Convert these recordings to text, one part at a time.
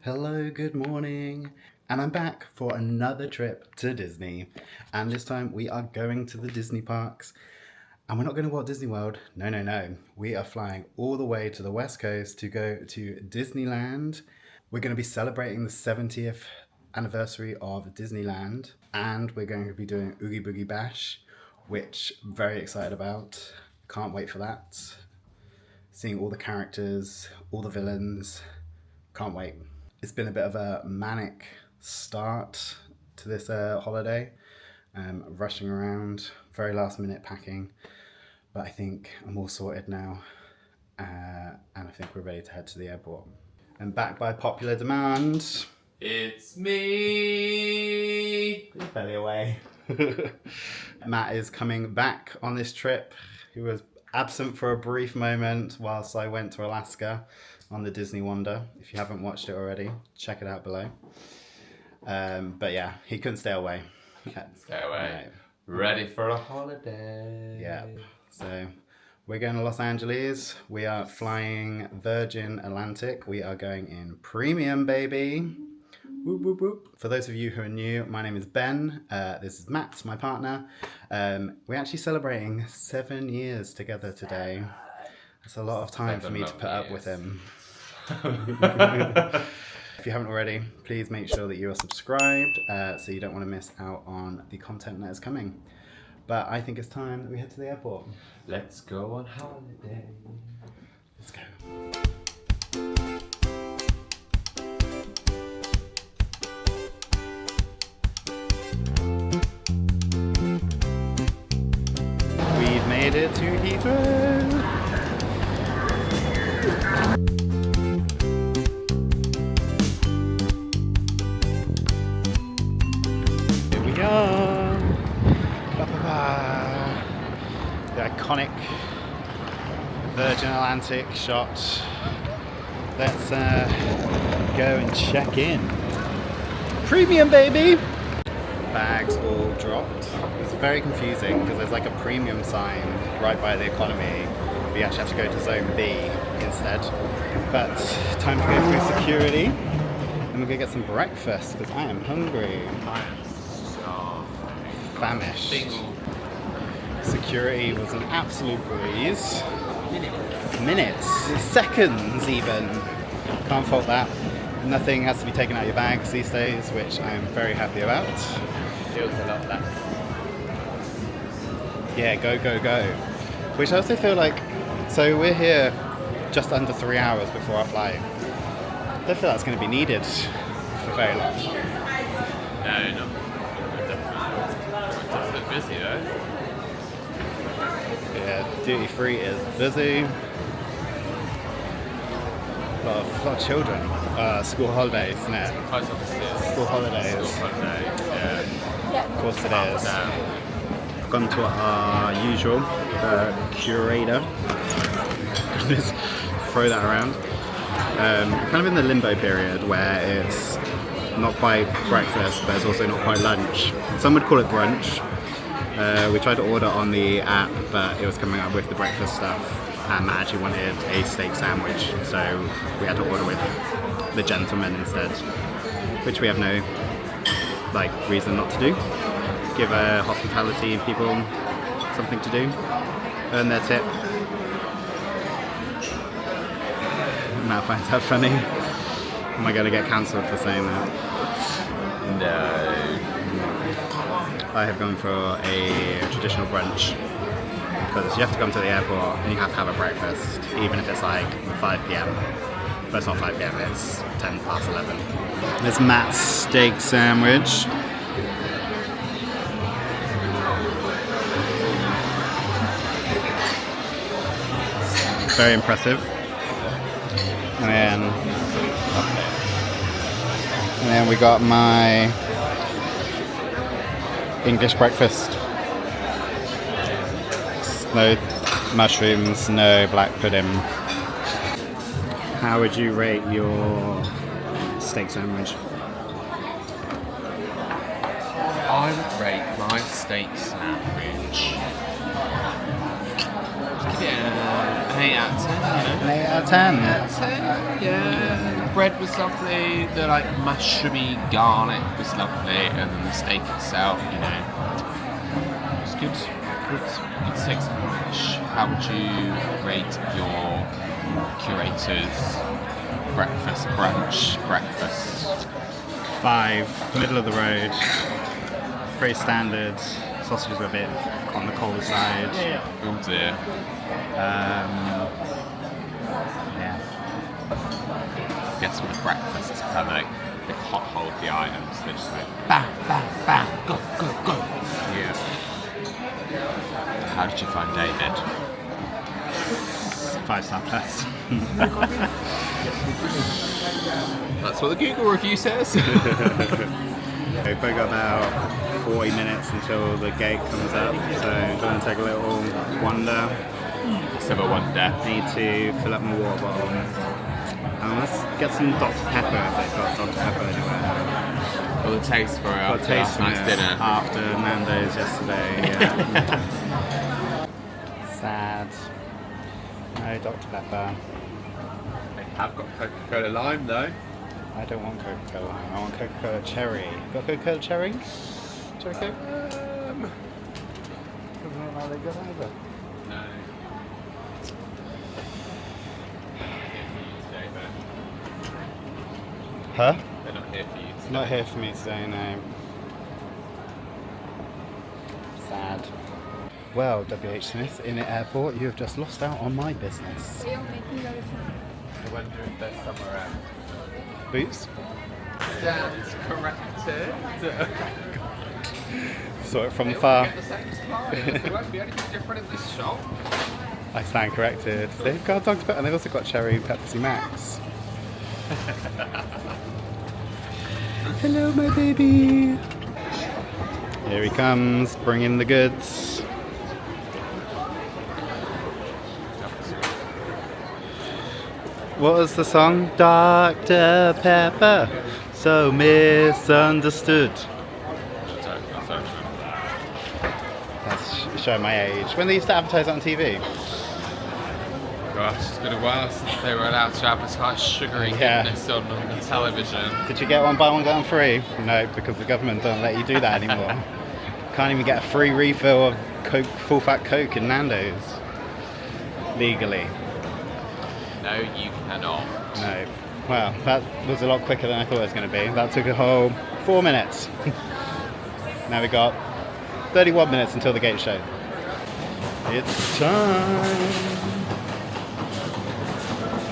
Hello, good morning. And I'm back for another trip to Disney. And this time we are going to the Disney parks. And we're not going to Walt Disney World. No. We are flying all the way to the West Coast to go to Disneyland. We're going to be celebrating the 70th anniversary of Disneyland. And we're going to be doing Oogie Boogie Bash, which I'm very excited about. Can't wait for that. Seeing all the characters, all the villains. Can't wait. It's been a bit of a manic start to this holiday. Rushing around, very last minute packing. But I think I'm all sorted now. And I think we're ready to head to the airport. And back by popular demand. It's me! Put your belly away. Matt is coming back on this trip. He was absent for a brief moment whilst I went to Alaska on the Disney Wonder. If you haven't watched it already, check it out below. But yeah, he couldn't stay away. Stay away. No. Ready for a holiday. Yep. So we're going to Los Angeles. We are flying Virgin Atlantic. We are going in premium, baby. Whoop, whoop, whoop. For those of you who are new, my name is Ben. This is Matt, my partner. We're actually celebrating 7 years together today. It's a lot of time for me to put up with him. If you haven't already, please make sure that you are subscribed so you don't want to miss out on the content that is coming. But I think it's time that we head to the airport. Let's go on holiday. Let's go. We've made it to Heathrow. The iconic Virgin Atlantic shot. Let's go and check in. Premium, baby! Bags all dropped. It's very confusing because there's like a premium sign right by the economy. We actually have to go to zone B instead. But time to go through security. And we're gonna get some breakfast because I am hungry. I am so famished. Security was an absolute breeze. Minutes, seconds even. Can't fault that. Nothing has to be taken out of your bags these days, which I'm very happy about. Feels a lot less. Yeah, go. Which I also feel like, so we're here just under 3 hours before our flight. I don't feel that's going to be needed for very long. No, not. It's a bit busy though. Yeah, duty free is busy. A lot of children. School holidays, isn't it? Post offices. School holidays. School holiday, yeah. Of course it is. Gone to our usual curator. Just throw that around. Kind of in the limbo period where it's not quite breakfast, but it's also not quite lunch. Some would call it brunch. We tried to order on the app, but it was coming up with the breakfast stuff. And Matt actually wanted a steak sandwich, so we had to order with the gentleman instead, which we have no reason not to do. Give hospitality people something to do, earn their tip. Matt finds that funny. Am I going to get cancelled for saying that? No. I have gone for a traditional brunch because you have to come to the airport and you have to have a breakfast, even if it's like 5 p.m. But it's not 5 p.m, it's 10 past 11. There's Matt's steak sandwich. Very impressive. And then we got my English breakfast. No mushrooms, no black pudding. How would you rate your steak sandwich? I would rate my steak sandwich. Give it an 8 out of 10, you know. An 8 out of 10. 8 out of 10, yeah. The bread was lovely, the like mushroomy garlic was lovely, and then the steak itself, you know, it was good. Good steak sandwich. How would you rate your curator's breakfast, brunch, breakfast? 5, middle of the road. Pretty standard. Sausages were a bit on the colder side. Oh dear. Yeah. Guess with breakfast it's kind of like they hot hold the items. They just like bang, bang, bang, go, go, go. Yeah. How did you find David? 5-star plus. That's what the Google review says. We've probably got about 40 minutes until the gate comes up, so I'm going to take a little wander. Let's have a wander. Need to fill up my water bottle. And let's get some Dr. Pepper if they've got Dr. Pepper anywhere. Well, the taste for it Got after last night's dinner. After Nando's yesterday, yeah. Sad. No Dr. Pepper. They have got Coca-Cola Lime though. I don't want Coca-Cola Lime. I want Coca-Cola Cherry. Got Coca-Cola Cherry? Cherry Coke? Doesn't look like they're good either. No. Huh? They're not here for you today. Not here for me today, no. Sad. Well, W.H. Smith, in the airport, you have just lost out on my business. I wonder if there's somewhere else. Boots? That's corrected. Saw it from far. Get the same suppliers. There won't be anything different in this shop. I stand corrected. They've got Dr. Pepper and they've also got Cherry Pepsi Max. Hello, my baby. Here he comes, bringing the goods. What was the song? Dr. Pepper, so misunderstood. That's showing my age. When they used to advertise it on TV? Gosh, it's been a while since they were allowed to advertise sugary goodness on the television. Did you get one buy one get one free? No, because the government don't let you do that anymore. Can't even get a free refill of Coke, full fat Coke in Nando's legally. No, you cannot. No. Well, that was a lot quicker than I thought it was going to be. That took a whole 4 minutes. Now we got 31 minutes until the gate show. It's time.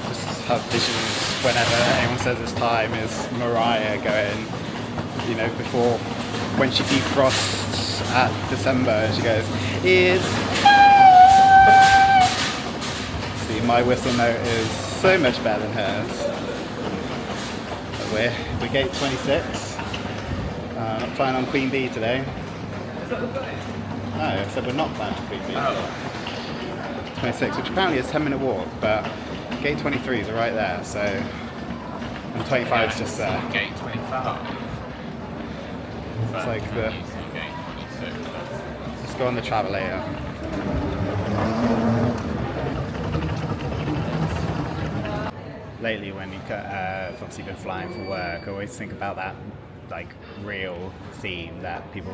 Just have visions whenever anyone says it's time is Mariah going, you know, before when she defrosts at December, she goes, it's see, my whistle note is so much better than hers. We're gate 26. Not flying on Queen Bee today. No, I said we're not flying on Queen Bee. 26, which apparently is a 10-minute walk, but gate 23s are right there, so and 25 is just there. Gate 25. It's like the. Let's go on the Travelator. Lately, when I've obviously been flying for work, I always think about that like real theme that people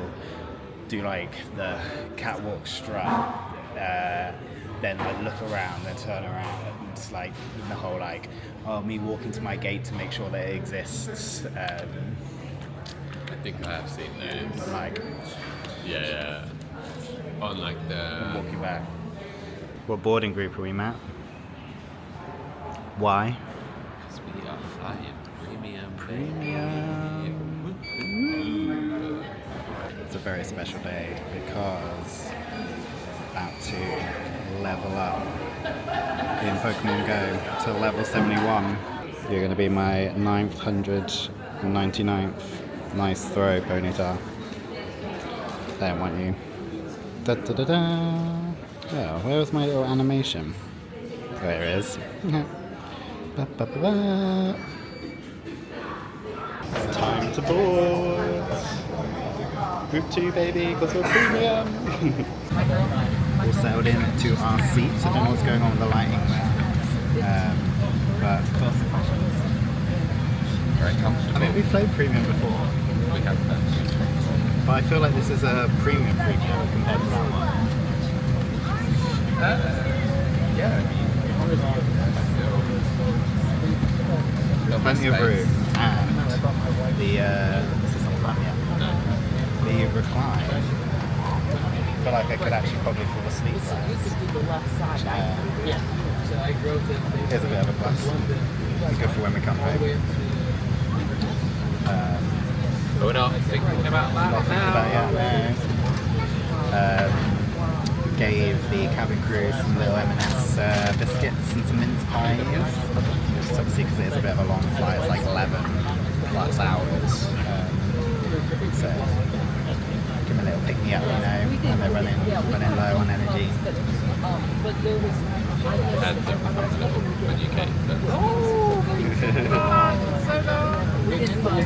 do, like the catwalk strut, then like look around, then turn around, and it's like the whole like, oh, me walking to my gate to make sure that it exists. I think I have seen those. Like, yeah. On like the. Walking back. What boarding group are we, Matt? Why? Because we are flying premium. It's a very special day because about to level up in Pokemon Go to level 71. You're going to be my 999th. Nice throw, Ponyta. They don't want you. Da da da da. Oh, where was my little animation? There it is. Ba, ba, ba, ba. It's time to board. Group 2, baby, because we're premium. all settled in to our seats. I don't know what's going on with the lighting there. But Very comfortable. I mean, we've flown premium before. We have that. But I feel like this is a premium compared to that one. Yeah, I mean, Plenty of room. And this is not fun yet. No. The recline. I feel like I could actually probably fall asleep there. Here's a bit of a plus. It's good for when we come home. But we're not thinking about that Not thinking about gave the cabin crew some little M&S biscuits and some mince pies. Just obviously because it is a bit of a long flight, it's like 11 plus hours. So give them a little pick me up, you know, when they're running low on energy. And the little when you came.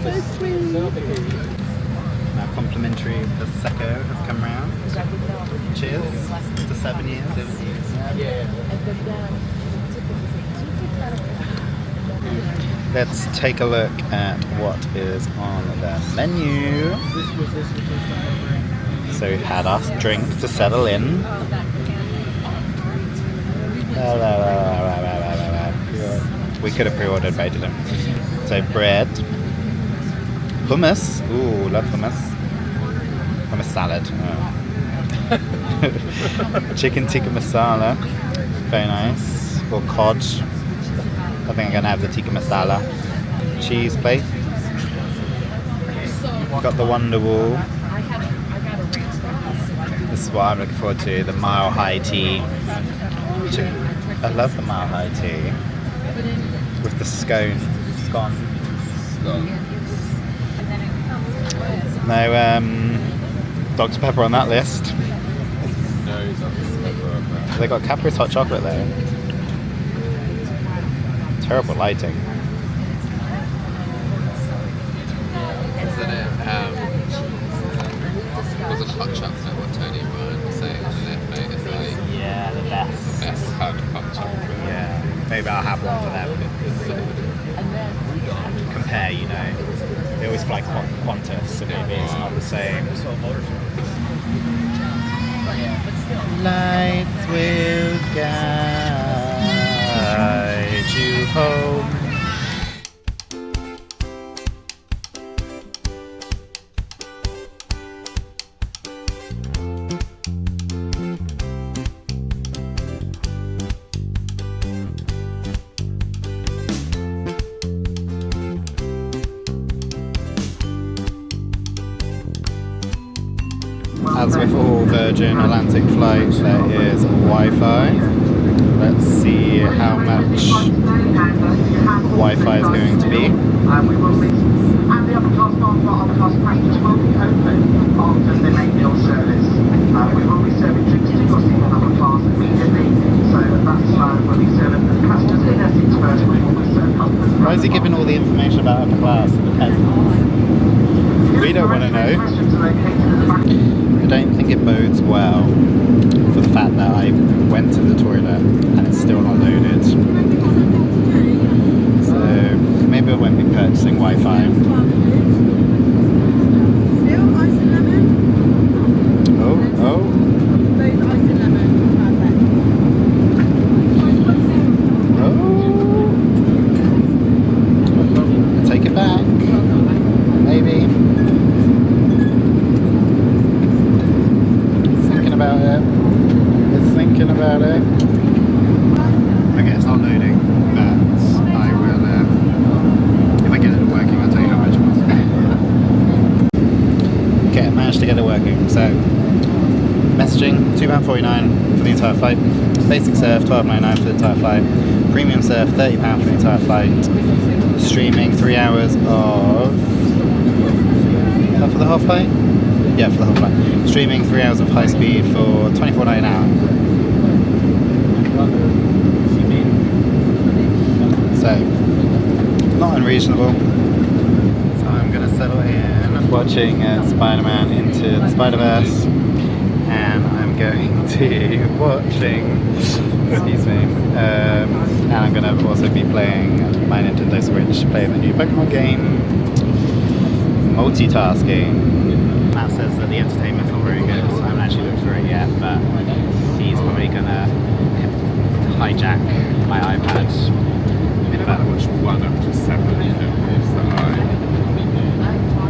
So sweet. Now complimentary Prosecco has come round. Cheers to 7 years. Let's take a look at what is on the menu. So we've had our drink to settle in. We could have pre-ordered, but I didn't. So bread, hummus. Ooh, love hummus. Hummus salad. Oh. Chicken tikka masala. Very nice. Or cod. I think I'm gonna have the tikka masala. Cheese plate. Got the Wonder Wall. This is what I'm looking forward to. The Mile High Tea. I love the Mile High Tea. With the scone. No Dr. Pepper on that list. No, Dr. Pepper. They got Cadbury's hot chocolate though. Terrible lighting. Isn't it? Was it hot chocolate what Tony Ryan was saying? Isn't it? It's like Yeah, the best. best hot chocolate. Yeah. Maybe I'll have one for them. Compare, you know. They always fly Qantas, so maybe it's not the same. Lights will guide you home. As with all Virgin Atlantic flights, there is Wi-Fi. Let's see how much Wi-Fi is going to be. And the upper class passengers will be open after the main meal service. We will be serving drinks to your seat in upper class immediately, so that's we'll be serving the passengers in their seats first before we serve customers. Why is he giving all the information about upper class to the peasants? We don't want to know. I don't think it bodes well for the fact that I went to the toilet and it's still not loaded. So maybe I won't be purchasing Wi-Fi. Still ice and lemon? Oh. Both ice and lemon. Oh. Take it back. Maybe. It's thinking about it. Okay, it's not loading, but I will, if I get it working, I'll tell you how much it was. Okay, I managed to get it working. So, messaging, £2.49 for the entire flight. Basic surf, £12.99 for the entire flight. Premium surf, £30 for the entire flight. Streaming, 3 hours of... for the whole flight? Yeah, for the whole flight. Streaming 3 hours of high speed for $24.99 an hour. So, not unreasonable. So I'm going to settle in watching Spider-Man Into the Spider-Verse, and I'm going to be watching, excuse me, and I'm going to also be playing my Nintendo Switch, playing the new Pokemon game, multitasking. Matt says that the entertainment's not very good, so I haven't actually looked through it yet, but he's probably going to hijack my iPad. I watched 1 up to 7 films that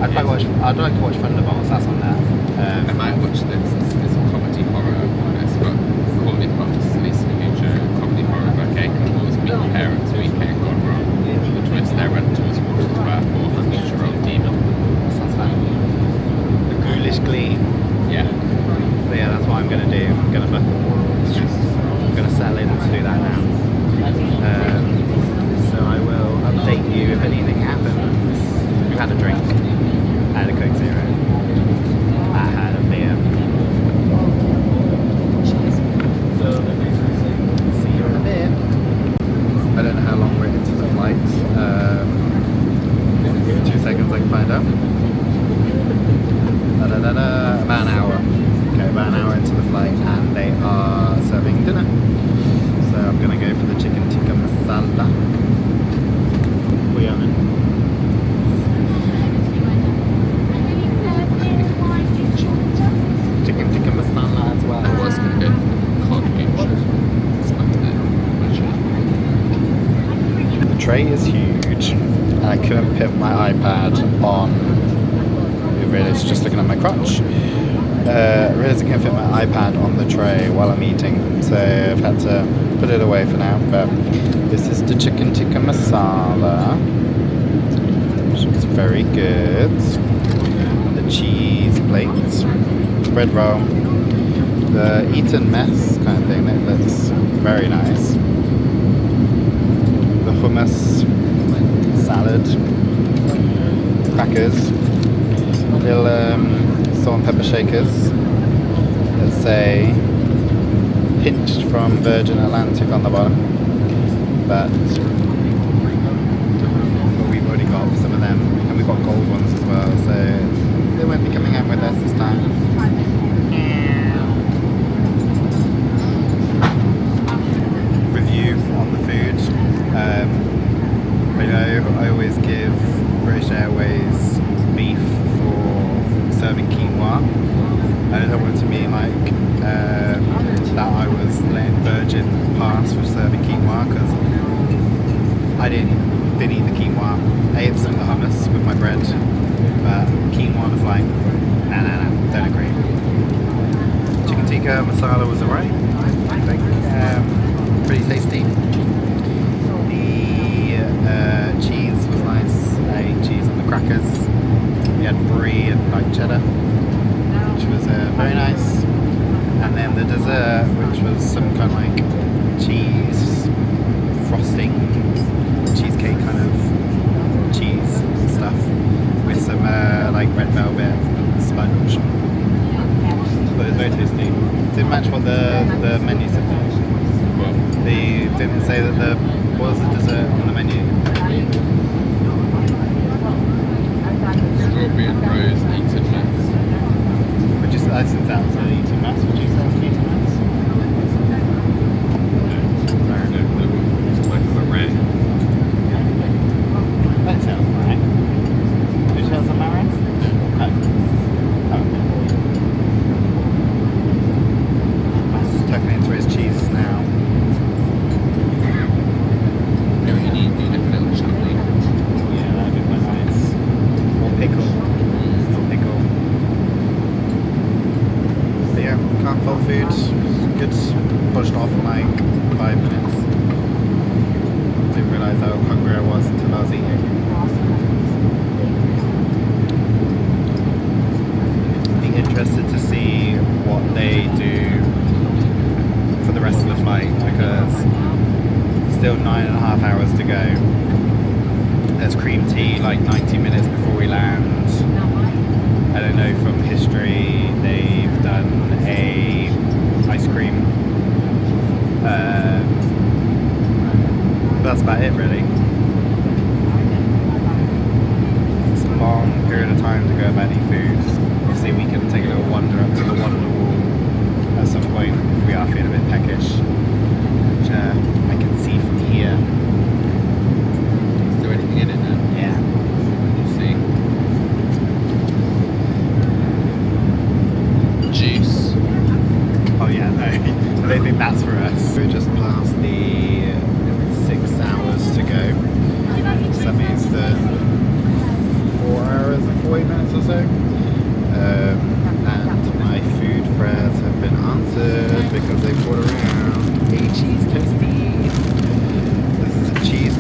I'd like to watch Thunderbolts, that's on there. I might watch this. It's a comedy horror. It's got Courtney Cox, Lisa Kudrow, comedy horror about gay couples, meet parents, weekend gone wrong. The twist they're into is walked by a 400-year-old demon. Sounds like the ghoulish glee. Yeah. So yeah, that's what I'm going to do. I'm going to settle in to do that now. So I will update you if anything happens. We've had a drink. I had a Coke Zero. I had a beer. See you in a bit. I don't know how long we're into the flight. 2 seconds I can find out. About an hour. Okay, about an hour into the flight and they are serving dinner. So I'm going to go for the chicken tikka masala. We on it. Chicken tikka masala as well. I was going to go The tray is huge. I couldn't put my iPad on. I realised just looking at my crotch. I realised I can't fit my iPad on the tray while I'm eating, so I've had to put it away for now. But this is the chicken tikka masala, which is very good. The cheese plates, bread roll, the Eton mess kind of thing that looks very nice. The hummus, salad, crackers, little salt and pepper shakers that say pinched from Virgin Atlantic on the bottom, but we've already got some of them and we've got gold ones as well, so they won't be coming out with us this time. Review on the food. I always give British Airways beef for serving quinoa. I don't want it to mean like that I was letting Virgin pass for serving quinoa, because I didn't eat the quinoa. I ate some of the hummus with my bread, but quinoa was like, nah, don't agree. Chicken tikka masala was alright, I think. Pretty tasty. The cheese was nice. I ate cheese on the crackers. We had brie and like cheddar, which was very nice. And then the dessert, which was some kind of like cheese frosting, cheesecake kind of cheese stuff with some like red velvet sponge. But it was very tasty. Didn't match what the menu said. They didn't say that what was the dessert on the menu. Strawberry and rose Eton mess. Which is, I think that was an Eton mess. Would you say it was an Eton mess? Like a red. That sounds right. Did you have some marrow? Oh. Matt's just tucking into his cheese now. You know what you need? You need a little chutney. Yeah, that'd be quite nice. Or pickle. Or pickle. But yeah, can't fault food. Good. Pushed off in like 5 minutes. Didn't realise how hungry I was until I was eating. Be interested to see what they do for the rest of the flight, because still 9.5 hours to go. There's cream tea like 90 minutes before we land. I don't know from history, they've done a ice cream. That's about it really. It's a long period of time to go about eating food. Obviously we can take a little wander up to the Wonder Wall at some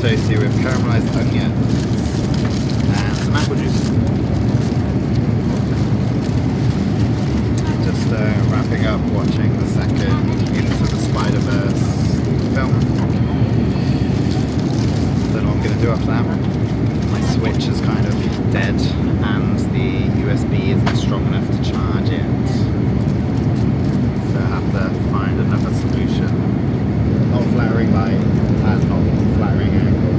toasty with caramelized onions and some apple juice. Just wrapping up watching the second Into the Spider-Verse film. Don't know what I'm going to do after that. My Switch is kind of dead and the USB isn't strong enough to charge it. So I have to find another solution. Not flattering light and not flattering angle.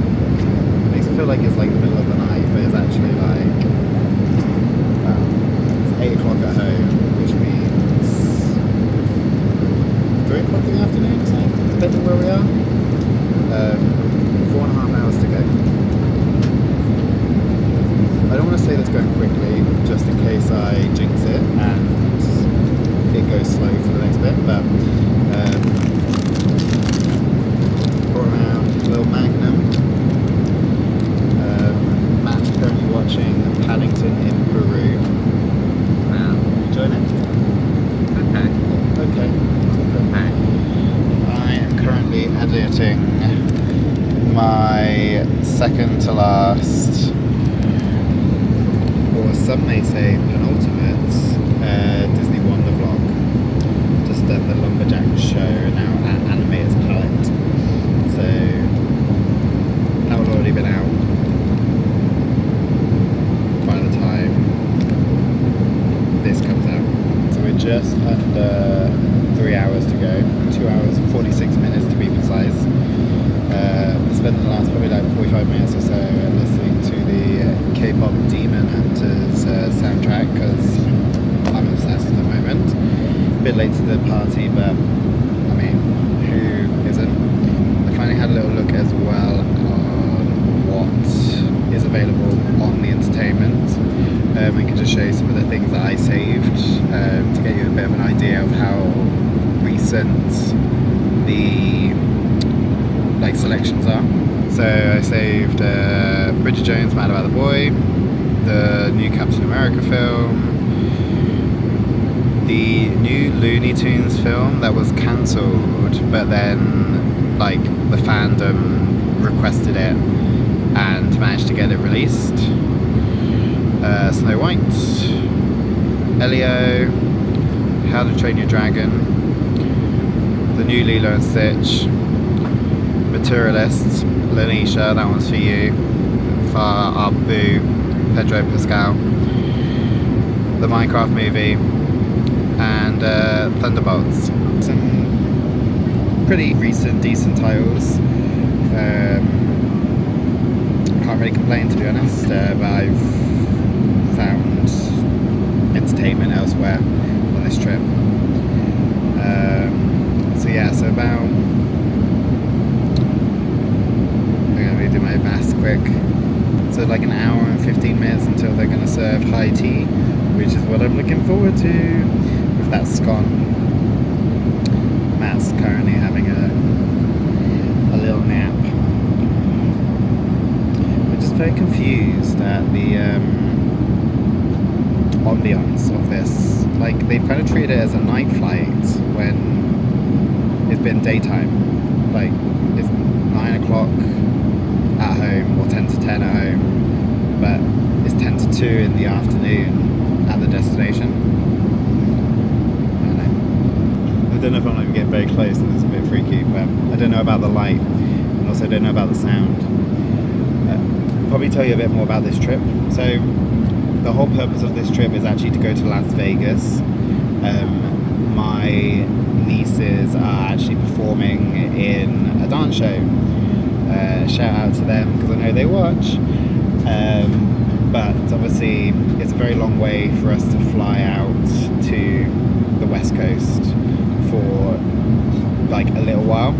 Makes it feel like it's like the middle of the night, but it's actually like it's 8 o'clock at home, which means 3 o'clock in the afternoon, so depending where we are. 4.5 hours to go. I don't want to say this going quickly, just in case I jinx it and it goes slow for the next bit, but around Little Magnum. Matt's currently watching Paddington in Peru. Wow. Enjoying it? Okay. Okay. I am currently editing my second to last, or some may say penultimate, Disney Wonder vlog. Just at the Lumberjack show now at Animator's Palette. So that will already been out by the time this comes out. So we're just under 3 hours to go. 2 hours and 46 minutes to be precise. Spent the last probably like 45 minutes or so listening to the K-pop Demon Hunters soundtrack because I'm obsessed at the moment. A bit late to the party, but I mean, who isn't? I finally had a little look as well on what is available on the entertainment. We can just show you some of the things that I saved to get you a bit of an idea of how recent the selections are. So I saved Bridget Jones' Mad About the Boy, the new Captain America film, the new Looney Tunes film that was cancelled, but then the fandom requested it and managed to get it released. Snow White, Elio, How to Train Your Dragon, the new Lilo and Stitch, Materialists, Lanisha, that one's for you, for our boo, Pedro Pascal, the Minecraft movie, and Thunderbolts. Some pretty recent, decent titles. Can't really complain, to be honest, but I've found entertainment elsewhere on this trip. So about, do my maths quick. So like an hour and 15 minutes until they're going to serve high tea, which is what I'm looking forward to with that scone. Matt's currently having a little nap. I'm just very confused at the ambience of this. Like, they've kind of treated it as a night flight when it's been daytime. Like, it's 9 o'clock at home, or 10 to 10 at home, but it's 10 to 2 in the afternoon at the destination. I don't know if I'm going to get very close, and it's a bit freaky, but I don't know about the light, and also don't know about the sound. I'll probably tell you a bit more about this trip. So the whole purpose of this trip is actually to go to Las Vegas. My nieces are actually performing in a dance show. Shout out to them because I know they watch, but obviously it's a very long way for us to fly out to the West Coast for like a little while.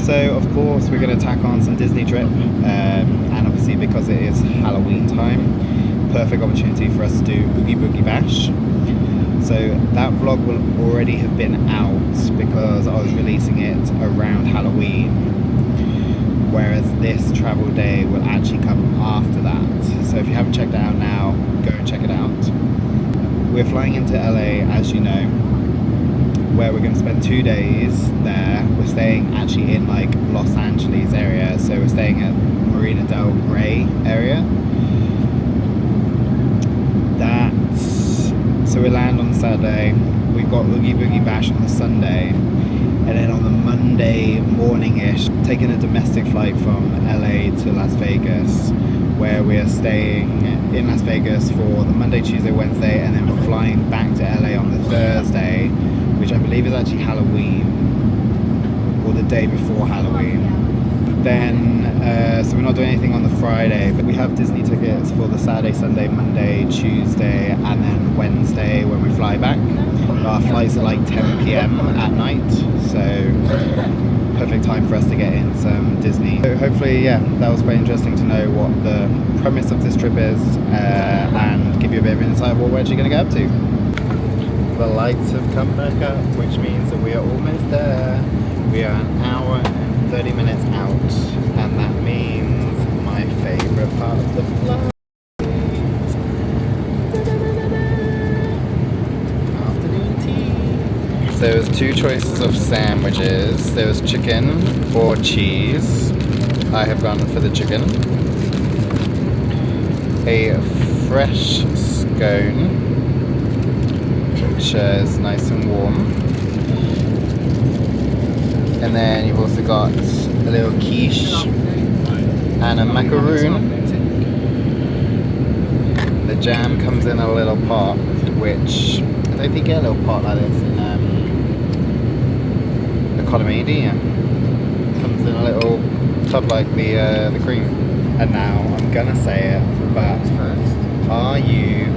So of course we're going to tack on some Disney trip, and obviously because it is Halloween time, perfect opportunity for us to do Oogie Boogie Bash. So that vlog will already have been out because I was releasing it around Halloween, whereas this travel day will actually come after that. So if you haven't checked it out now, go and check it out. We're flying into LA, as you know, where we're going to spend 2 days there. We're staying actually in like Los Angeles area, so we're staying at Saturday. We've got Oogie Boogie Bash on the Sunday. And then on the Monday morning-ish, taking a domestic flight from LA to Las Vegas, where we're staying in Las Vegas for the Monday, Tuesday, Wednesday, and then flying back to LA on the Thursday, which I believe is actually Halloween, or the day before Halloween. Then, so we're not doing anything on the Friday, but we have Disney tickets for the Saturday, Sunday, Monday, Tuesday, and then Wednesday when we fly back. Our flights are like 10 p.m. at night, so perfect time for us to get in some Disney. So hopefully, yeah, that was quite interesting to know what the premise of this trip is, and give you a bit of insight of what we're actually going to get up to. The lights have come back up, which means that we are almost there. We are an hour and 30 minutes out, and that means my favourite part of the flight. Afternoon tea. So there was two choices of sandwiches. There was chicken or cheese. I have gone for the chicken. A fresh scone, which is nice and warm. And then you've also got a little quiche and a macaroon. The jam comes in a little pot, which I don't think you get a little pot like this in economy, do you? Comes in a little tub like the cream. And now I'm gonna say it, but are you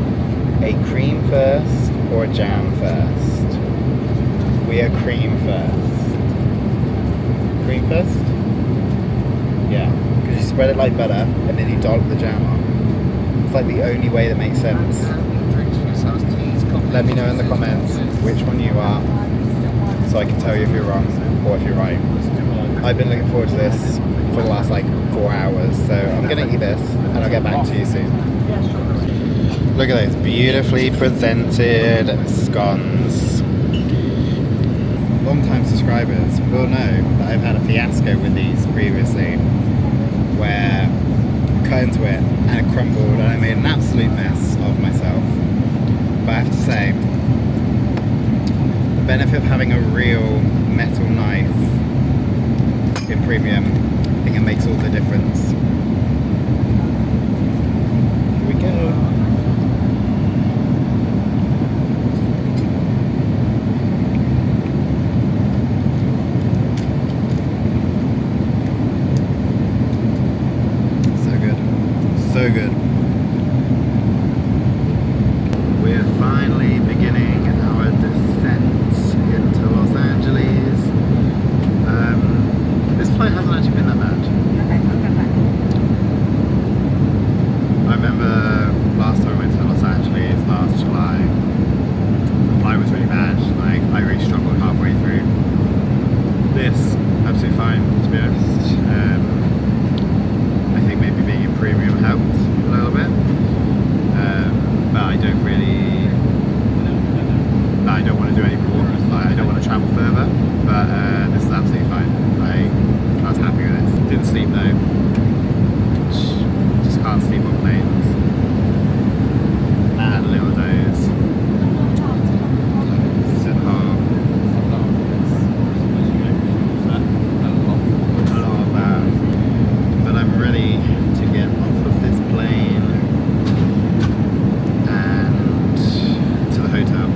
a cream first or a jam first? We are cream first. Cream first? Yeah, because you spread it like butter and then you dollop the jam on. It's like the only way that makes sense. Let me know in the comments which one you are, so I can tell you if you're wrong or if you're right. I've been looking forward to this for the last like 4 hours, so I'm gonna eat this and I'll get back to you soon. Look at those beautifully presented scones. Long-time subscribers will know that I've had a fiasco with these previously, where I cut into it and it crumbled and I made an absolute mess of myself. But I have to say, the benefit of having a real metal knife in premium, I think it makes all the difference. Here we go. So good. We're finally beginning our descent into Los Angeles. This flight hasn't actually been that bad. I remember last time I went to Los Angeles last July, the flight was really bad. Like, I really struggled halfway through. This, absolutely fine, to be honest. I think maybe being in premium helped a little bit, but I don't want to do any more. Like, I don't want to travel further, but this is absolutely fine. I was happy with this. Didn't sleep though. Just can't sleep on planes. And a little doze. Sit home. But I'm ready to get off of this plane and to the hotel.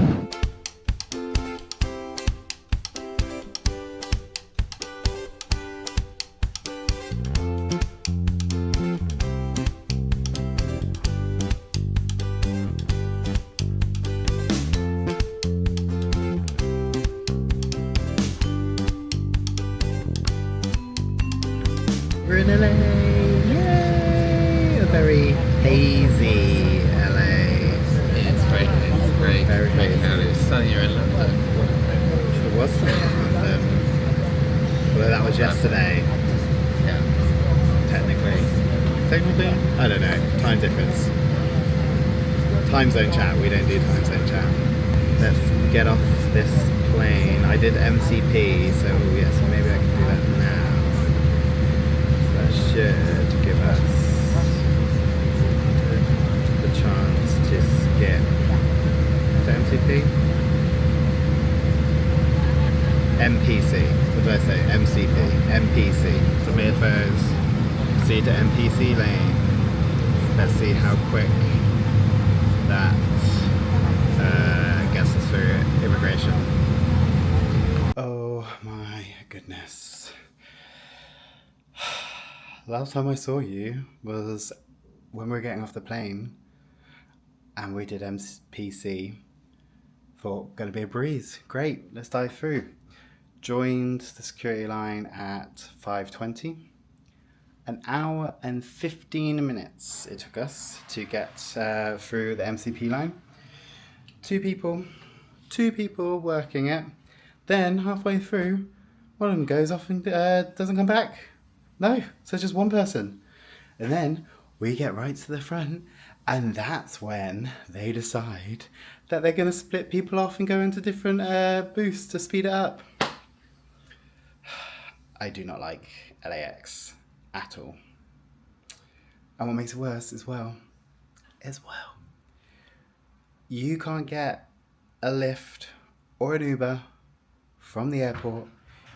We're in LA, yay! A very hazy LA. It's very Very hazy. It's sunnier in London. It was sunny in London, although that was yesterday, Yeah. technically. Technically? I don't know. Time difference. Time zone chat. We don't do time zone chat. Let's get off this plane. I did MCP, so yes, maybe I can do that now. Should give us the chance to skip. Is that MCP? some earphones. See to NPC lane. Let's see how quick that gets us through immigration. Oh my goodness. Last time I saw you was when we were getting off the plane and we did MPC. Thought gonna be a breeze. Great, let's dive through. Joined the security line at 5:20. An hour and 15 minutes it took us to get through the MCP line. Two people working it. Then halfway through, one of them goes off and doesn't come back. No, so just one person. And then we get right to the front, and that's when they decide that they're going to split people off and go into different booths to speed it up. I do not like LAX at all. And what makes it worse as well, you can't get a Lyft or an Uber from the airport.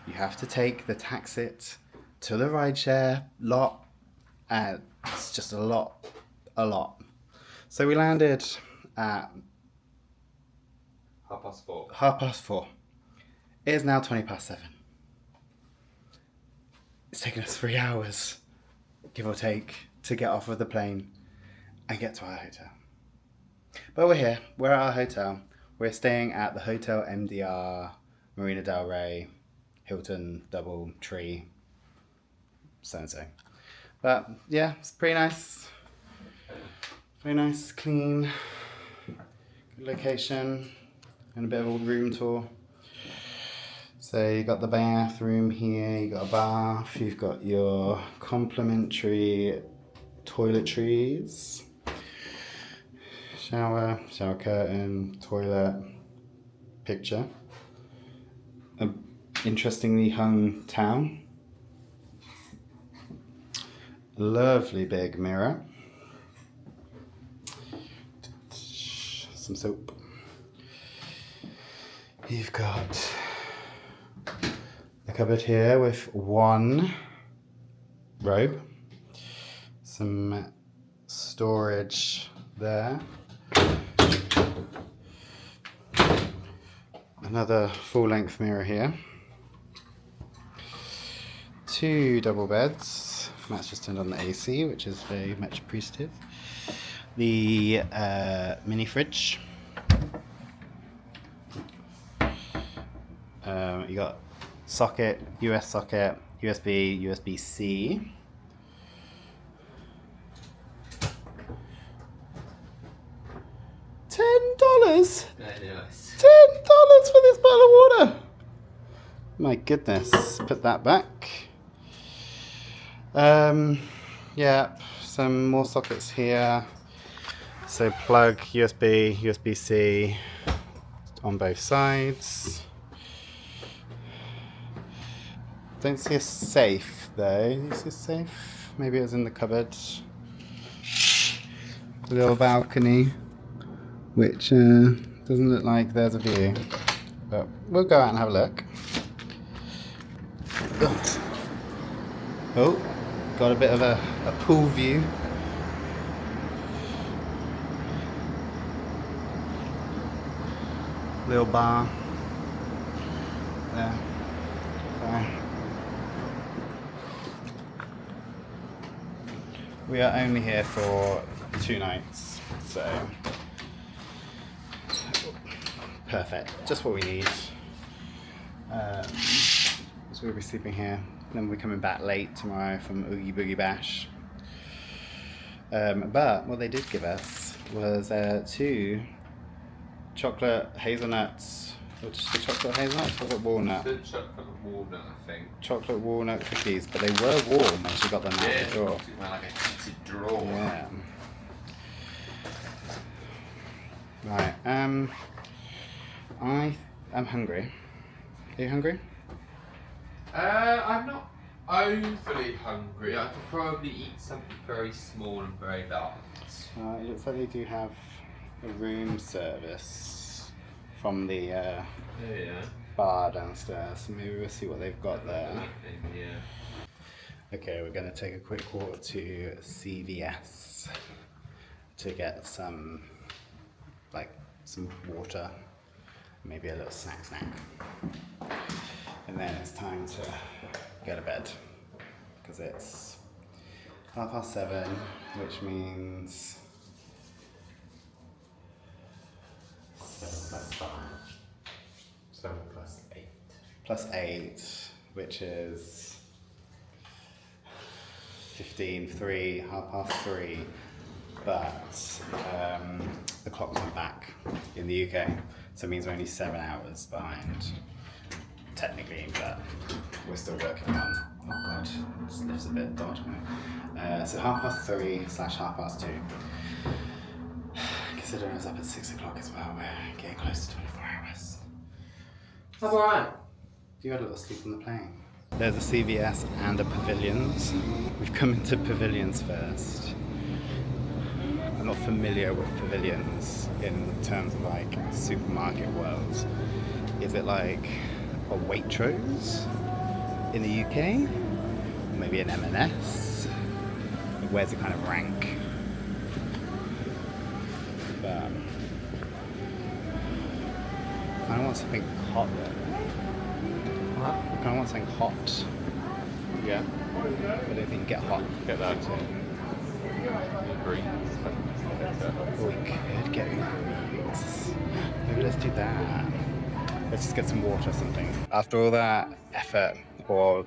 You have to take the taxit to the rideshare lot. It's just a lot. So we landed at 4:30. 4:30. It is now 7:20. It's taken us 3 hours, give or take, to get off of the plane and get to our hotel. But we're here. We're at our hotel. We're staying at the Hotel MDR, Marina del Rey, Hilton Doubletree, so-and-so. But yeah, it's pretty nice. Very nice, clean, good location, and a bit of a room tour. So you got the bathroom here, you got a bath, you've got your complimentary toiletries, shower curtain, toilet, picture, a interestingly hung towel, a lovely big mirror, some soap. You've got the cupboard here with one robe, some storage there, another full-length mirror here, two double beds. Matt's just turned on the AC, which is very much appreciative. The mini fridge. You got socket, US socket, USB, USB-C. $10? $10 for this bottle of water. My goodness. Put that back. Yeah, some more sockets here. So plug USB, USB-C on both sides. Don't see a safe though. Do you see a safe? Maybe it was in the cupboard. A little balcony, which doesn't look like there's a view, but we'll go out and have a look. Oh, got a bit of a pool view. Little bar there. We are only here for 2 nights, so perfect, just what we need. So we'll be sleeping here, then we're coming back late tomorrow from Oogie Boogie Bash. But what they did give us was 2 chocolate hazelnuts. Or just the chocolate hazelnut, chocolate walnut. It's chocolate walnut, I think. Chocolate walnut cookies, but they were warm when she got them out of the drawer. Yeah, like a heated drawer. Yeah. Right. I am hungry. Are you hungry? I'm not overly hungry. I could probably eat something very small and very light. It looks like they do have a room service from the bar downstairs, so maybe we'll see what they've got there. Yeah. Okay, we're going to take a quick walk to CVS to get some water, maybe a little snack. And then it's time to go to bed because it's 7:30, which means 7 + 5. 7 + 8. +8, which is 15:03, 3:30. But the clock's went back in the UK, so it means we're only 7 hours behind, technically, but we're still working on. Oh god, this lift's a bit dodgy. So 3:30/2:30. Considering I was up at 6 o'clock as well, we're getting close to 24 hours. That's alright. You had a little sleep on the plane. There's a CVS and a Pavilions. We've come into Pavilions first. I'm not familiar with Pavilions in terms of like supermarket worlds. Is it like a Waitrose in the UK? Or maybe an M&S? Where's it kind of rank? But I kind of want something hot though. I kind of want something hot. Yeah. But if you can get hot, Get that too. Agree. we could get Uber. Maybe let's do that. Let's just get some water or something. After all that effort, or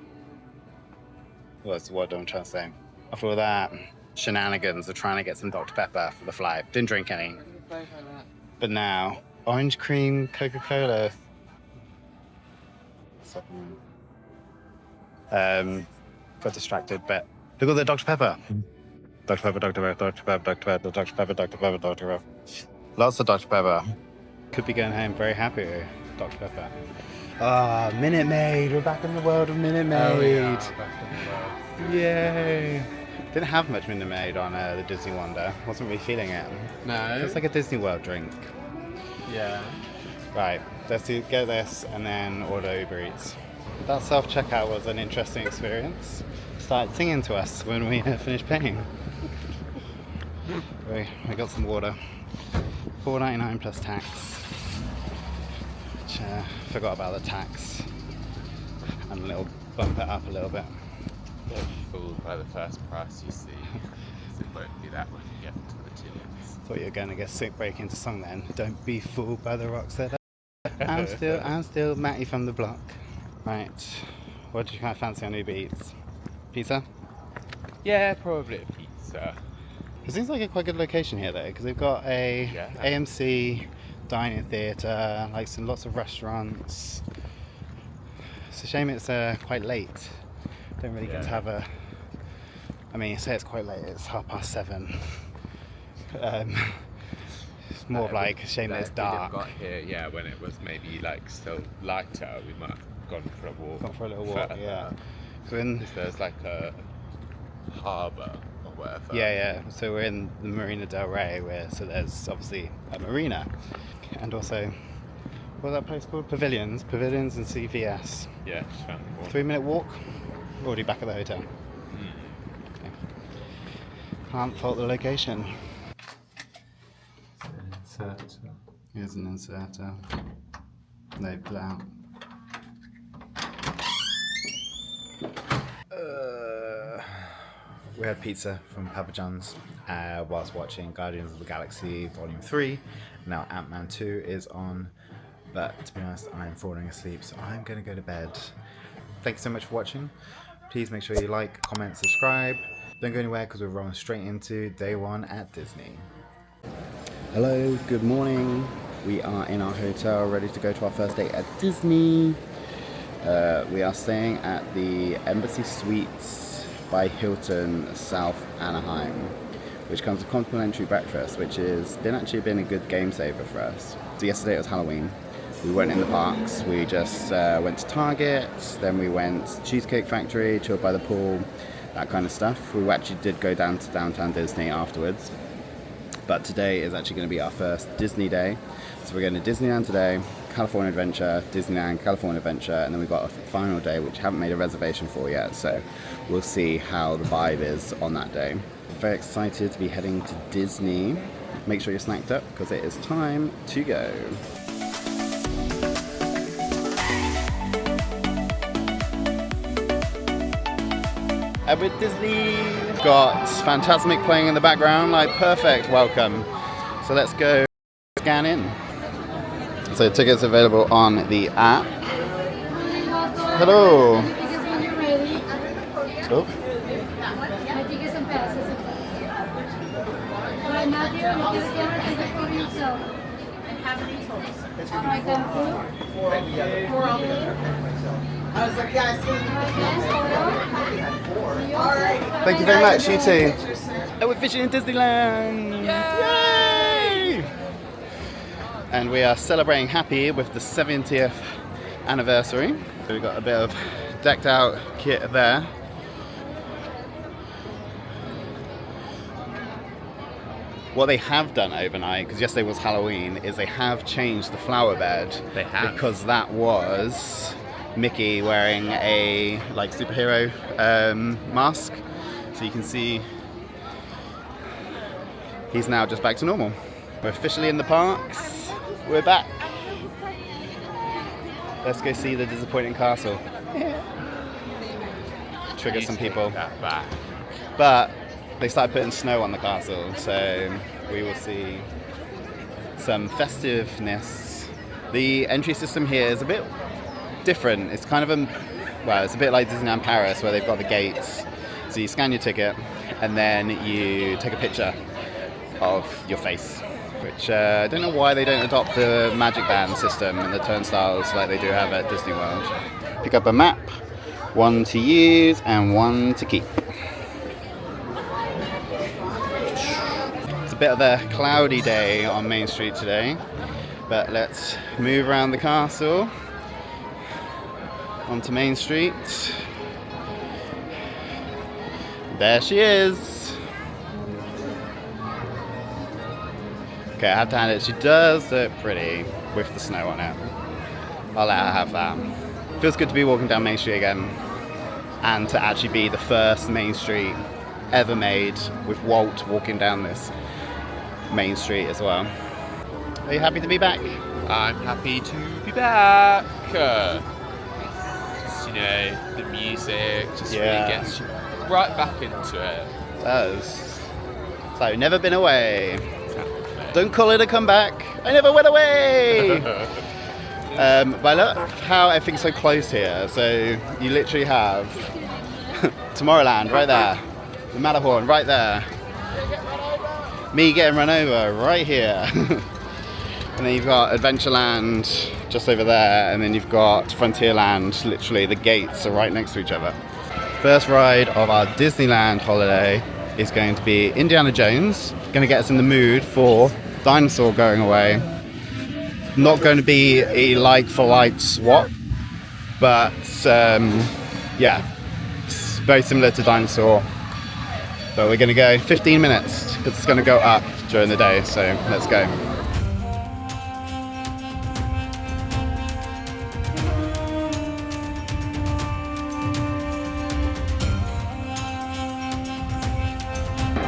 what's the word I'm trying to say? After all that shenanigans of trying to get some Dr. Pepper for the flight, didn't drink any. But now, orange cream Coca-Cola. Got distracted, but look at the Dr. Pepper. Dr. Pepper, Dr. Pepper, Dr. Pepper, Dr. Pepper, Dr. Pepper, Dr. Pepper, Dr. Pepper. Lots of Dr. Pepper. Could be going home very happy with Dr. Pepper. Ah, Minute Maid. We're back in the world of Minute Maid. Oh, yeah, back in the world. Yay. Didn't have much Minute Maid on the Disney Wonder. Wasn't really feeling it. No. It's like a Disney World drink. Yeah. Right, let's get this and then order Uber Eats. That self-checkout was an interesting experience. Started singing to us when we finished paying. We got some water. $4.99 plus tax. Which forgot about the tax. And a little bump it up a little bit. Don't be fooled by the first price you see. It won't be that when you get to the tickets. Thought you were going to get sick break into song then. Don't be fooled by the rock said. I'm still Matty from the block. Right, what do you kind of fancy on Uber Eats? Pizza? Yeah, probably a pizza. It seems like a quite good location here though, because they've got a AMC dining theatre, like lots of restaurants. It's a shame it's quite late. Don't really get to have a. I mean, you say it's quite late. It's 7:30. It's more of like a shame that it's dark. We got here, when it was maybe like still lighter, we might have gone for a walk. Gone for a little walk, yeah. So there's like a harbour or whatever. Yeah. So we're in the Marina del Rey, so there's obviously a marina, and also what's that place called? Pavilions and CVS. Yeah, just found the walk. 3-minute walk. Already back at the hotel. Okay. Can't fault the location. Here's an inserter. No, pull it out. We had pizza from Papa John's whilst watching Guardians of the Galaxy Volume 3. Now Ant-Man 2 is on, but to be honest, I'm falling asleep, so I'm going to go to bed. Thanks so much for watching. Please make sure you like, comment, subscribe. Don't go anywhere because we're rolling straight into day one at Disney. Hello, good morning. We are in our hotel ready to go to our first day at Disney. We are staying at the Embassy Suites by Hilton South Anaheim, which comes with complimentary breakfast, which has been a good game saver for us. So yesterday it was Halloween. We weren't in the parks. We just went to Target, then we went to Cheesecake Factory, chilled by the pool, that kind of stuff. We actually did go down to downtown Disney afterwards. But today is actually going to be our first Disney day. So we're going to Disneyland today, California Adventure, Disneyland California Adventure, and then we've got a final day which I haven't made a reservation for yet, so we'll see how the vibe is on that day. Very excited to be heading to Disney. Make sure you're snacked up because it is time to go. With Disney, got Fantasmic playing in the background, like perfect welcome. So let's go scan in. So tickets available on the app. Hello. Oh. I was like, yeah, Thank you very much, you too. And we're fishing in Disneyland! Yay! And we are celebrating Happy with the 70th anniversary. So we've got a bit of decked out kit there. What they have done overnight, because yesterday was Halloween, is they have changed the flower bed. They have. Because that was Mickey wearing a like superhero mask. So you can see he's now just back to normal. We're officially in the parks. We're back. Let's go see the disappointing castle. Trigger some people. But they started putting snow on the castle, so we will see some festiveness. The entry system here is a bit different. It's kind of it's a bit like Disneyland Paris where they've got the gates. So you scan your ticket and then you take a picture of your face, which I don't know why they don't adopt the MagicBand system and the turnstiles like they do have at Disney World. Pick up a map, one to use and one to keep. It's a bit of a cloudy day on Main Street today, but let's move around the castle onto Main Street. There she is. Okay, I had to hand it. She does look pretty with the snow on it. I'll let her have that. Feels good to be walking down Main Street again and to actually be the first Main Street ever made with Walt walking down this Main Street as well. Are you happy to be back? I'm happy to be back. Just, you know, the music just really gets you right back into it. It does. So, never been away. Exactly. Don't call it a comeback. I never went away. But I love how everything's so close here. So you literally have Tomorrowland right there, the Matterhorn right there, me getting run over right here. And then you've got Adventureland just over there, and then you've got Frontierland. Literally, the gates are right next to each other. First ride of our Disneyland holiday is going to be Indiana Jones. Going to get us in the mood for Dinosaur going away. Not going to be a like-for-like swap, but yeah, it's very similar to Dinosaur. But we're going to go 15 minutes because it's going to go up during the day, so let's go.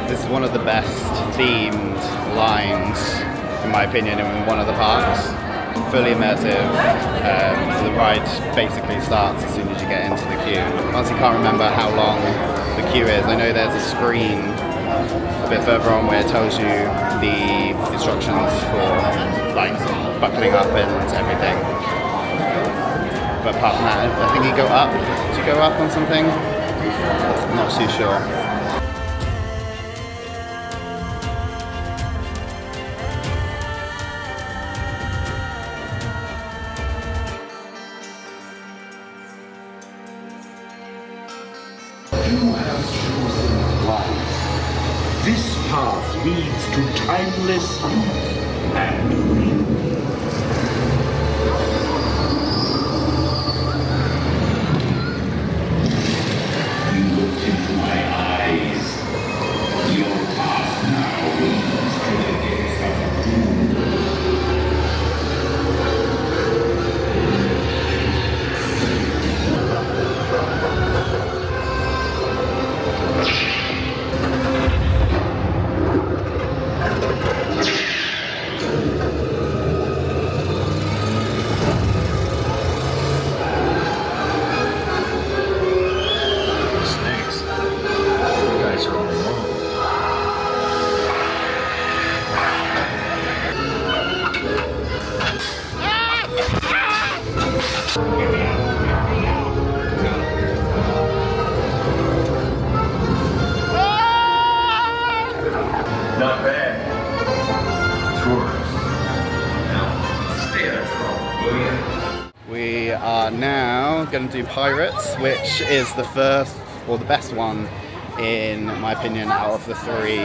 This is one of the best themed lines, in my opinion, in one of the parks. Fully immersive. So the ride basically starts as soon as you get into the queue. Honestly, can't remember how long the queue is. I know there's a screen a bit further on where it tells you the instructions for like buckling up and everything. But apart from that, I think you go up. Do you go up on something? I'm not too sure. You have chosen life. This path leads to timeless youth and beauty. You looked into my eyes. Your path now leads to the gates of doom. going to do Pirates, which is the first or the best one in my opinion out of the 3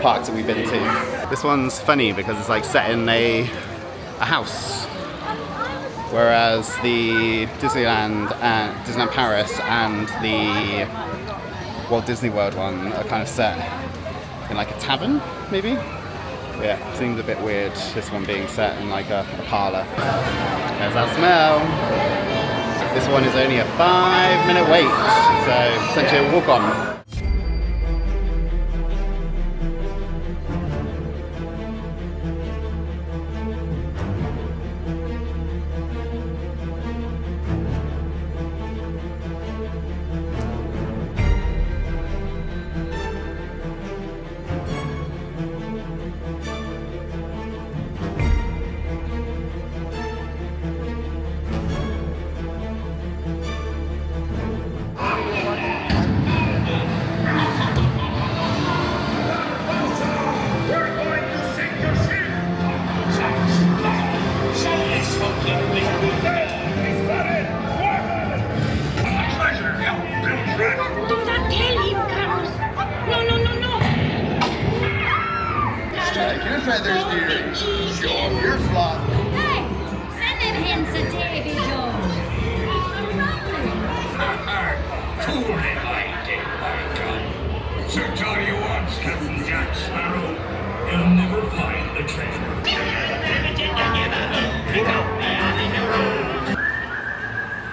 parks that we've been to. This one's funny because it's like set in a house, whereas the Disneyland Paris and the Walt Disney World one are kind of set in like a tavern, maybe? Yeah, seems a bit weird, this one being set in like a parlour. There's that smell. This one is only a 5-minute wait, so essentially a walk on.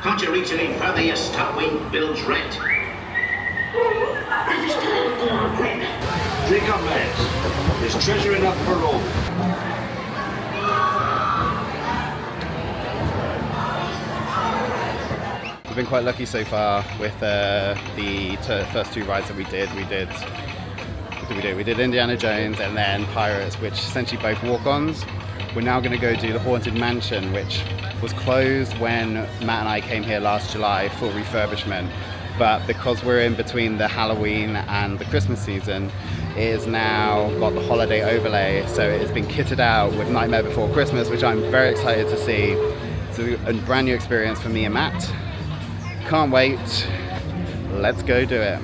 Can't you reach any further, you start-wing bilge rat? Drink up, lads. There's treasure enough for all. We've been quite lucky so far with the first 2 rides that we did. What did we do? We did Indiana Jones and then Pirates, which essentially both walk-ons. We're now going to go do the Haunted Mansion, which was closed when Matt and I came here last July for refurbishment. But because we're in between the Halloween and the Christmas season, it has now got the holiday overlay. So it has been kitted out with Nightmare Before Christmas, which I'm very excited to see. It's a brand new experience for me and Matt. Can't wait. Let's go do it.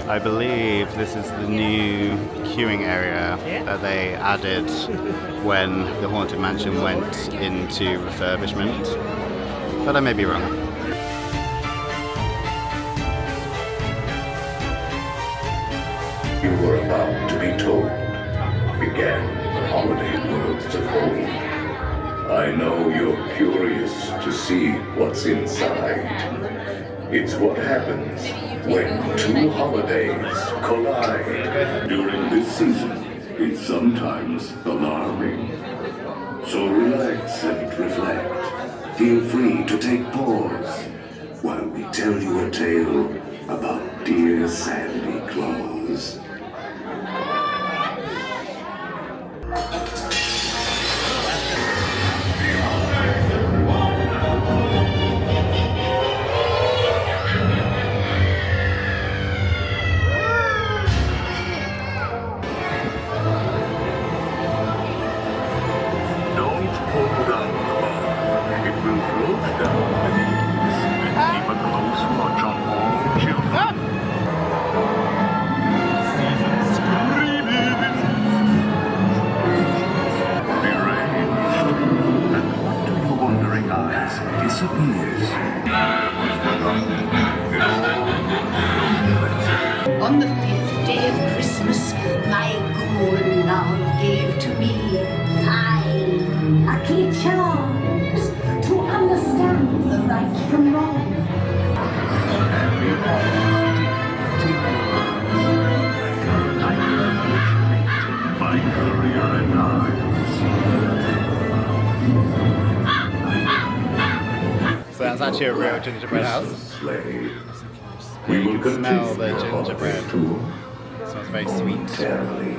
I believe this is the new queuing area that they added when the Haunted Mansion went into refurbishment, but I may be wrong. You were about to be told began the holiday worlds of home. I know you're curious to see what's inside. It's what happens when 2 holidays collide. During this season, it's sometimes alarming. So relax and reflect. Feel free to take pause while we tell you a tale about dear Sandy Claus. On the 5th day of Christmas, my good love gave to me 5 lucky charms to understand the right from wrong. By courier and So that's actually a real gingerbread house. We will You can smell the continue our gingerbread. tour It smells very sweet. momentarily.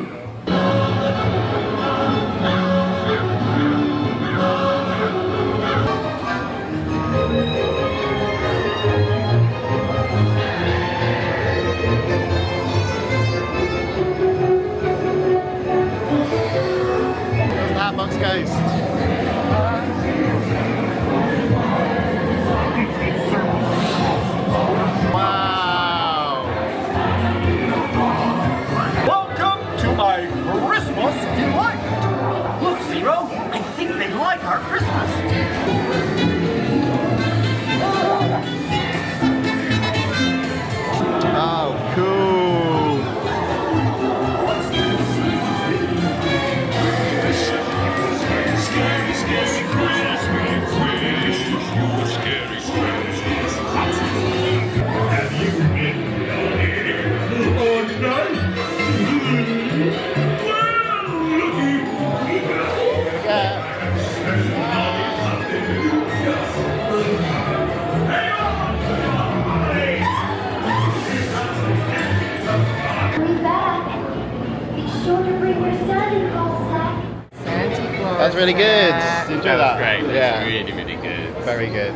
really good. Did you enjoy that? Was great. Yeah. It was really, really good. Very good.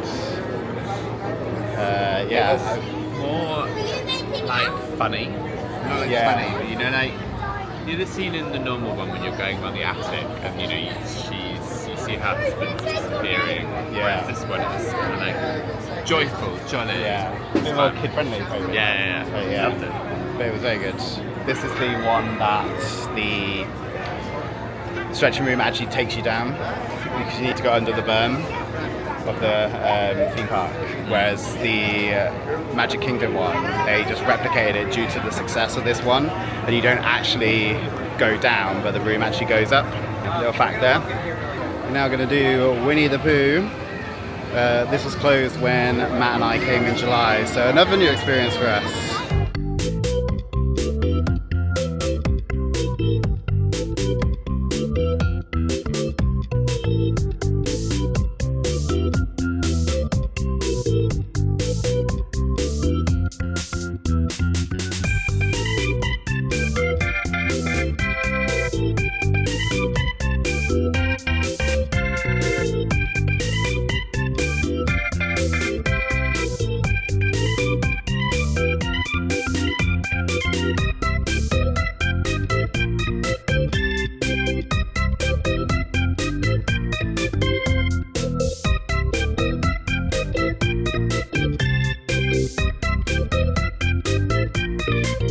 Yeah. It was more like funny. Not like Yeah. funny, but you know, like the scene in the normal one when you're going around the attic and you know you see her husband disappearing. Yeah. Whereas this one is kind of like joyful, jolly. Yeah. A bit more kid friendly. Yeah. But yeah. Loved it. But it was very good. This is the one that the stretching room actually takes you down because you need to go under the berm of the theme park. Whereas the Magic Kingdom one, they just replicated it due to the success of this one, and you don't actually go down, but the room actually goes up. Little fact there. We're now going to do Winnie the Pooh. This was closed when Matt and I came in July, so another new experience for us.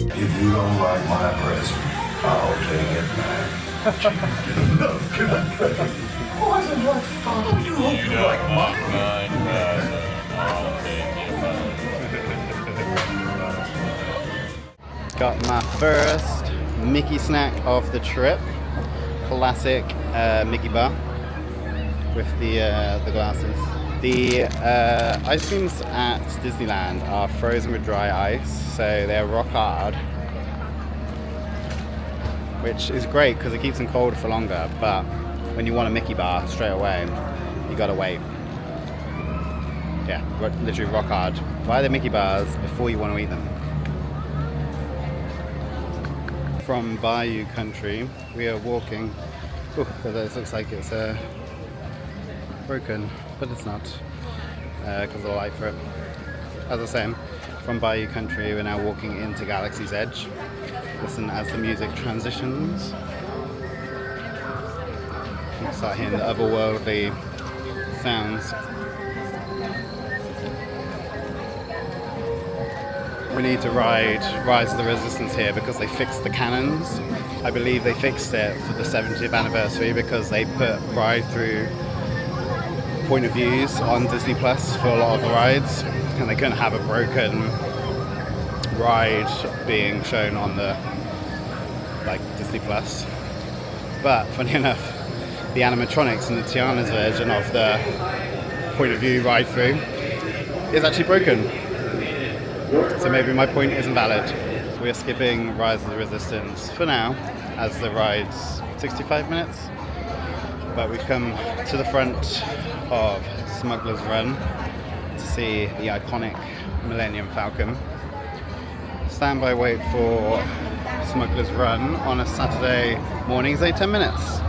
If you don't like my present, I'll take it back. Wasn't much fun. You hope you like mine. Got my first Mickey snack of the trip. Classic Mickey bar with the glasses. The ice creams at Disneyland are frozen with dry ice, so they're rock hard, which is great because it keeps them cold for longer. But when you want a Mickey bar straight away, you gotta wait. Yeah, literally rock hard. Buy the Mickey bars before you want to eat them. From Bayou country, we are walking. Oh, this looks like it's broken, but it's not because of the light for it. As I was saying, from Bayou country, we're now walking into Galaxy's Edge. Listen as the music transitions. You start hearing the otherworldly sounds. We need to ride Rise of the Resistance here because they fixed the cannons. I believe they fixed it for the 70th anniversary because they put ride-through point of views on Disney Plus for a lot of the rides, and they couldn't have a broken ride being shown on the Disney Plus. But funny enough, the animatronics in the Tiana's version of the point of view ride-through is actually broken. So maybe my point isn't valid. We are skipping Rise of the Resistance for now, as the ride's 65 minutes. But we've come to the front of Smuggler's Run to see the iconic Millennium Falcon. Standby wait for Smuggler's Run on a Saturday morning is 10 minutes.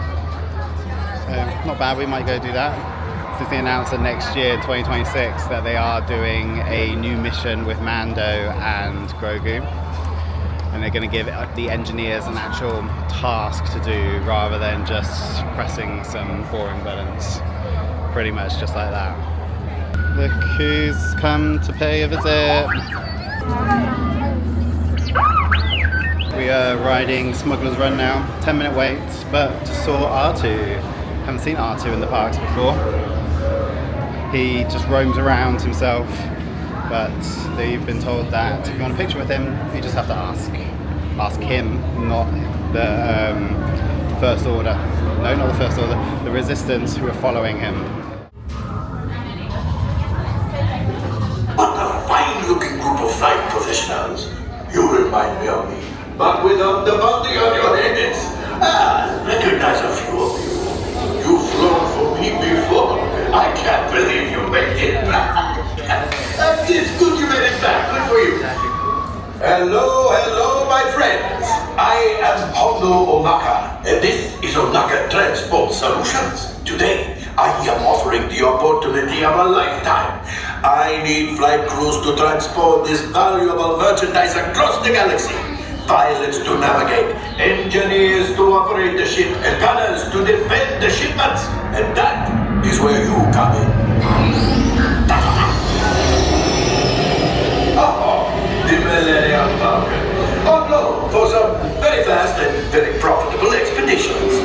So not bad, we might go do that. Disney announced that next year, 2026, that they are doing a new mission with Mando and Grogu. And they're going to give the engineers an actual task to do rather than just pressing some boring buttons. Pretty much just like that. Look who's come to pay a visit. We are riding Smuggler's Run now. 10-minute wait, but just saw R2. Haven't seen R2 in the parks before. He just roams around himself, but they've been told that if you want a picture with him, you just have to ask him, not the First Order. No, not the First Order, the Resistance who are following him. What a fine-looking group of flight professionals. You remind me of me, but without the bounty on your heads. Recognize a few of you. You've flown for me before. I can't believe you made it back. It's good you made it back. Good for you. Hello, my friends. I am Hondo Onaka, and this is Onaka Transport Solutions. Today, I am offering the opportunity of a lifetime. I need flight crews to transport this valuable merchandise across the galaxy. Pilots to navigate, engineers to operate the ship, and gunners to defend the shipments. And that is where you come in. Oh, the Millennium Falcon. On loan for some very fast and very profitable expeditions.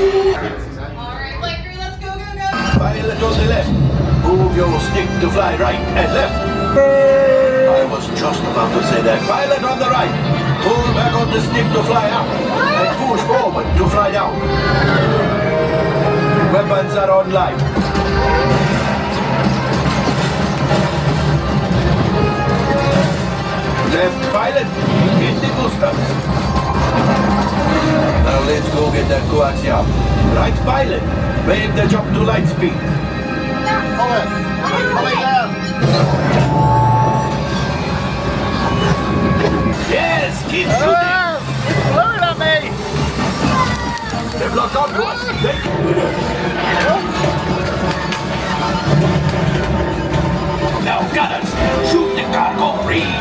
Alright, flight crew, let's go, go, go! Pilot on the left. Move your stick to fly right and left. I was just about to say that. Pilot on the right. Pull back on the stick to fly up. And push forward to fly down. Weapons are online. Left pilot, hit the boosters. Now let's go get that coaxium. Right pilot, wave the jump to light speed. Pull it down. Yes, keep shooting. It's blowing at me. They've locked on to us. Now gunners, shoot the cargo free.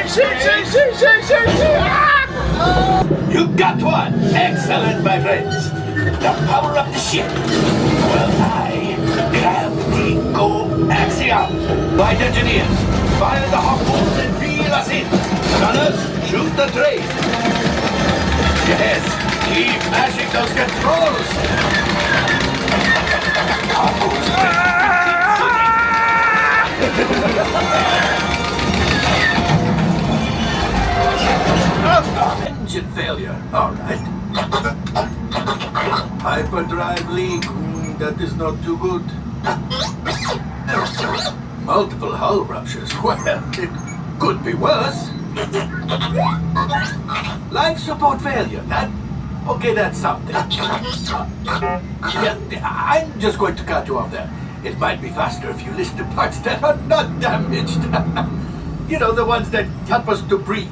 Shoot. You got one. Excellent, my friends. Now power up the ship. Well, I grab the coaxium. Flight engineers, fire the harpoons and reel us in. Gunners, shoot the train. Yes, keep mashing those controls. Harpoons, engine failure. All right. Hyperdrive leak. That is not too good. Multiple hull ruptures. Well, it could be worse. Life support failure. Okay, that's something. Yeah, I'm just going to cut you off there. It might be faster if you list the parts that are not damaged. You know, the ones that help us to breathe.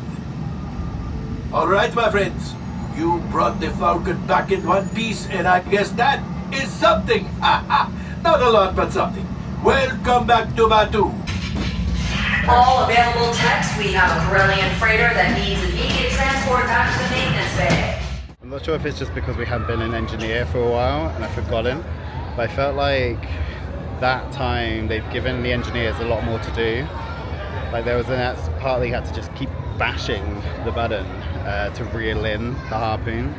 All right, my friends. You brought the Falcon back in one piece, and I guess that is something. Not a lot, but something. Welcome back to Batu. All available techs, we have a Corellian freighter that needs immediate transport back to the maintenance bay. I'm not sure if it's just because we haven't been an engineer for a while and I've forgotten, but I felt like that time they've given the engineers a lot more to do. Like there was a part that you had to just keep bashing the button to reel in the harpoon.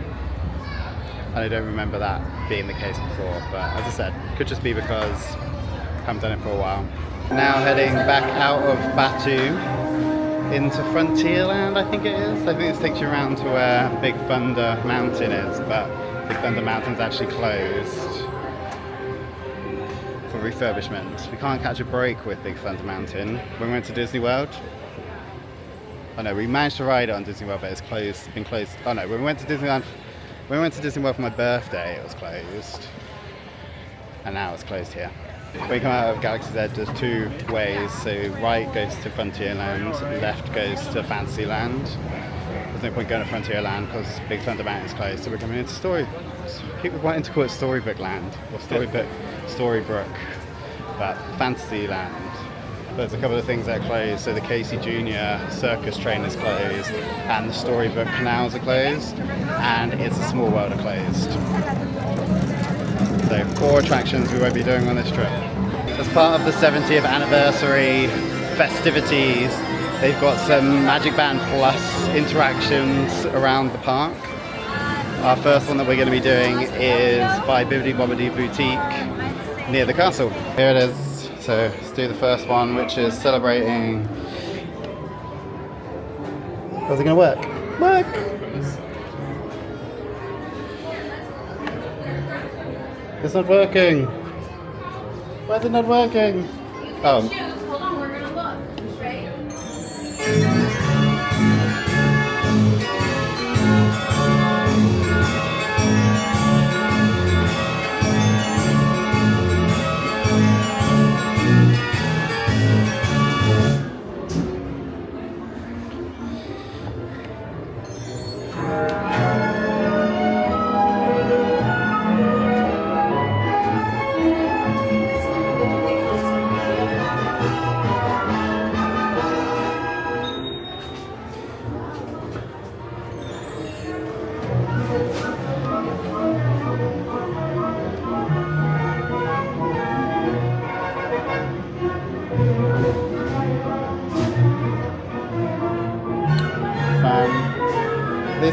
And I don't remember that being the case before, but as I said, could just be because I haven't done it for a while. Now heading back out of Batu into Frontierland, I think it is. I think this takes you around to where Big Thunder Mountain is, but Big Thunder Mountain's actually closed for refurbishment. We can't catch a break with Big Thunder Mountain. When we went to Disney World, oh no, we managed to ride it on Disney World, but it's closed, been closed. Oh no, when we went to Disney World for my birthday, it was closed. And now it's closed here. When you come out of Galaxy's Edge, there's two ways. So right goes to Frontierland, left goes to Fantasyland. There's no point going to Frontierland because Big Thunder Mountain is closed, so we're coming into people wanting to call it Storybook Land or Storybook, but Fantasyland. There's a couple of things that are closed. So the Casey Jr. Circus Train is closed, and the Storybook Canals are closed, and It's a Small World are closed. So 4 attractions we won't be doing on this trip. As part of the 70th anniversary festivities, they've got some MagicBand Plus interactions around the park. Our first one that we're going to be doing is by Bibbidi Bobbidi Boutique near the castle. Here it is. So let's do the first one, which is celebrating... How's it going to work? Work! It's not working. Why is it not working? Oh. Hold on, we're gonna look. Right?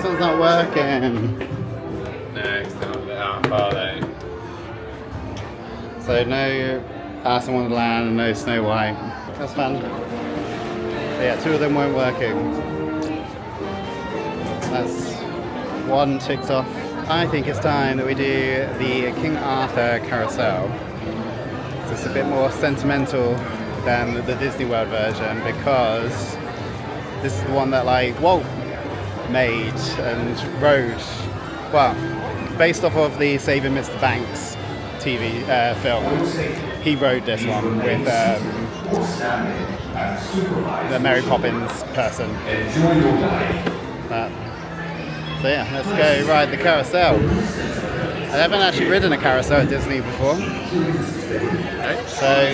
this one's not working. No, it's not lit up, are they? So no Alice in Wonderland and no Snow White. That's fun. So yeah, 2 of them weren't working. That's one ticked off. I think it's time that we do the King Arthur carousel. So it's a bit more sentimental than the Disney World version because this is the one that like Walt made and rode. Well, based off of the Saving Mr. Banks TV film. He rode this one with the Mary Poppins person. So yeah, let's go ride the carousel. I haven't actually ridden a carousel at Disney before. So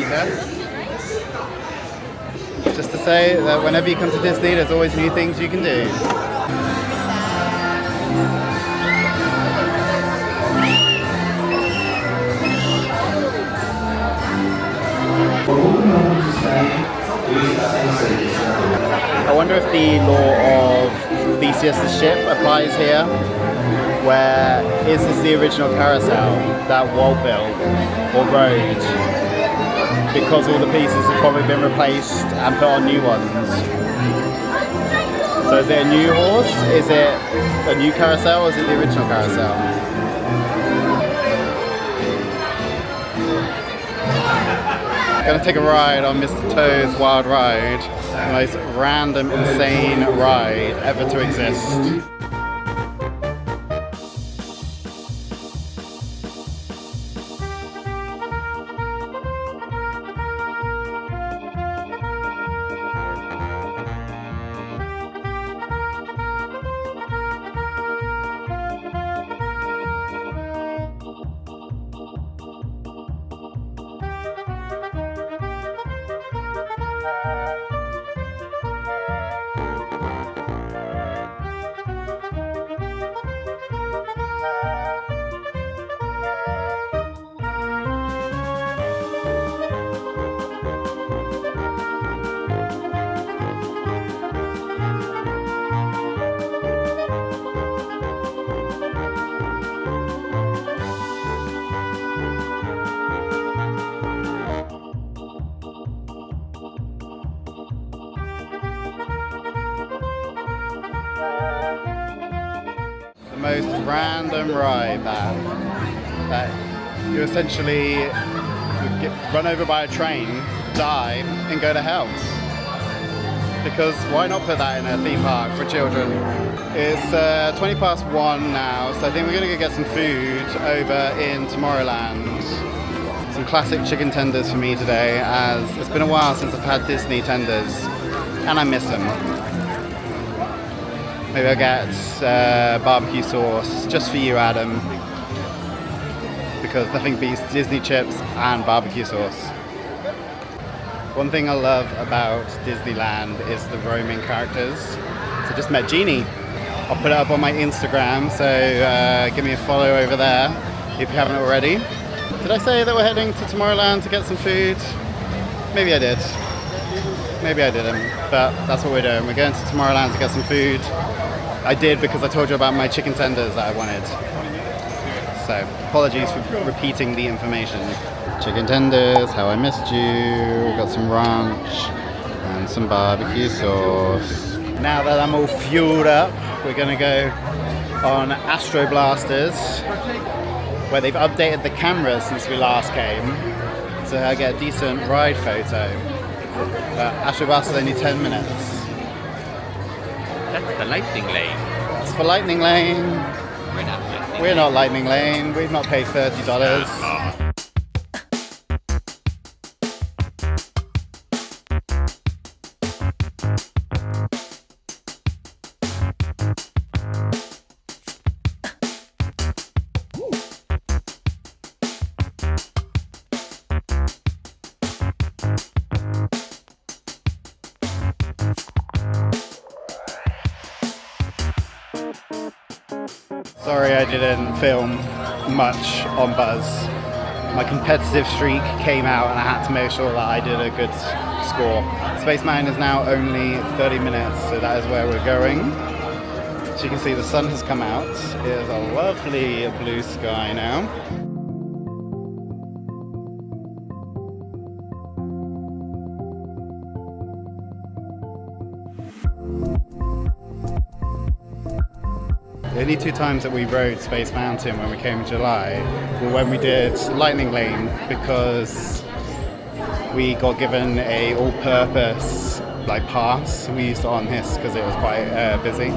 just to say that whenever you come to Disney, there's always new things you can do. I wonder if the law of Theseus' ship applies here, where is this the original carousel that Walt built or rode, because all the pieces have probably been replaced and put on new ones. So is it a new horse? Is it a new carousel or is it the original carousel? Gonna take a ride on Mr. Toad's Wild Ride, the most random, insane ride ever to exist. Most random ride that you essentially get run over by a train, die, and go to hell. Because why not put that in a theme park for children? It's 1:20 now, so I think we're going to go get some food over in Tomorrowland. Some classic chicken tenders for me today, as it's been a while since I've had Disney tenders, and I miss them. Maybe I'll get barbecue sauce just for you, Adam, because nothing beats Disney chips and barbecue sauce. One thing I love about Disneyland is the roaming characters. So I just met Genie. I'll put it up on my Instagram, so give me a follow over there if you haven't already. Did I say that we're heading to Tomorrowland to get some food? Maybe I did. Maybe I didn't, but that's what we're doing. We're going to Tomorrowland to get some food. I did because I told you about my chicken tenders that I wanted. So, apologies for repeating the information. Chicken tenders, how I missed you. We've got some ranch and some barbecue sauce. Now that I'm all fueled up, we're gonna go on Astro Blasters, where they've updated the cameras since we last came, so I get a decent ride photo. But Astro Blasters only 10 minutes. That's the Lightning Lane. It's for Lightning Lane. We're not Lightning Lane. We've not paid $30. Sorry I didn't film much on Buzz. My competitive streak came out and I had to make sure that I did a good score. Space Mountain is now only 30 minutes, so that is where we're going. As you can see, the sun has come out. It is a lovely blue sky now. The only 2 times that we rode Space Mountain when we came in July were when we did Lightning Lane, because we got given a all-purpose like pass. We used it on this because it was quite busy.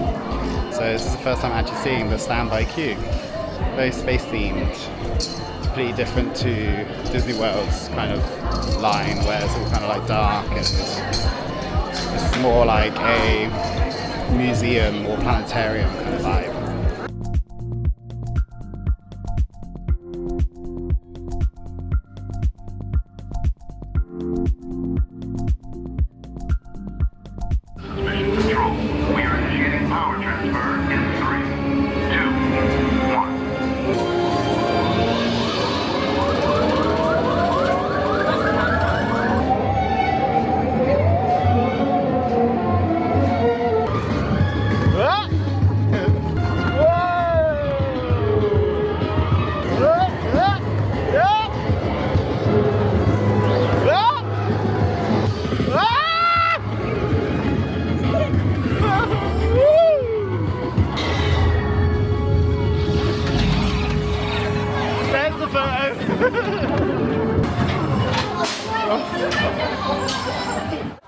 So this is the first time actually seeing the standby queue. Very space themed, completely different to Disney World's kind of line where it's all kind of like dark, and it's more like a museum or planetarium kind of vibe.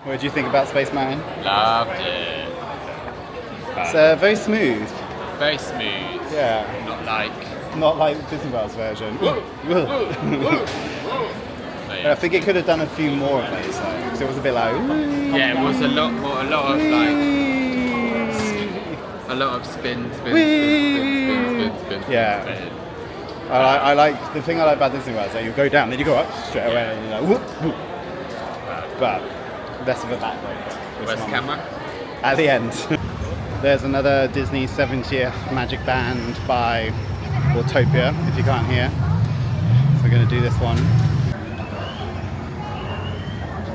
What do you think about Space Mountain? Loved it. It's very smooth. Very smooth. Yeah. Not like Disney World's version. I think it could have done a few more of those though, because it was a bit like. Yeah, it was a lot of spin. Yeah. I like the thing I like about Disney World is that you go down, then you go up straight away, and you're like whoop whoop. But less of a backbreaker. Where's the camera? At the end. There's another Disney 70th MagicBand by Autopia, if you can't hear. So we're going to do this one.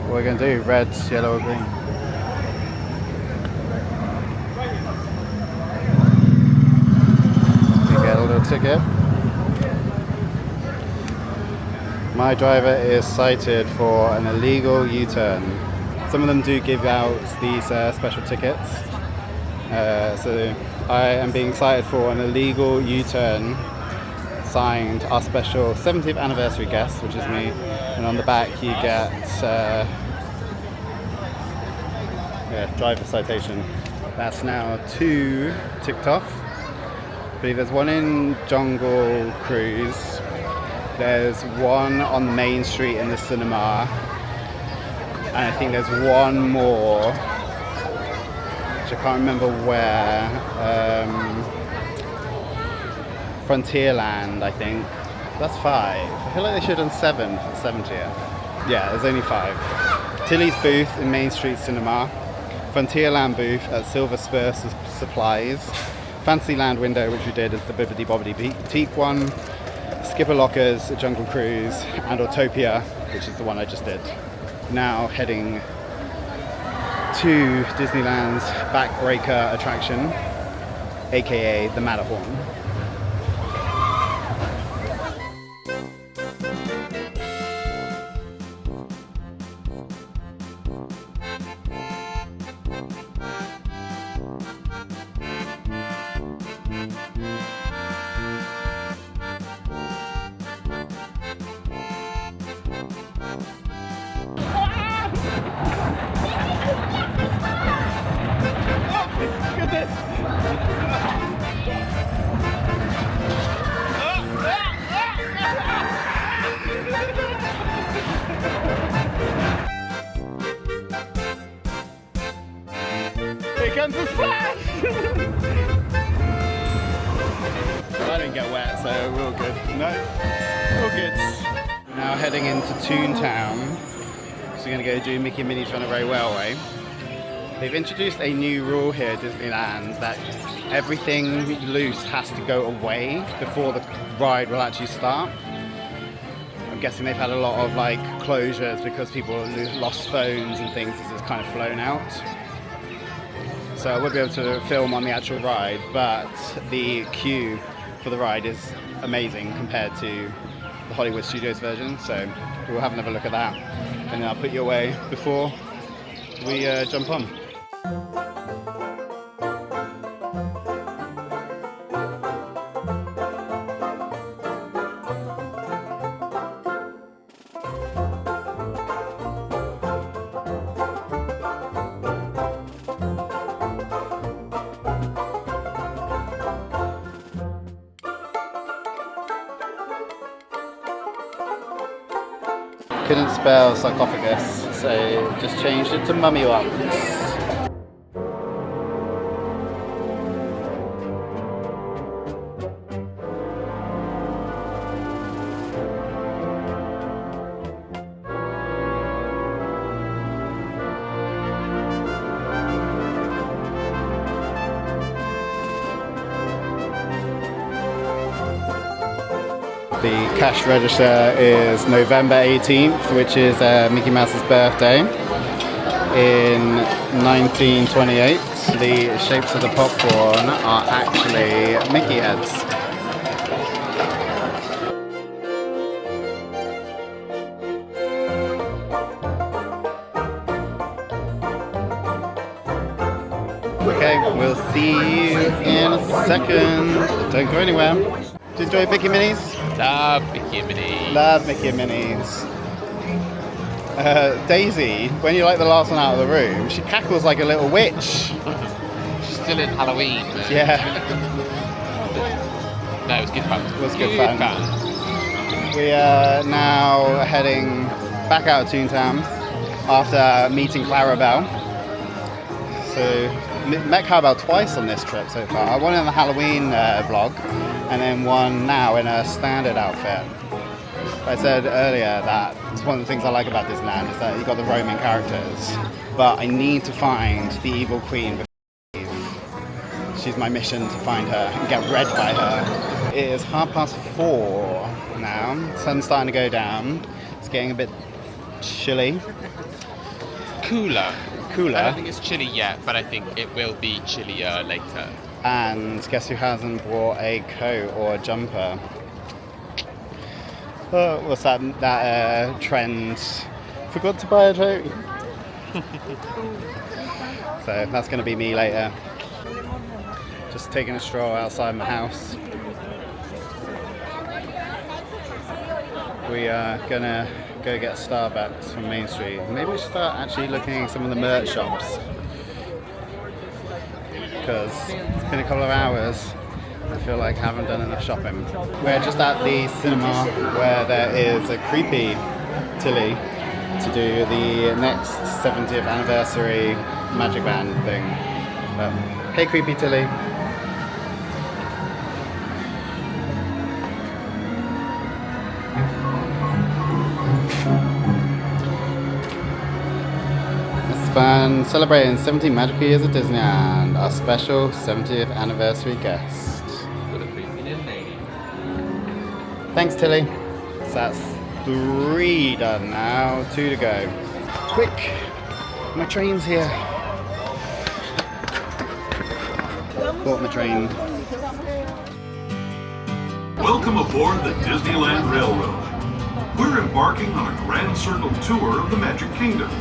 What are we going to do? Red, yellow or green? You get a little ticket. My driver is cited for an illegal U-turn. Some of them do give out these special tickets. So I am being cited for an illegal U-turn, signed our special 70th anniversary guest, which is me. And on the back you get driver citation. That's now 2 ticked off. I believe there's one in Jungle Cruise. There's one on Main Street in the cinema, and I think there's one more, which I can't remember where, Frontierland, I think. That's 5. I feel like they should have done 7 for the 70th. Yeah, there's only 5. Tilly's booth in Main Street Cinema, Frontierland booth at Silver Spur Supplies, Fantasyland window, which we did as the Bibbidi Bobbidi Boutique one, Skipper Lockers at Jungle Cruise, and Autopia, which is the one I just did. Now heading to Disneyland's backbreaker attraction, aka the Matterhorn. Here comes the splash! I didn't get wet, so we're all good. No, all good. We're now heading into Toontown. So we're going to go do Mickey and Minnie's Runaway Railway. They've introduced a new rule here at Disneyland that everything loose has to go away before the ride will actually start. I'm guessing they've had a lot of like closures because people lost phones and things as it's kind of flown out. so I won't be able to film on the actual ride, but the queue for the ride is amazing compared to the Hollywood Studios version, so we'll have another look at that, and then I'll put you away before we jump on. Couldn't spell sarcophagus, so just changed it to mummy wax. The cash register is November 18th, which is Mickey Mouse's birthday in 1928. The shapes of the popcorn are actually Mickey heads. Okay, we'll see you in a second. Don't go anywhere. Do you enjoy Mickey Minis? Love Mickey and Minnie. Love Mickey and Minnie's. Daisy, when you're like the last one out of the room, she cackles like a little witch. She's still in Halloween. Man. Yeah. No, it was good fun. It was good fun. We are now heading back out of Toontown after meeting Clarabelle. So, met Clarabelle twice on this trip so far. One in the Halloween vlog, and then one now in a standard outfit. I said earlier that it's one of the things I like about Disneyland is that you've got the roaming characters, but I need to find the evil queen before I leave. She's my mission, to find her and get read by her. It is 4:30 now, sun's starting to go down, it's getting a bit chilly. Cooler. Cooler. I don't think it's chilly yet, but I think it will be chillier later. And guess who hasn't brought a coat or a jumper? Oh, what's that trend? Forgot to buy a coat. So that's going to be me later. Just taking a stroll outside my house. We are going to go get Starbucks from Main Street. Maybe we should start actually looking at some of the merch shops, because it's been a couple of hours. I feel like I haven't done enough shopping. We're just at the cinema where there is a creepy Tilly to do the next 70th anniversary MagicBand thing. Hey creepy Tilly. Fun, celebrating 70 magical years at Disneyland. Our special 70th anniversary guest. Thanks, Tilly. So that's 3 done now, 2 to go. Quick, my train's here. Bought my train. Welcome aboard the Disneyland Railroad. We're embarking on a grand circle tour of the Magic Kingdom.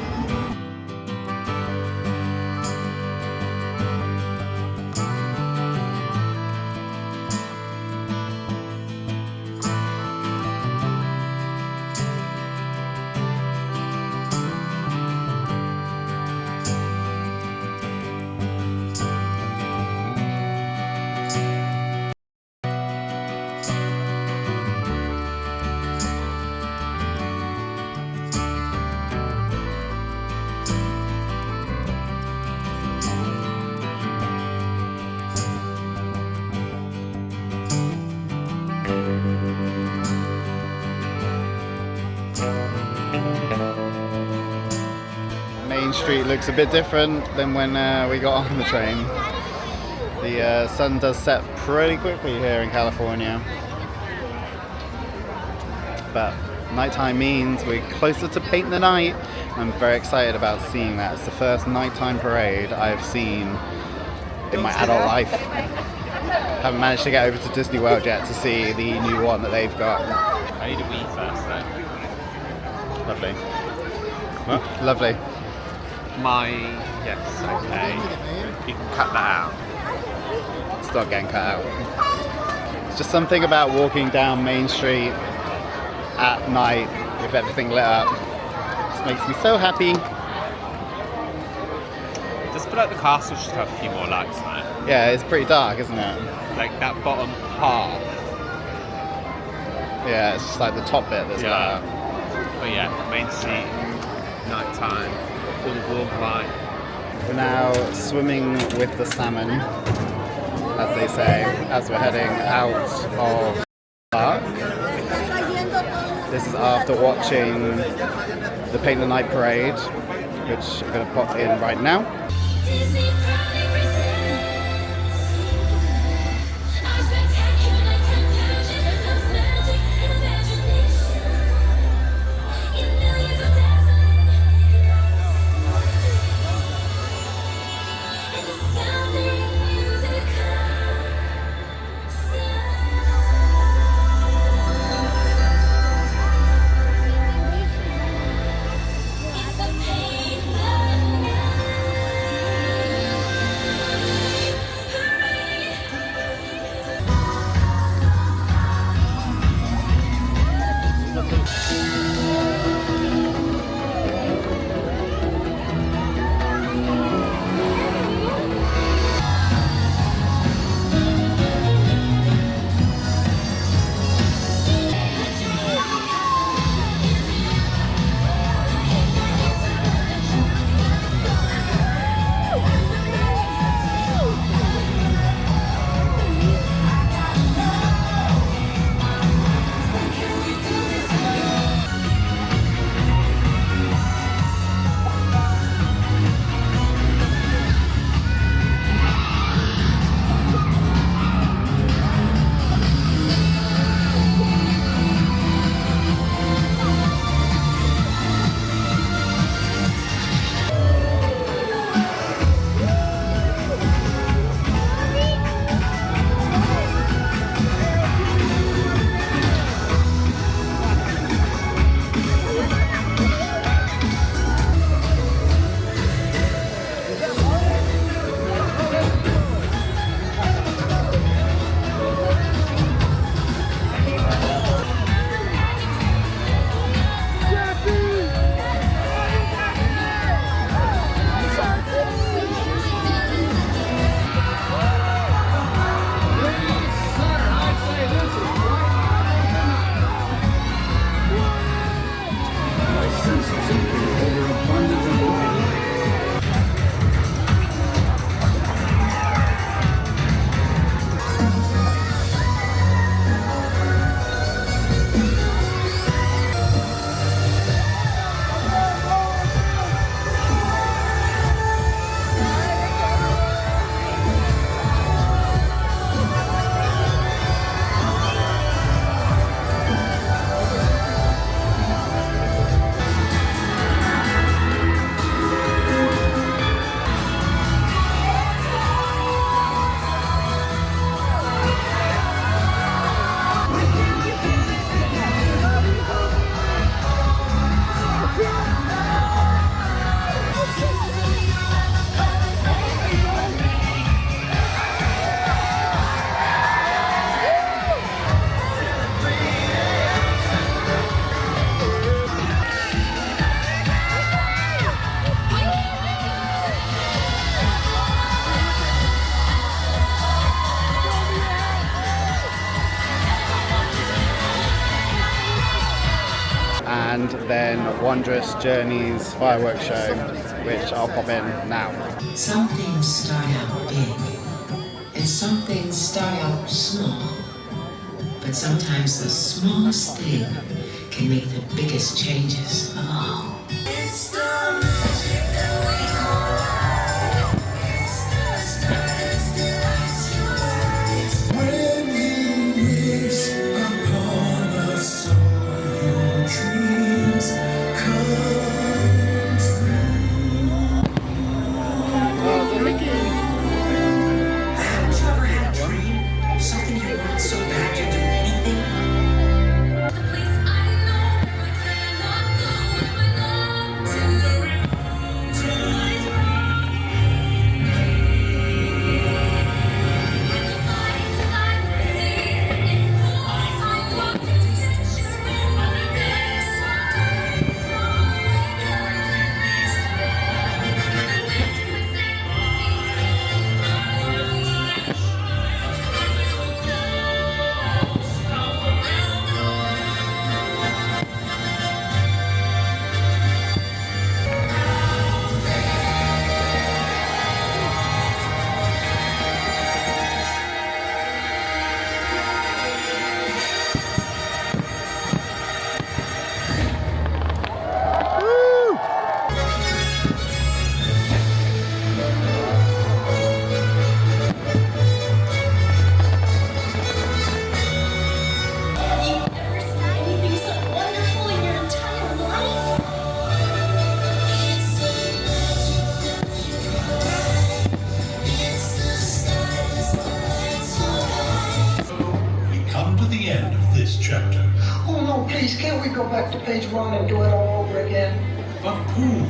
Main Street looks a bit different than when we got on the train. The sun does set pretty quickly here in California, but nighttime means we're closer to Paint the Night. I'm very excited about seeing that. It's the first nighttime parade I've seen in my adult life. Haven't managed to get over to Disney World yet to see the new one that they've got. I need a wee first though. Lovely. What? Lovely. Yes, okay. You can cut that out. It's not getting cut out. It's just something about walking down Main Street at night with everything lit up. Just makes me so happy. Just feel like the castle should have a few more lights on it. Yeah, it's pretty dark, isn't it? Like that bottom half. Yeah, it's just like the top bit that's lit up. But yeah, Main Street, night time, all the warm light. We're now swimming with the salmon, as they say, as we're heading out of the park. This is after watching the Paint the Night Parade, which I'm going to pop in right now. and then Wondrous Journey's fireworks show, which I'll pop in now. Some things start out big, and some things start out small. But sometimes the smallest thing can make the biggest changes of all. It's the magic that we call life. It's the stars that lights your eyes. When you wish upon a star, your dreams come true. go back to page 1 and do it all over again. But Pooh,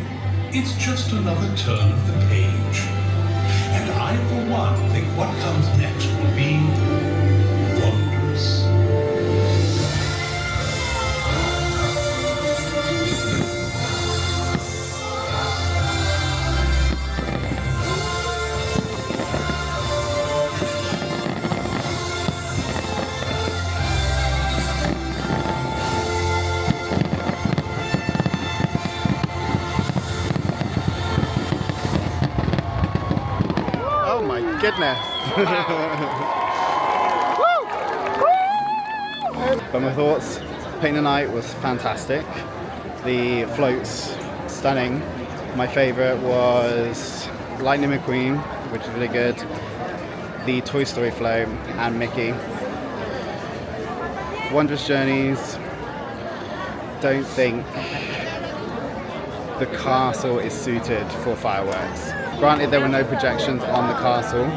it's just another turn of the page. And I, for one, think what comes next will be wondrous. Oh my goodness. But my thoughts, Paint the Night was fantastic. The floats, stunning. My favourite was Lightning McQueen, which is really good. The Toy Story float and Mickey. Wondrous Journeys. Don't think the castle is suited for fireworks. Granted, there were no projections on the castle,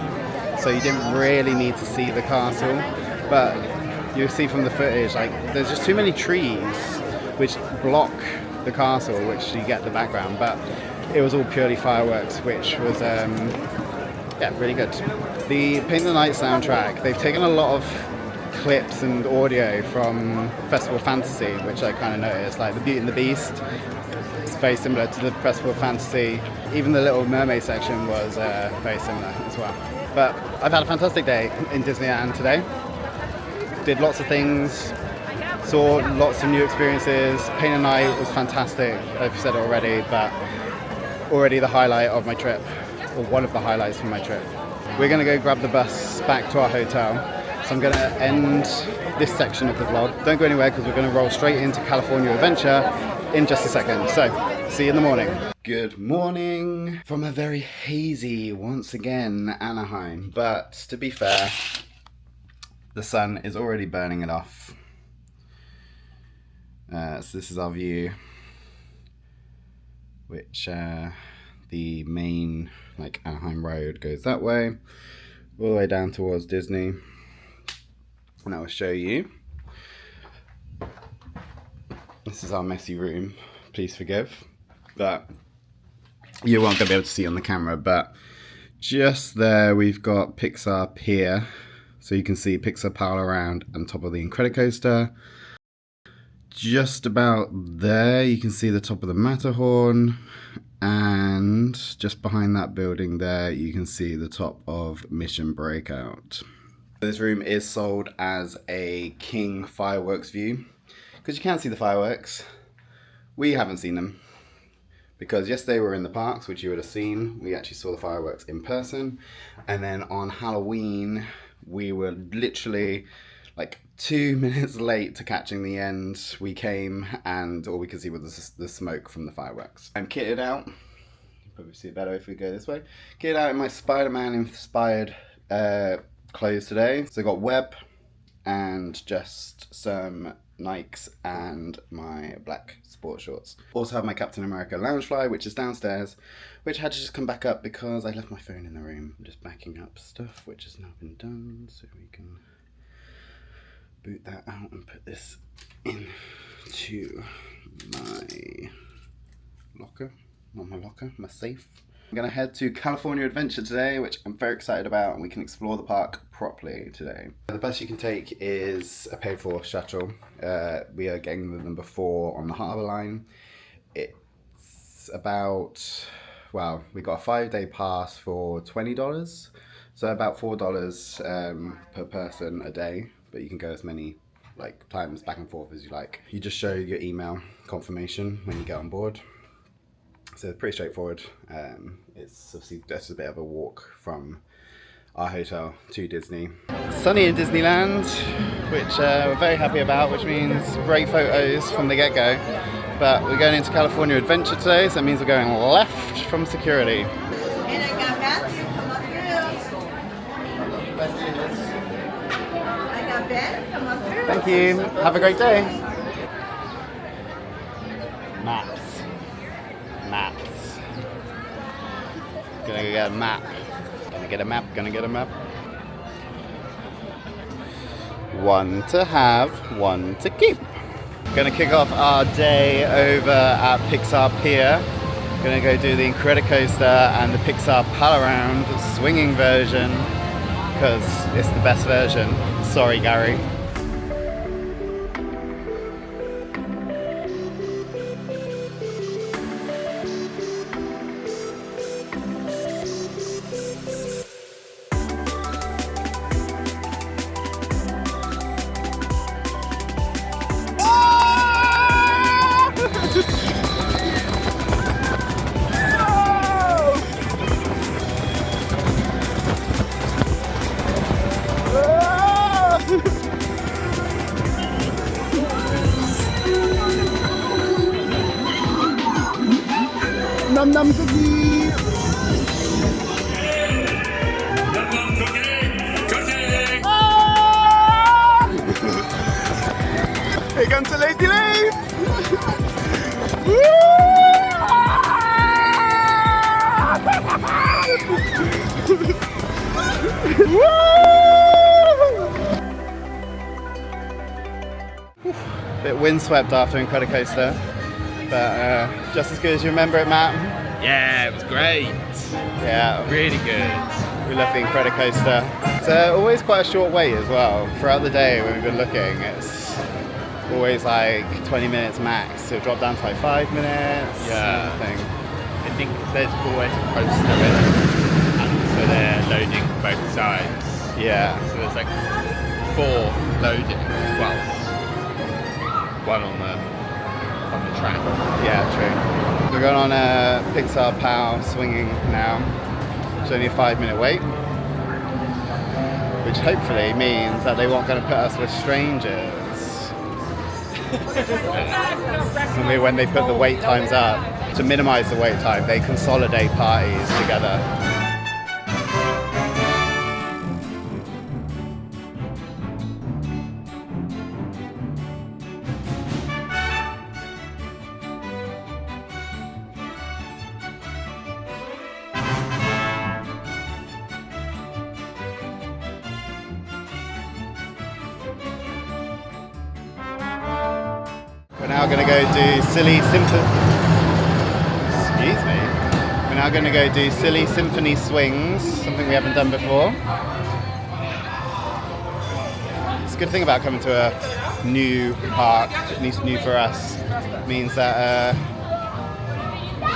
so you didn't really need to see the castle, but you see from the footage, like, there's just too many trees which block the castle, which you get the background, but it was all purely fireworks, which was yeah, really good. The Paint the Night soundtrack, they've taken a lot of clips and audio from Festival of Fantasy, which I kind of noticed, like the Beauty and the Beast. It's very similar to the Festival of Fantasy. Even the Little Mermaid section was very similar as well. But I've had a fantastic day in Disneyland today. Did lots of things, saw lots of new experiences. Paint the Night was fantastic. I've said it already, but already the highlight of my trip, or one of the highlights from my trip. We're going to go grab the bus back to our hotel. So I'm going to end this section of the vlog. Don't go anywhere because we're going to roll straight into California Adventure in just a second. So, see you in the morning. Good morning from a very hazy, once again, Anaheim. But to be fair, the sun is already burning it off. So this is our view, which the main, like, Anaheim Road goes that way, all the way down towards Disney. And I will show you. This is our messy room. Please forgive. But you weren't going to be able to see on the camera. But just there we've got Pixar Pier. So you can see Pixar Pal-A-Round on top of the Incredicoaster. Just about there you can see the top of the Matterhorn. And just behind that building there you can see the top of Mission Breakout. This room is sold as a king fireworks view because you can't see the fireworks. We haven't seen them because yesterday we were in the parks, which you would have seen. We actually saw the fireworks in person, and then on Halloween we were literally like 2 minutes late to catching the end. We came and all we could see was the smoke from the fireworks. I'm kitted out. You'll probably see it better if we go this way. Kitted out in my Spider-Man inspired clothes today. So I got web and just some Nikes and my black sports shorts. Also have my Captain America Loungefly, which is downstairs, which had to just come back up because I left my phone in the room. I'm just backing up stuff which has now been done, so we can boot that out and put this into my locker. Not my locker, my safe. I'm going to head to California Adventure today, which I'm very excited about, and we can explore the park properly today. The bus you can take is a paid-for shuttle. We are getting the number 4 on the Harbour line. It's about, well, we got a 5-day pass for $20, so about $4 per person a day, but you can go as many like times back and forth as you like. You just show your email confirmation when you get on board. So pretty straightforward. It's obviously just a bit of a walk from our hotel to Disney. Sunny in Disneyland, which we're very happy about, which means great photos from the get-go. But we're going into California Adventure today, so it means we're going left from security. And I got Matthew, come on through. I got Ben, come on through. Thank you. Have a great day. Maps. Gonna get a map. Gonna get a map. One to have, one to keep. Gonna kick off our day over at Pixar Pier. Gonna go do the Incredicoaster and the Pixar Pal-A-Round swinging version because it's the best version. Sorry, Gary. Num num cookie! Here comes the lady lady! Bit windswept after Incredicoaster, but just as good as you remember it, Matt. Yeah, it was great. Yeah, Really good. we love the Incredicoaster. It's always quite a short wait as well. Throughout the day when we've been looking, it's always like 20 minutes max. So it'll drop down to like 5 minutes. Yeah. I think. I think there's always a coaster in it, and so they're loading both sides. Yeah. So there's like 4 loading whilst one on the track. Yeah, true. We're going on a Pixar Pal swinging now. It's only a 5-minute wait, which hopefully means that they weren't going to put us with strangers. Normally when they put the wait times up, to minimize the wait time, they consolidate parties together. We're now going to go do Silly Symphony. Excuse me. We're now going to go do Silly Symphony swings, something we haven't done before. It's a good thing about coming to a new park, new for us, means that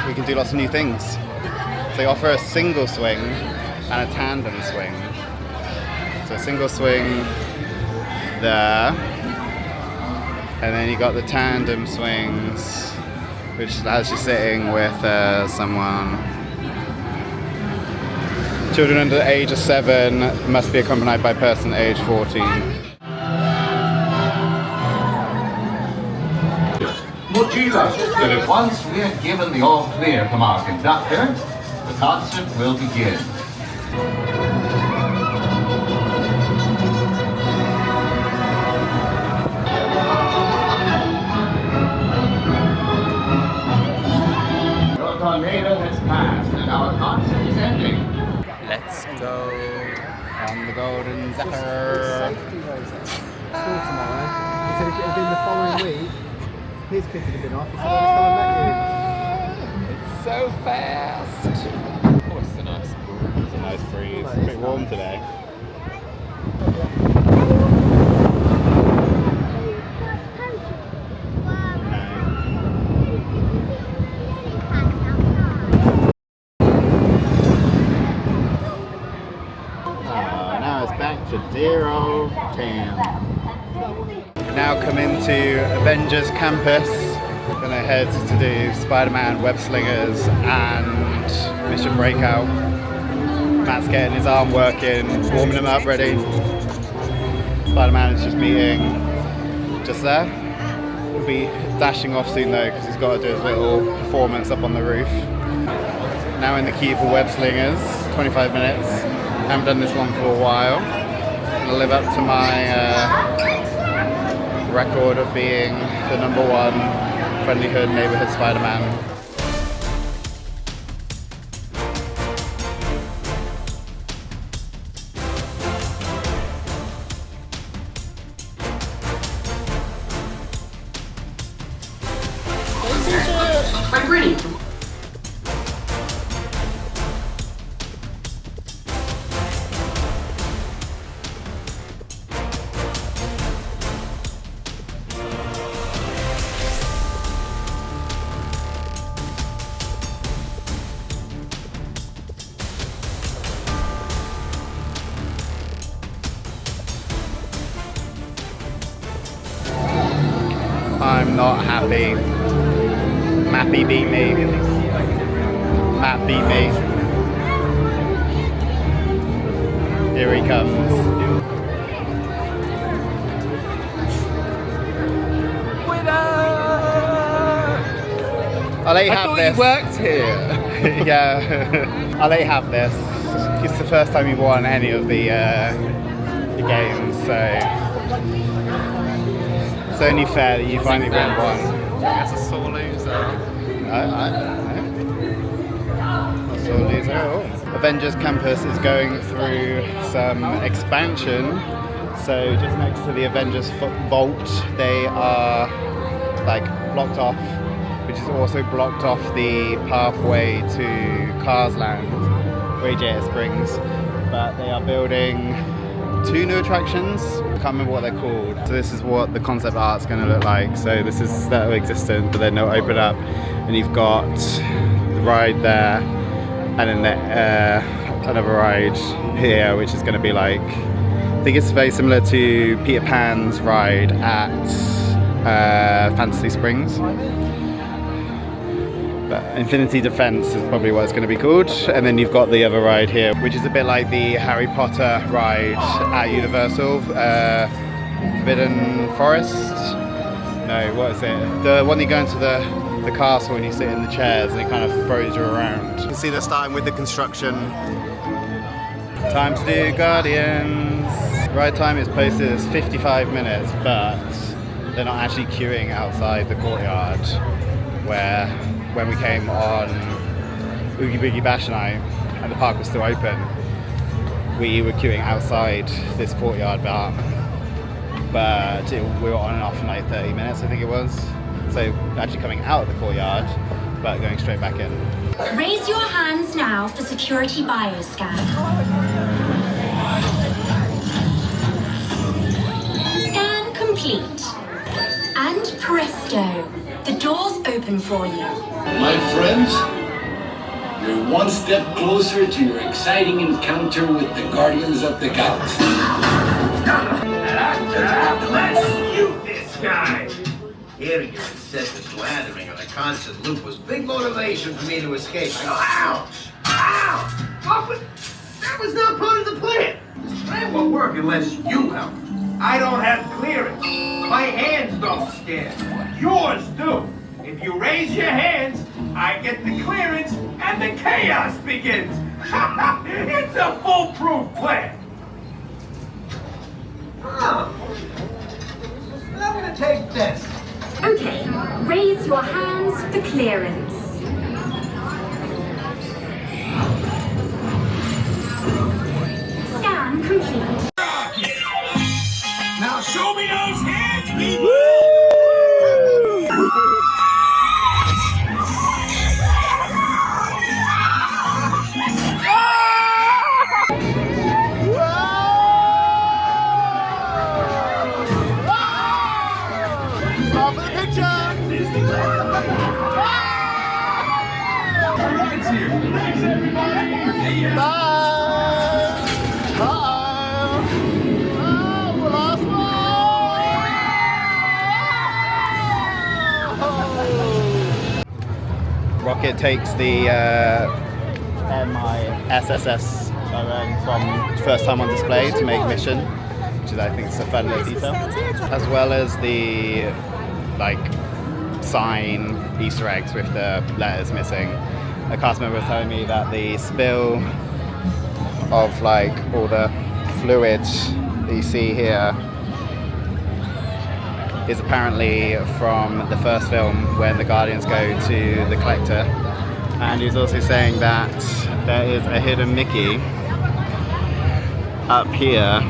we can do lots of new things. So they offer a single swing and a tandem swing. So a single swing there. And then you got the tandem swings, which has you sitting with someone. Children under the age of 7 must be accompanied by a person age 14. Mojiva, that once we are given the all clear from our conductor, the concert will begin. Tornado has passed and our concert is ending. Let's go. On the Golden Zephyr. Safety race at school tomorrow. He said if it had been the following week, his kids would have been off. He said, I'll come and met It's so fast. Oh, it's a nice. It's a nice breeze. It's a bit warm today. Now it's back to dear old Tam. Now come into Avengers Campus. Gonna head to do Spider-Man, Web Slingers, and Mission Breakout. Matt's getting his arm working, warming him up, ready. Spider-Man is just meeting just there. He'll be dashing off soon though, because he's got to do his little performance up on the roof. Now in the queue for Web Slingers, 25 minutes. Haven't done this one for a while. Gonna live up to my record of being the #1 friendly hood neighborhood Spider-Man. So really, I'm not happy. Mappy beat me. Map beat me. Here he comes. I'll let you have this. You worked here. Yeah. I'll let you have this. It's the first time you've won any of the games, so it's only fair that you finally win one. That's a sore loser. Not sore loser at all. Avengers Campus is going through some expansion. So just next to the Avengers Vault, they are like blocked off, which is also blocked off the pathway to Cars Land, Radiator Springs. But they are building 2 new attractions. I can't remember what they're called. So this is what the concept art's going to look like. So this is that existent, but then they'll open up and you've got the ride there and then another ride here, which is going to be like, I think it's very similar to Peter Pan's ride at Fantasy Springs. But Infinity Defense is probably what it's going to be called. And then you've got the other ride here, which is a bit like the Harry Potter ride at Universal, Forbidden Forest. No, what is it? The one you go into the castle and you sit in the chairs and it kind of throws you around. You can see they're starting with the construction. Time to do Guardians. Ride time is posted as 55 minutes, but they're not actually queuing outside the courtyard where when we came on Oogie Boogie Bash night and the park was still open, we were queuing outside this courtyard bar, but we were on and off in like 30 minutes, I think it was. So actually coming out of the courtyard, but going straight back in. Raise your hands now for security bioscan. Scan complete. And presto, the doors open for you. My friends, you're one step closer to your exciting encounter with the Guardians of the Galaxy. Let's shoot this guy! Hearing your incessant blathering on a constant loop was big motivation for me to escape. I go, ouch! Ow! Oh, but that was not part of the plan! This plan won't work unless you help. I don't have clearance. My hands don't scan. Yours do. If you raise your hands, I get the clearance and the chaos begins. It's a foolproof plan. Oh. I'm gonna take this. Okay, raise your hands for clearance. Scan complete. Now show me those hands, people! Stop for the picture! Thanks, everybody! See ya! Bye! Bye! Oh, we lost one! Rocket takes the MISSS from first time on display to make mission, which is, I think, is a fun little detail, as well as the like sign Easter eggs with the letters missing. A cast member was telling me that the spill of like all the fluid that you see here is apparently from the first film when the Guardians go to the Collector. And he's also saying that there is a hidden Mickey up here.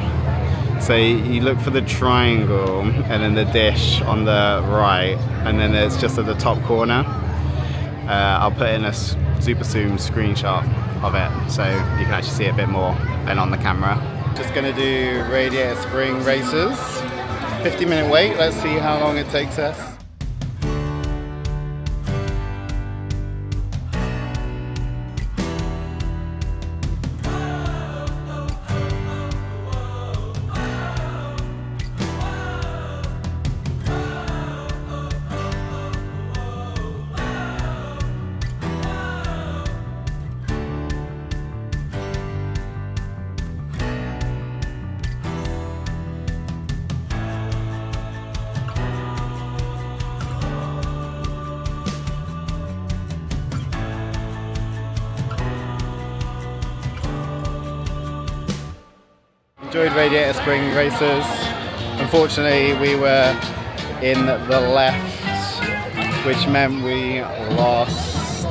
So you look for the triangle and then the dish on the right, and then it's just at the top corner. I'll put in a super zoom screenshot of it so you can actually see it a bit more than on the camera. Just gonna do Radiator Spring races. 50-minute wait, let's see how long it takes us. Enjoyed Radiator Spring races. Unfortunately, we were in the left, which meant we lost.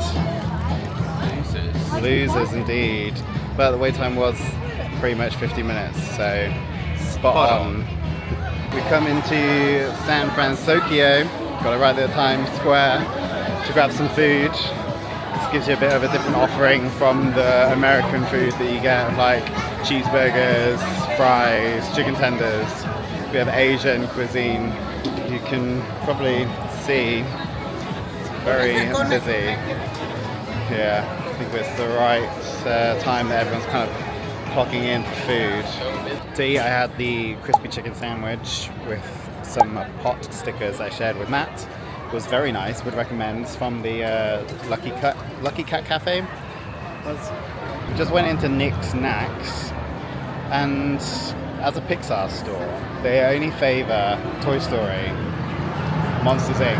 Losers indeed. But the wait time was pretty much 50 minutes, so spot on. We come into San Francisco, got to ride at Times Square to grab some food. This gives you a bit of a different offering from the American food that you get, like cheeseburgers, fries, chicken tenders. We have Asian cuisine. You can probably see it's very busy. Yeah, I think it's the right time that everyone's kind of clocking in for food. To eat, I had the crispy chicken sandwich with some pot stickers I shared with Matt. It was very nice, would recommend. It's from the Lucky Cat Cafe. We just went into Nick's Knacks, and as a Pixar store, they only favour Toy Story, Monsters Inc.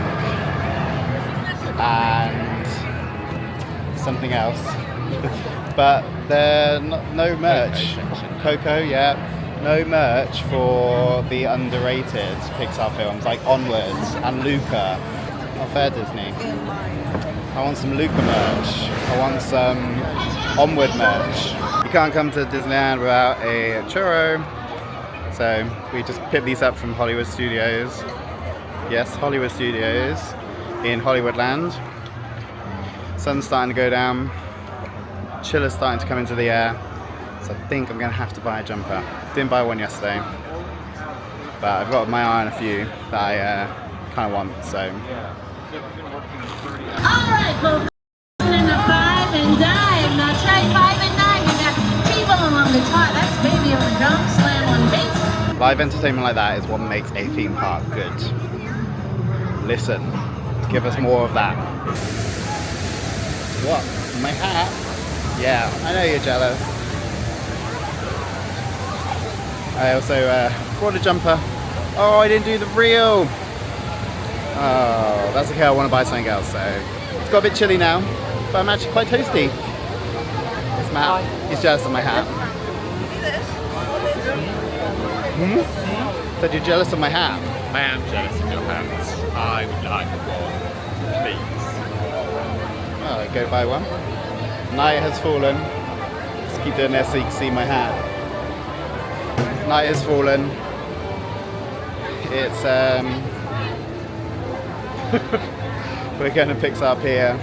and something else. But they're no merch. Coco, yeah. No merch for the underrated Pixar films like Onwards and Luca. Not fair, Disney. I want some Luca merch. I want some Onward merch. You can't come to Disneyland without a churro. So we just picked these up from Hollywood Studios. Yes, Hollywood Studios in Hollywoodland. Sun's starting to go down. Chill is starting to come into the air. So I think I'm going to have to buy a jumper. Didn't buy one yesterday. But I've got my eye on a few that I kind of want, so. Alright, folks, in the 5 and dive. Now try 5 and 9. You got T-Bone on the top. That's Baby on the drum, Slam on bass. Live entertainment like that is what makes a theme park good. Listen, give us more of that. What? My hat? Yeah, I know you're jealous. I also brought a jumper. Oh, I didn't do the reel. Oh, that's okay, I want to buy something else, so. It's got a bit chilly now, but I'm actually quite toasty. It's Matt, he's jealous of my hat. Said you're jealous of my hat? I am jealous of your hats. I would like one, please. Well, go buy one. Night has fallen. Let's keep doing this so you can see my hat. Night has fallen. It's we're going to Pixar Pier.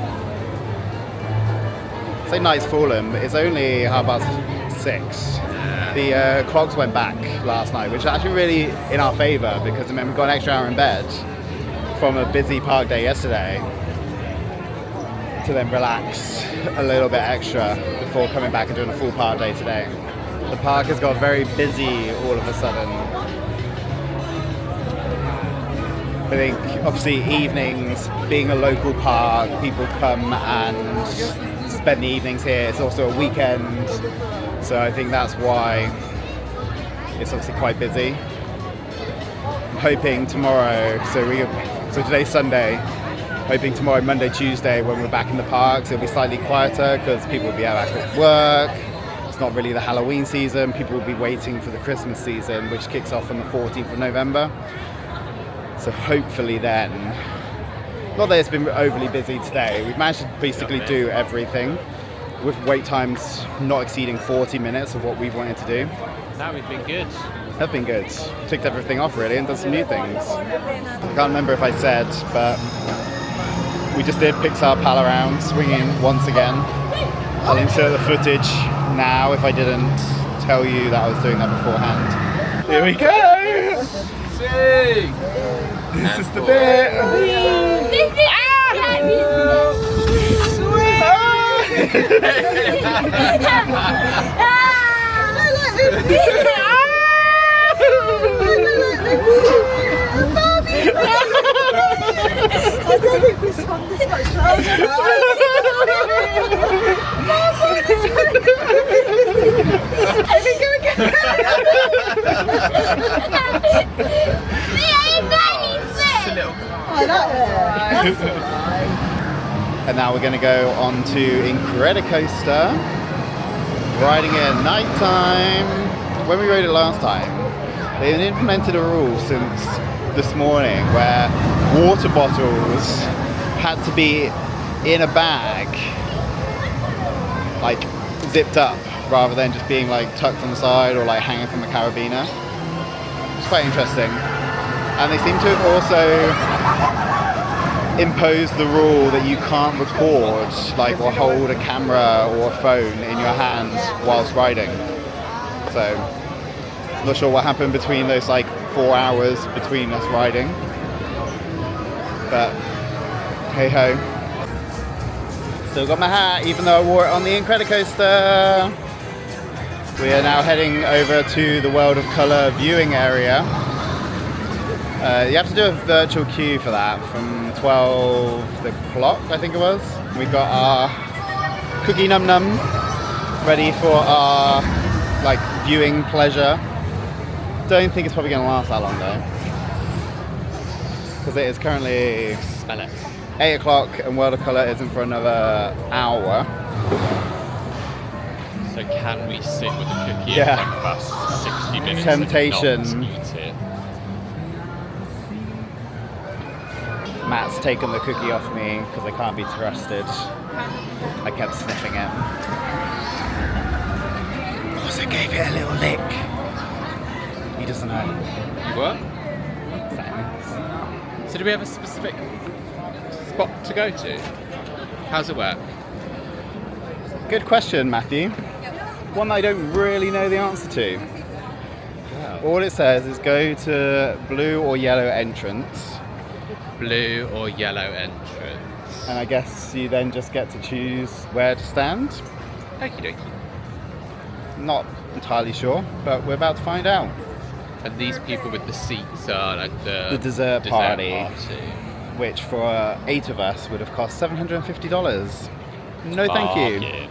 Say night's fallen, but it's only 6:30. The clocks went back last night, which is actually really in our favour because I mean we got an extra hour in bed from a busy park day yesterday to then relax a little bit extra before coming back and doing a full park day today. The park has got very busy all of a sudden. I think obviously evenings, being a local park, people come and spend the evenings here. It's also a weekend, so I think that's why it's obviously quite busy. I'm hoping tomorrow, so today's Sunday, hoping tomorrow, Monday, Tuesday, when we're back in the parks, it'll be slightly quieter because people will be back at work. It's not really the Halloween season. People will be waiting for the Christmas season, which kicks off on the 14th of November. So hopefully then, not that it's been overly busy today, we've managed to basically do everything with wait times not exceeding 40 minutes of what we've wanted to do. That would be good. Have been good. Ticked everything off really and done some new things. I can't remember if I said, but We just did Pixar Pal-A-Round, swinging once again. I'll insert the footage now if I didn't tell you that I was doing that beforehand. Here we go! See! This is the bit! I don't think we swung this much faster. And now we're going to go on to Incredicoaster, riding it at night time. When we rode it last time, they implemented a rule since this morning where water bottles had to be in a bag, like zipped up, rather than just being like tucked on the side or like hanging from a carabiner. It's quite interesting. And they seem to have also imposed the rule that you can't record like or hold a camera or a phone in your hands whilst riding. So I'm not sure what happened between those like 4 hours between us riding, but hey ho. Still got my hat even though I wore it on the Incredicoaster. We are now heading over to the World of Colour viewing area. You have to do a virtual queue for that from 12 o'clock, I think it was. We got our cookie num num ready for our like viewing pleasure. Don't think it's probably going to last that long though, because it is currently 8 o'clock and World of Colour isn't for another hour. So can we sit with a cookie Yeah. in front of us 60 minutes Temptation. and not eat it? Matt's taken the cookie off me because I can't be trusted. I kept sniffing it. Also gave it a little lick. He doesn't know. What? So do we have a specific spot to go to? How's it work? Good question, Matthew. One that I don't really know the answer to. Wow. All it says is go to blue or yellow entrance. Blue or yellow entrance. And I guess you then just get to choose where to stand. Okie dokie. Not entirely sure, but we're about to find out. And these people with the seats are like the dessert party, which for 8 of us would have cost $750. No, thank you. Yeah.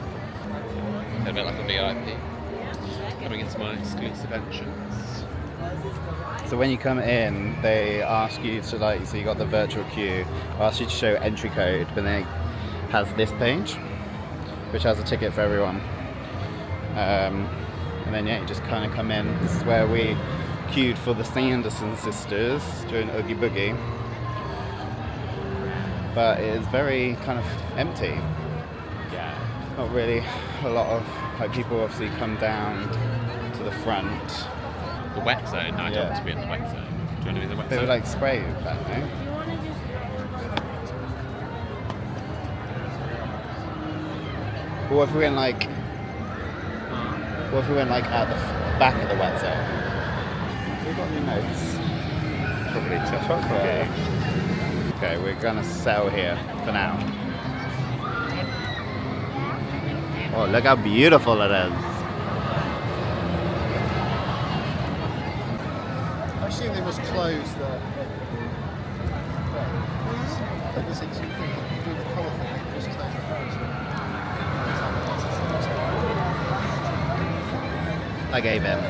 A bit like a VIP. Coming into my exclusive entrance. So when you come in, they ask you to like, so you got the virtual queue, ask you to show entry code, but then it has this page, which has a ticket for everyone. And then yeah, you just kind of come in. This is where we queued for the Sanderson sisters during Oogie Boogie. But it is very kind of empty. Yeah. Not really a lot of like people obviously come down to the front. The wet zone? No, I don't want to be in the wet zone. Do you want to be in the wet They zone? would like spray that, no? But what if we went like at the back of the wet zone? We've got any notes. Probably chocolate. Okay, we're gonna sell here for now. Oh, look how beautiful it is. I assume they must close the. Doing the colour thing, they must close the phones. I gave in.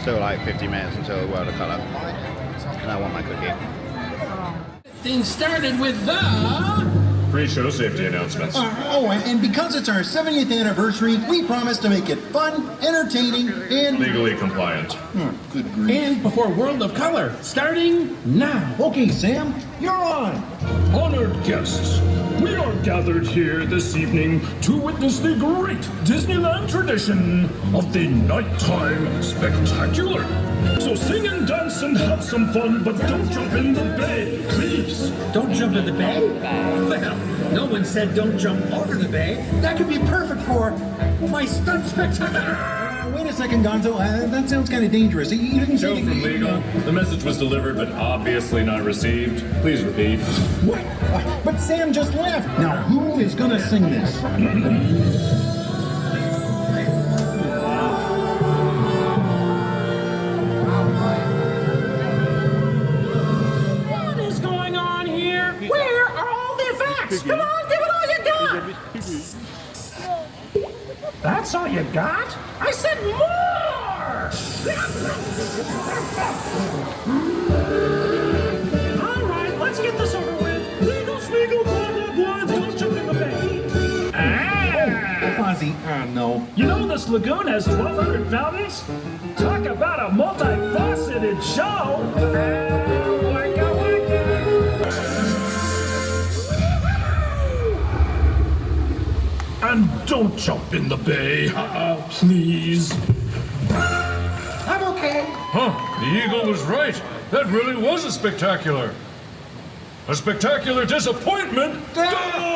Still like 50 minutes until the World of Colour. And I want my cookie. Things started with the pre-show safety announcements. And because it's our 70th anniversary, we promise to make it fun, entertaining, and... legally compliant. Good grief. And before World of Color, starting now. Okay, Sam, you're on. Honored guests, we are gathered here this evening to witness the great Disneyland tradition of the nighttime spectacular. So sing and dance and have some fun, but don't jump in the bay, please. Don't jump in the bay? Well, no one said don't jump over the bay. That could be perfect for my stunt spectacular. Wait a second, Gonzo. That sounds kind of dangerous. You didn't say... Show from legal. The message was delivered, but obviously not received. Please repeat. What? But Sam just left. Now, who is going to sing this? What is going on here? Where are all the facts? Come on, give it all you got! That's all you got? I said more! All right, let's get this over with. Legal, Smeagol, blah, blah, blah, don't jump in the bay. Fozzie, no. You know this lagoon has 1,200 fountains? Talk about a multifaceted show! Waka, waka. And don't jump in the bay, please. I'm okay. Huh, the eagle was right. That really was a spectacular. A spectacular disappointment. Yeah,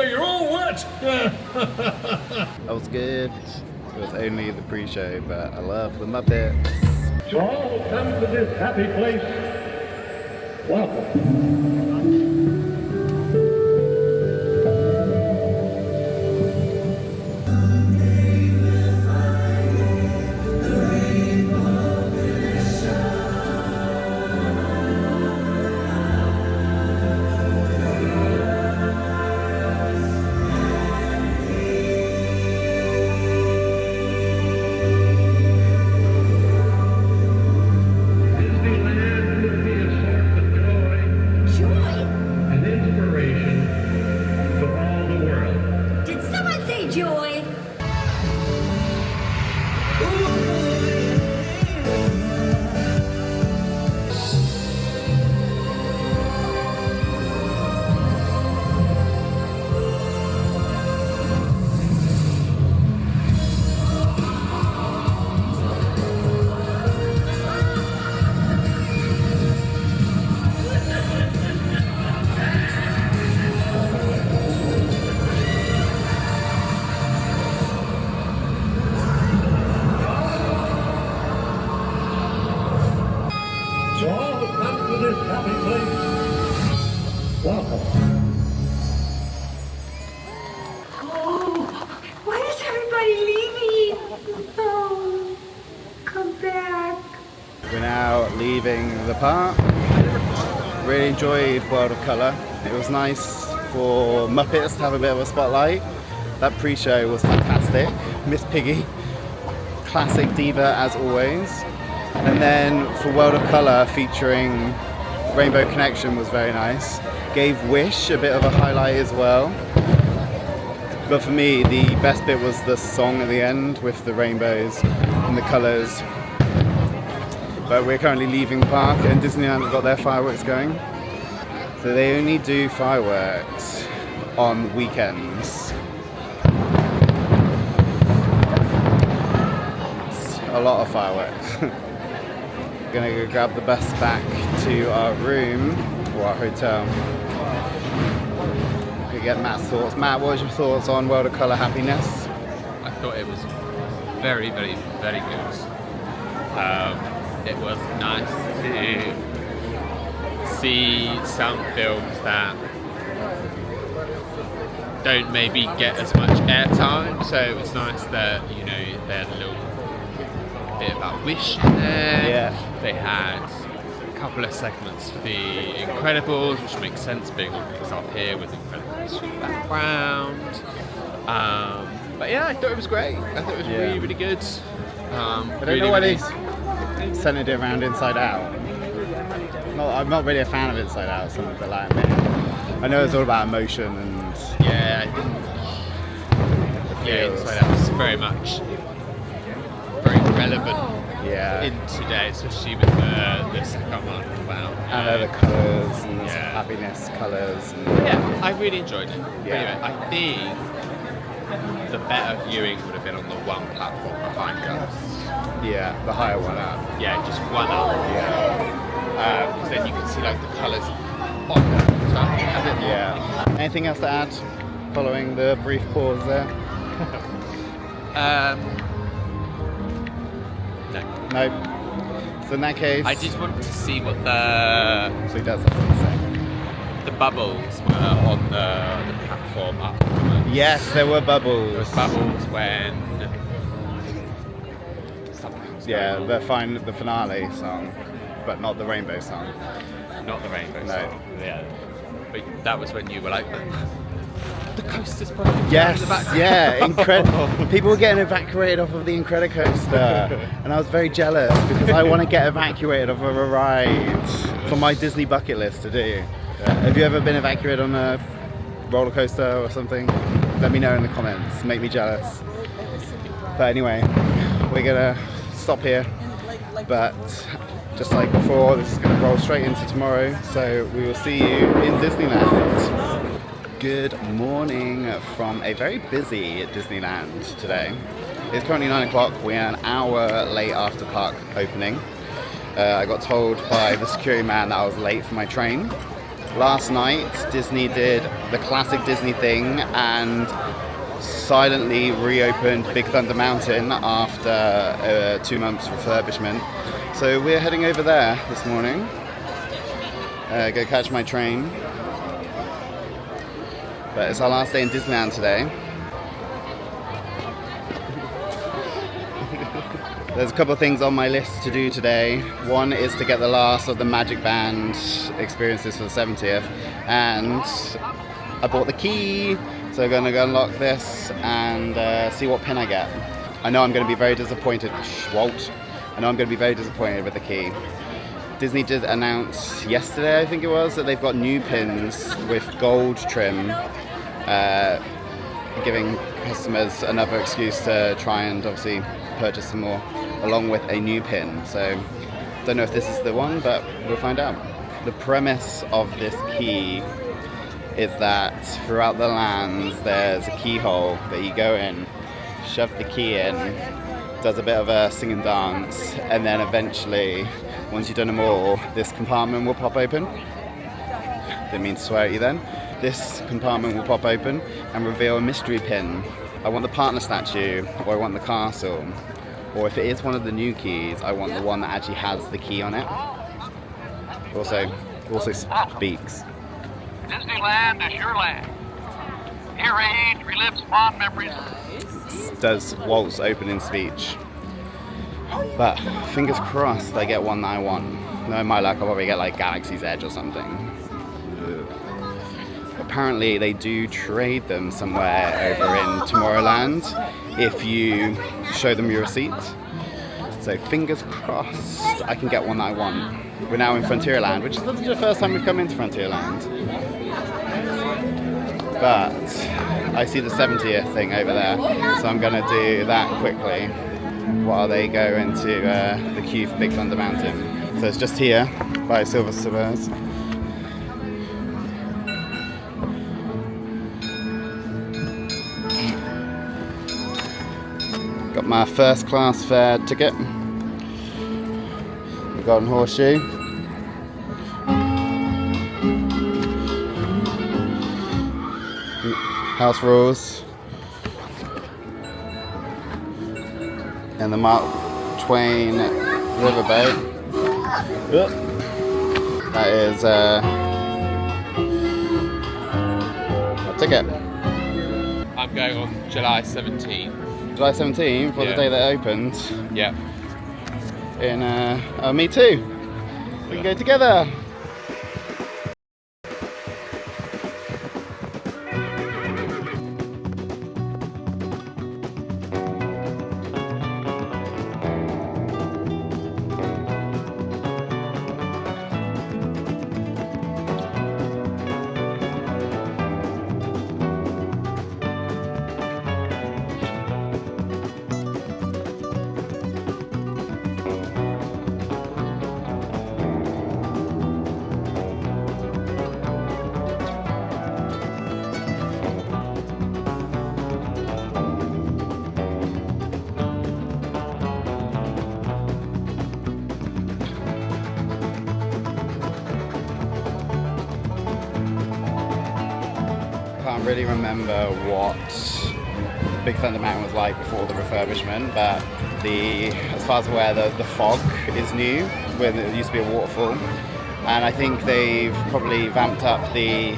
you're all wet. That was good. It was only the pre-show, but I love the Muppets. To all who come to this happy place, welcome. Park. Really enjoyed World of Colour. It was nice for Muppets to have a bit of a spotlight. That pre-show was fantastic. Miss Piggy, classic diva as always. And then for World of Colour featuring Rainbow Connection was very nice. Gave Wish a bit of a highlight as well. But for me, the best bit was the song at the end with the rainbows and the colours. But we're currently leaving the park and Disneyland have got their fireworks going. So they only do fireworks on weekends. It's a lot of fireworks. We're gonna go grab the bus back to our room, or our hotel. We get Matt's thoughts. Matt, what was your thoughts on World of Colour Happiness? I thought it was very, very, very good. It was nice to see some films that don't maybe get as much airtime, so it was nice that, you know, they had a little bit about Wish in there. Yeah. They had a couple of segments for the Incredibles, which makes sense being on Pixar Pier with Incredibles in the background. But yeah, I thought it was great. I thought it was really, really good. I don't know why they centered it around Inside Out. I'm not really a fan of Inside Out, so I'm a bit like, I know it's all about emotion and Yeah, I think Inside Out is very relevant in today, especially with the second one about the colours and happiness colours. Yeah, I really enjoyed it. Yeah. Anyway, I think the better viewing would have been on the one platform behind us. Yeah, the higher one up. Yeah, just one up. Yeah. Because then you can see like the colours on the top. Yeah. Anything else to add following the brief pause there? No. So in that case, I just want to see what the so he does have something to say. The bubbles were on the platform up. Yes, there were bubbles. There was bubbles when the finale song, but not the rainbow song. Not the rainbow song. Yeah. But that was when you were like, the coaster's broken. Yes, yeah, incredible. People were getting evacuated off of the Incredicoaster, and I was very jealous because I want to get evacuated off of a ride. It's on my Disney bucket list to do. Have you ever been evacuated on a roller coaster or something? Let me know in the comments. Make me jealous. But anyway, we're gonna stop here. But just like before, this is gonna roll straight into tomorrow. So we will see you in Disneyland. Good morning from a very busy Disneyland today. It's currently 9 o'clock. We're an hour late after park opening. I got told by the security man that I was late for my train. Last night, Disney did the classic Disney thing and silently reopened Big Thunder Mountain after 2 months refurbishment. So we're heading over there this morning. Go catch my train. But it's our last day in Disneyland today. There's a couple of things on my list to do today. One is to get the last of the MagicBand experiences for the 70th. And I bought the key, so I'm gonna go unlock this and see what pin I get. I know I'm gonna be very disappointed, Walt. I know I'm gonna be very disappointed with the key. Disney did announce yesterday, I think it was, that they've got new pins with gold trim, giving customers another excuse to try and obviously purchase some more, along with a new pin. So, don't know if this is the one, but we'll find out. The premise of this key is that throughout the lands there's a keyhole that you go in, shove the key in, does a bit of a sing and dance, and then eventually, once you've done them all, this compartment will pop open. Didn't mean to swear at you then. This compartment will pop open and reveal a mystery pin. I want the partner statue, or I want the castle. Or if it is one of the new keys, I want the one that actually has the key on it. Also speaks. Disneyland is your land. Here age relives fond memories. Does Walt's opening speech. But fingers crossed I get one that I want. No, my luck, I'll probably get like Galaxy's Edge or something. Ugh. Apparently they do trade them somewhere over in Tomorrowland if you show them your receipt. So fingers crossed I can get one that I want. We're now in Frontierland, which is the first time we've come into Frontierland. But I see the 70th thing over there, so I'm gonna do that quickly while they go into the queue for Big Thunder Mountain. So it's just here by Silver Surveyors. Got my first class fare ticket. The Golden Horseshoe. House rules. And the Mark Twain riverboat. That is a ticket. I'm going on July 17th. July 17th, for the day that opened. Yeah. In me too. We can go together. can't really remember what Big Thunder Mountain was like before the refurbishment, but as far as I'm aware, the fog is new, where there used to be a waterfall. And I think they've probably vamped up the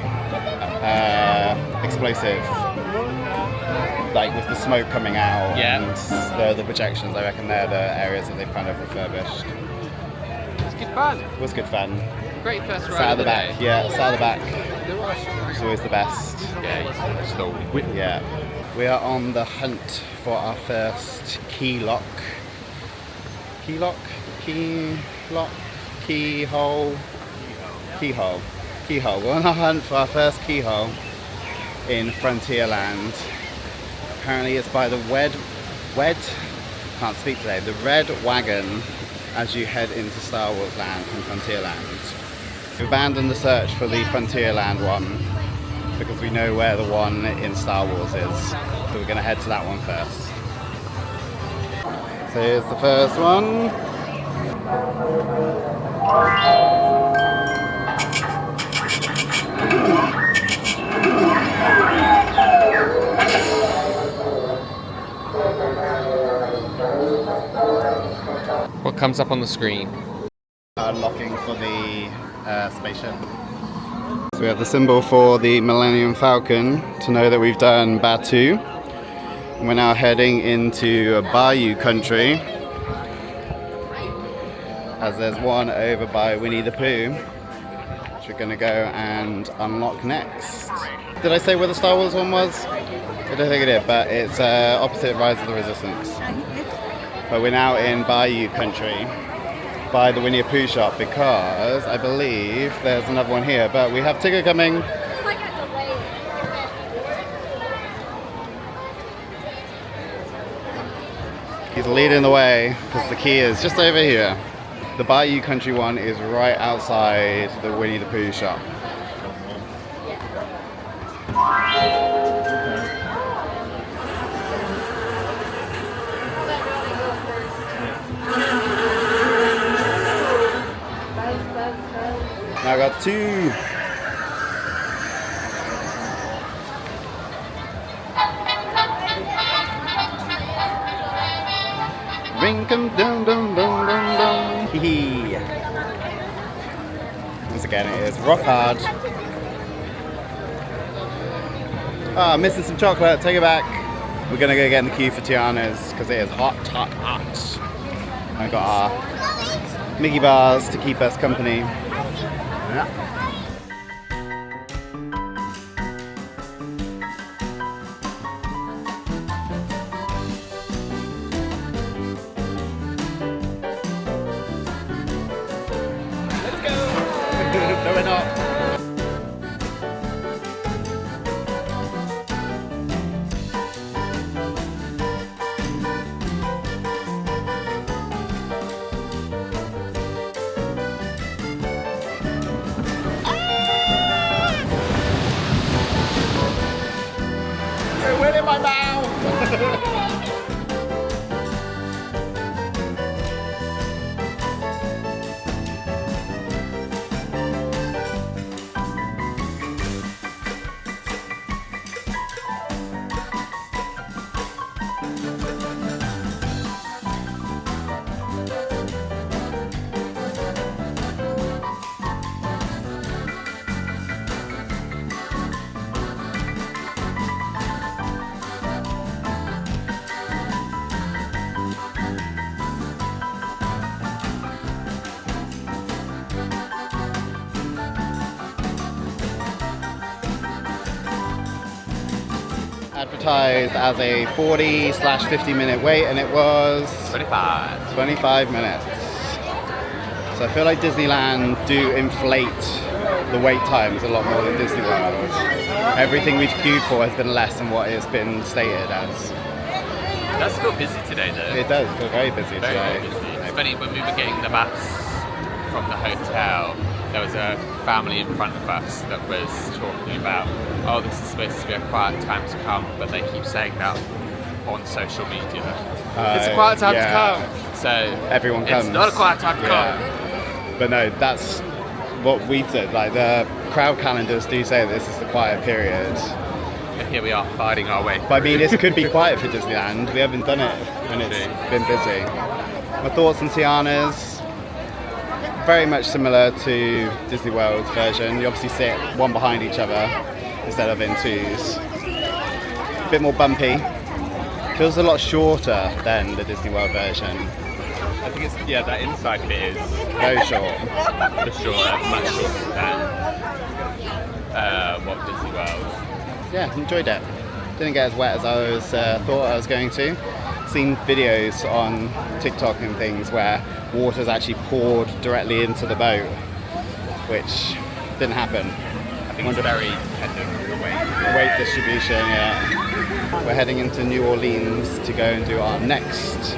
explosive, like with the smoke coming out and the projections. I reckon they're the areas that they've kind of refurbished. It's good fun. It was good fun. Great first ride. Sat at the day. back, yeah, sat at the back. It's always the best. Yeah, still. Yeah. We are on the hunt for our first key lock. Key lock? Key lock? Keyhole? Keyhole. Keyhole. We're on a hunt for our first keyhole in Frontierland. Apparently it's by the can't speak today, the Red Wagon as you head into Star Wars Land from Frontierland. We've abandoned the search for the Frontierland one because we know where the one in Star Wars is. So we're going to head to that one first. So here's the first one. What comes up on the screen? Unlocking for the spaceship. So we have the symbol for the Millennium Falcon to know that we've done Batu. And we're now heading into Bayou country, as there's one over by Winnie the Pooh, which we're going to go and unlock next. Did I say where the Star Wars one was? I don't think I did, but it's opposite Rise of the Resistance. But we're now in Bayou country by the Winnie the Pooh shop because I believe there's another one here, but we have Tigger coming. He's leading the way because the key is just over here. The Bayou country one is right outside the Winnie the Pooh shop. Now I got two. Ring come dum dum dum dum dum. Hee. Once again, it is rock hard. Ah, missing some chocolate. Take it back. We're gonna go get in the queue for Tiana's because it is hot, hot, hot. I got our Mickey bars to keep us company. Yeah. Let's go! No, we're not. In my mouth! Advertised as a 40/50 minute wait, and it was 25 minutes. So I feel like Disneyland do inflate the wait times a lot more than Disney World. Everything we've queued for has been less than what it's been stated as. It does feel busy today though. It does feel very busy today. Very busy. It's funny, when we were getting the bus from the hotel, there was a family in front of us that was talking about, oh, this is supposed to be a quiet time to come, but they keep saying that on social media. It's a quiet time to come. So everyone comes. It's not a quiet time to come. But no, that's what we said. Like the crowd calendars do say that this is the quiet period. And here we are fighting our way. But I mean, this could be quiet for Disneyland. We haven't done it when it's been busy. My thoughts on Tiana's, very much similar to Disney World's version. You obviously sit one behind each other instead of in twos. A bit more bumpy. Feels a lot shorter than the Disney World version. I think it's, yeah, that inside bit is very short. For sure, much shorter than Walt Disney World. Yeah, enjoyed it. Didn't get as wet as I was thought I was going to. Seen videos on TikTok and things where water's actually poured directly into the boat, which didn't happen. I think it's very dependent on the weight distribution, yeah. We're heading into New Orleans to go and do our next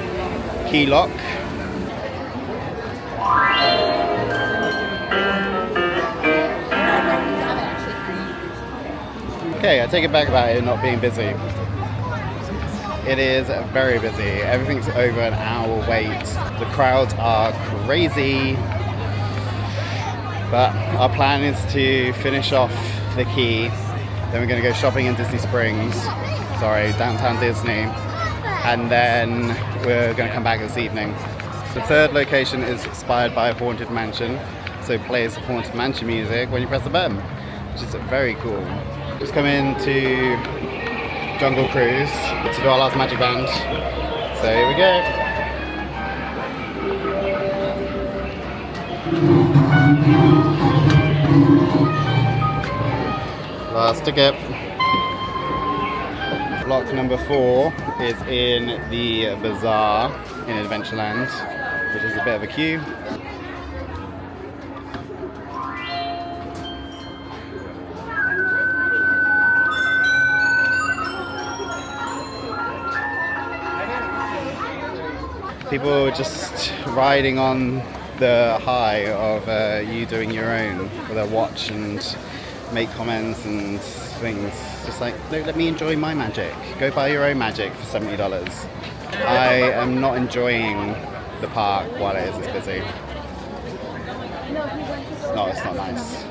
key lock. Okay, I take it back about it not being busy. It is very busy. Everything's over an hour wait. The crowds are crazy. But our plan is to finish off the quay. Then we're going to go shopping in Disney Springs. Sorry, downtown Disney. And then we're going to come back this evening. The third location is inspired by a Haunted Mansion. So it plays Haunted Mansion music when you press the button, which is very cool. Just come into Jungle Cruise to do our last MagicBand. So here we go. Last ticket. Block number 4 is in the Bazaar in Adventureland, which is a bit of a queue. People just riding on the high of you doing your own with a watch and make comments and things. Just like, no, let me enjoy my magic. Go buy your own magic for $70. I am not enjoying the park while it is this busy. It's not nice.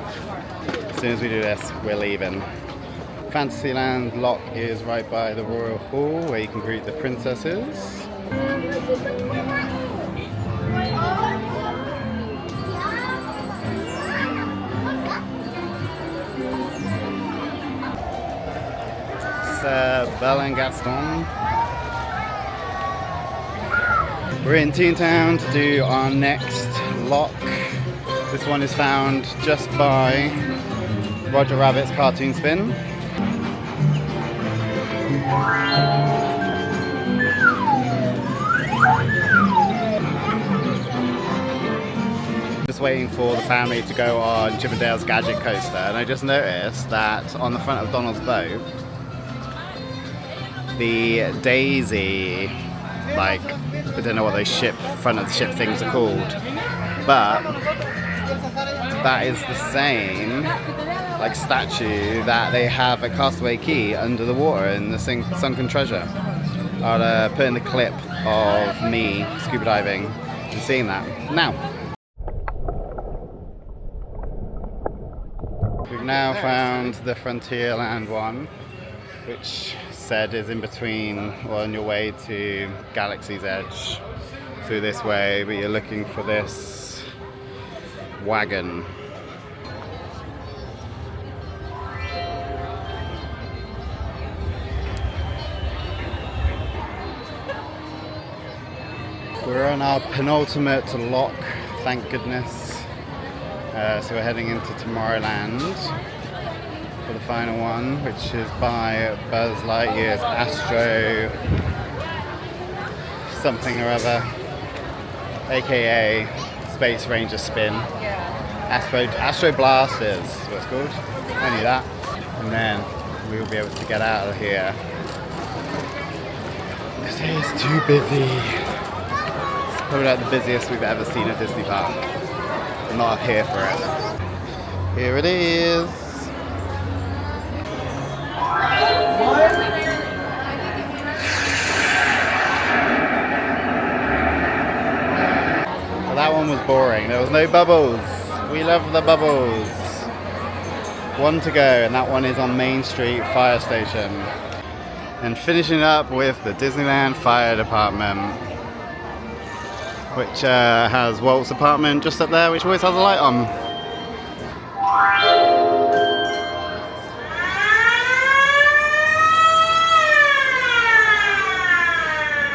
As soon as we do this, we're leaving. Fantasyland lock is right by the Royal Hall where you can greet the princesses. Belle and Gaston. We're in Toontown to do our next lock. This one is found just by Roger Rabbit's Cartoon Spin. Just waiting for the family to go on Chip 'n Dale's Gadget Coaster, and I just noticed that on the front of Donald's boat, the Daisy, like, I don't know what those front of the ship things are called, but that is the same like statue that they have at Castaway Cay under the water in the Sunken Treasure. I'll put in the clip of me scuba diving and seeing that now. We've now found the Frontierland one, which said is in between or on your way to Galaxy's Edge. Through this way, but you're looking for this wagon. We're on our penultimate lock, thank goodness. So we're heading into Tomorrowland for the final one, which is by Buzz Lightyear's Astro something or other, aka Space Ranger Spin. Astro Blasters is what it's called. Only that. And then we will be able to get out of here. This day is too busy. It's probably like the busiest we've ever seen at Disney Park. I'm not here for it. Here it is. Well, that one was boring. There was no bubbles. We love the bubbles. One to go, and that one is on Main Street Fire Station. And finishing up with the Disneyland Fire Department, which has Walt's apartment just up there, which always has a light on.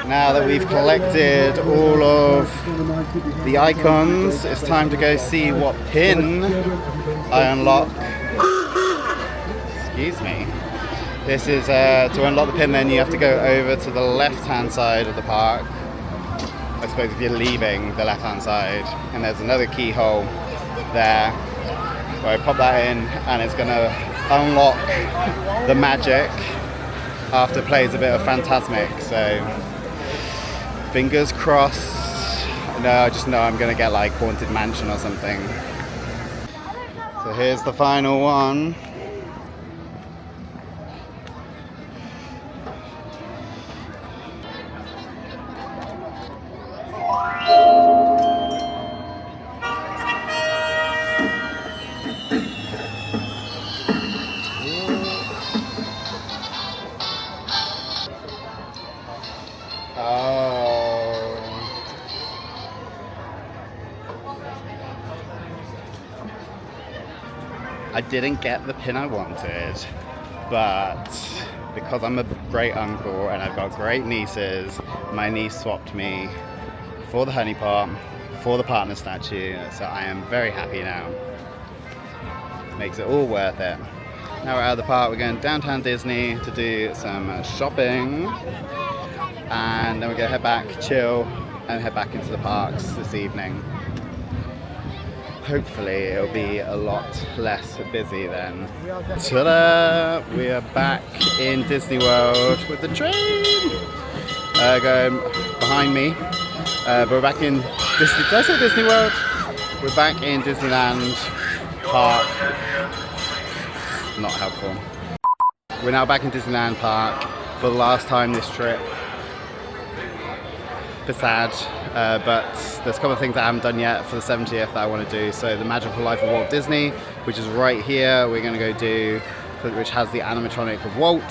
Now that we've collected all of the icons, it's time to go see what pin I unlock. Excuse me. This is to unlock the pin, then you have to go over to the left-hand side of the park. I suppose if you're leaving the left-hand side, and there's another keyhole there where I pop that in, and it's going to unlock the magic after it plays a bit of Phantasmic. So fingers crossed. No, I just know I'm going to get like Haunted Mansion or something. So here's the final one. I didn't get the pin I wanted, but because I'm a great uncle and I've got great nieces, my niece swapped me for the honey pot, for the partner statue, so I am very happy now. Makes it all worth it. Now we're out of the park, we're going downtown Disney to do some shopping, and then we're gonna head back, chill, and head back into the parks this evening. Hopefully it'll be a lot less busy then. Ta-da! We are back in Disney World with the train going behind me. But we're back in Disney. Did I say Disney World? We're back in Disneyland Park. Not helpful. We're now back in Disneyland Park for the last time this trip. Sad, but there's a couple of things I haven't done yet for the 70th that I want to do. So the Magical Life of Walt Disney, which is right here, we're going to go do, which has the animatronic of Walt.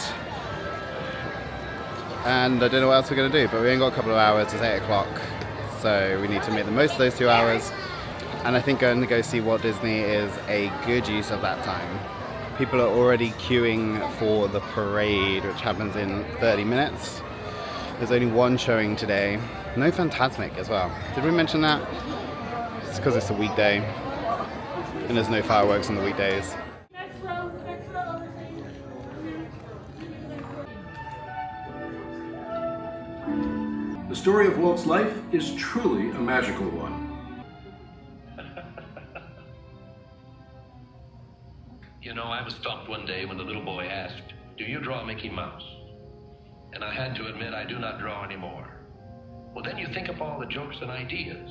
And I don't know what else we're going to do, but we only got a couple of hours. It's 8 o'clock, so we need to make the most of those 2 hours. And I think going to go see Walt Disney is a good use of that time. People are already queuing for the parade, which happens in 30 minutes. There's only one showing today. No Phantasmic as well. Did we mention that? It's because it's a weekday and there's no fireworks on the weekdays. The story of Walt's life is truly a magical one. You know, I was stumped one day when the little boy asked, "Do you draw Mickey Mouse?" And I had to admit I do not draw anymore. Well, then you think up all the jokes and ideas.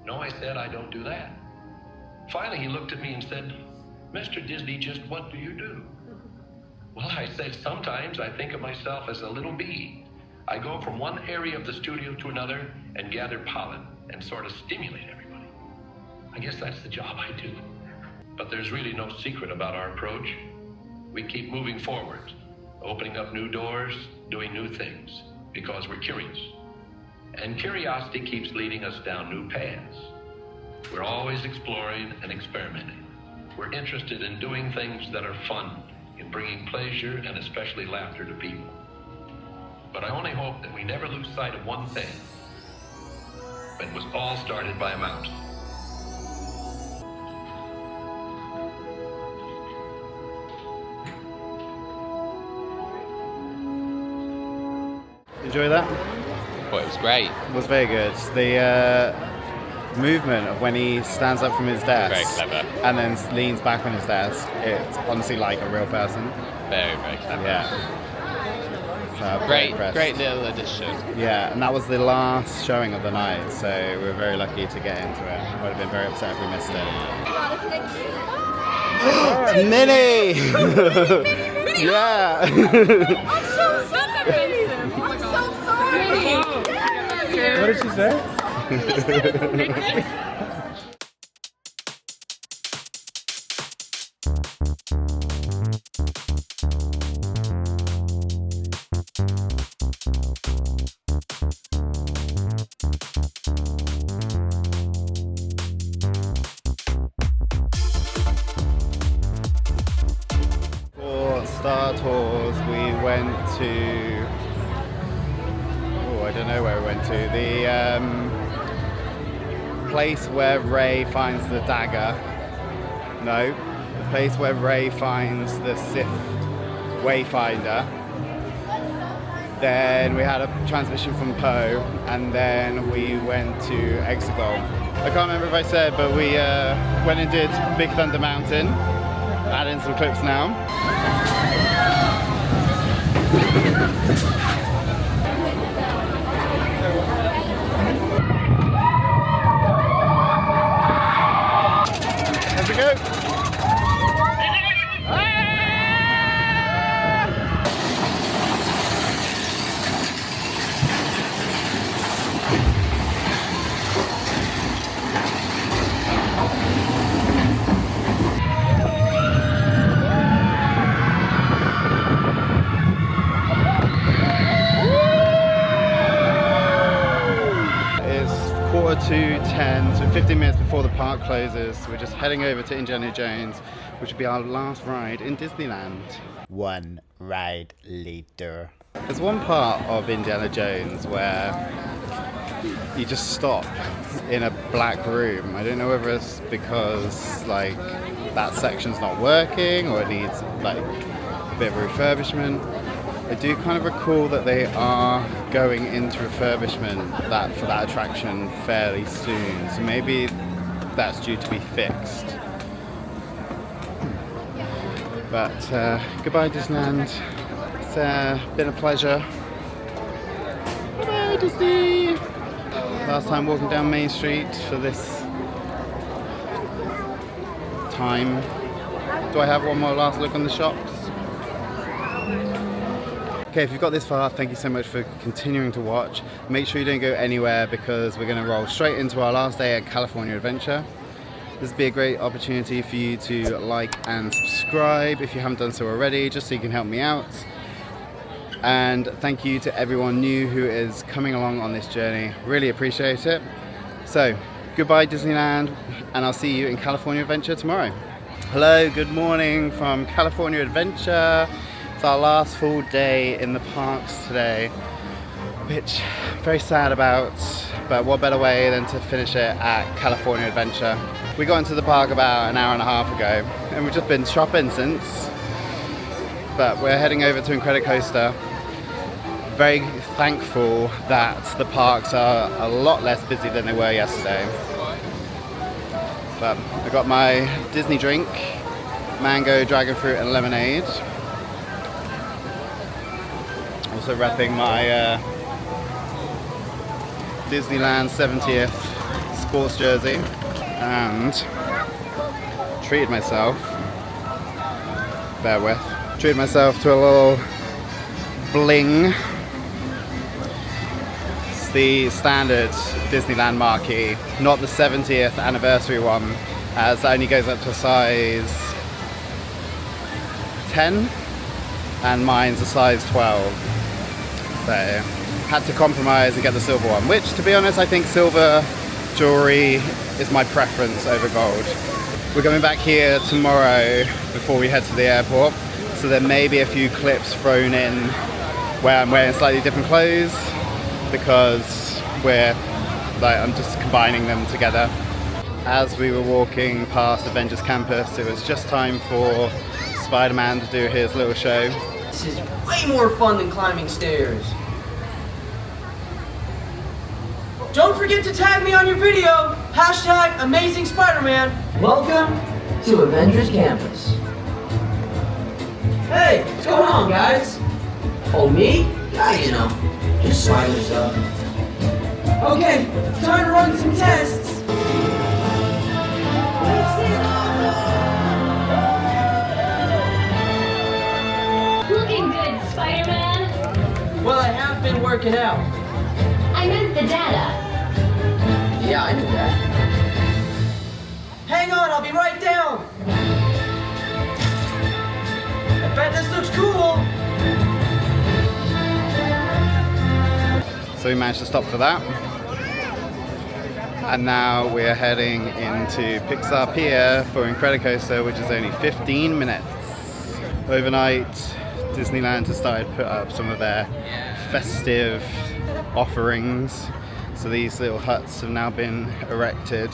No, I said, I don't do that. Finally, he looked at me and said, "Mr. Disney, just what do you do?" Well, I said, sometimes I think of myself as a little bee. I go from one area of the studio to another and gather pollen and sort of stimulate everybody. I guess that's the job I do. But there's really no secret about our approach. We keep moving forward, opening up new doors, doing new things, because we're curious. And curiosity keeps leading us down new paths. We're always exploring and experimenting. We're interested in doing things that are fun, in bringing pleasure and especially laughter to people. But I only hope that we never lose sight of one thing. It was all started by a mouse. Enjoy that? Well, it was great. It was very good. The movement of when he stands up from his desk Very clever. and then leans back on his desk, it's honestly like a real person. Very, very clever. Yeah. So Great little addition. Yeah, and that was the last showing of the night, so we were very lucky to get into it. I would have been very upset if we missed it. Minnie! Yeah! I'm so sorry. I'm so sorry. What did she say? She said it's a nickname. tours, we went to, oh, I don't know where we went to, the place where Rey finds the dagger. No, the place where Rey finds the Sith Wayfinder. Then we had a transmission from Poe, and then we went to Exegol. I can't remember if I said, but we went and did Big Thunder Mountain. Add in some clips now. Here we go. To 10, so 15 minutes before the park closes. We're just heading over to Indiana Jones, which will be our last ride in Disneyland. One ride later. There's one part of Indiana Jones where you just stop in a black room. I don't know whether it's because like that section's not working or it needs like a bit of refurbishment. I do kind of recall that they are going into refurbishment for that attraction fairly soon, so maybe that's due to be fixed. But goodbye Disneyland, it's been a pleasure. Bye Disney! Last time walking down Main Street for this time. Do I have one more last look on the shops? Okay, if you've got this far, thank you so much for continuing to watch. Make sure you don't go anywhere because we're going to roll straight into our last day at California Adventure. This would be a great opportunity for you to like and subscribe if you haven't done so already, just so you can help me out. And thank you to everyone new who is coming along on this journey. Really appreciate it. So, goodbye Disneyland, and I'll see you in California Adventure tomorrow. Hello, good morning from California Adventure. It's our last full day in the parks today, which I'm very sad about, but what better way than to finish it at California Adventure. We got into the park about an hour and a half ago, and we've just been shopping since, but we're heading over to Incredicoaster. Very thankful that the parks are a lot less busy than they were yesterday. But I got my Disney drink, mango, dragon fruit and lemonade. Also repping my Disneyland 70th sports jersey, and treated myself, treated myself to a little bling. It's the standard Disneyland marquee, not the 70th anniversary one, as that only goes up to size 10 and mine's a size 12. So, had to compromise and get the silver one, which to be honest I think silver jewellery is my preference over gold. We're coming back here tomorrow before we head to the airport, so there may be a few clips thrown in where I'm wearing slightly different clothes because I'm just combining them together. As we were walking past Avengers Campus, it was just time for Spider-Man to do his little show. This is way more fun than climbing stairs. Don't forget to tag me on your video, #AmazingSpiderMan. Welcome to Avengers Campus. Hey, what's going on, guys? Oh, me? Yeah, you know, just spider stuff. Okay, time to run some tests. Looking good, Spider-Man. Well, I have been working out. I meant the data. Yeah, I knew that. Hang on, I'll be right down. I bet this looks cool. So we managed to stop for that. And now we're heading into Pixar Pier for Incredicoaster, which is only 15 minutes. Overnight Disneyland has started to put up some of their festive offerings. So these little huts have now been erected.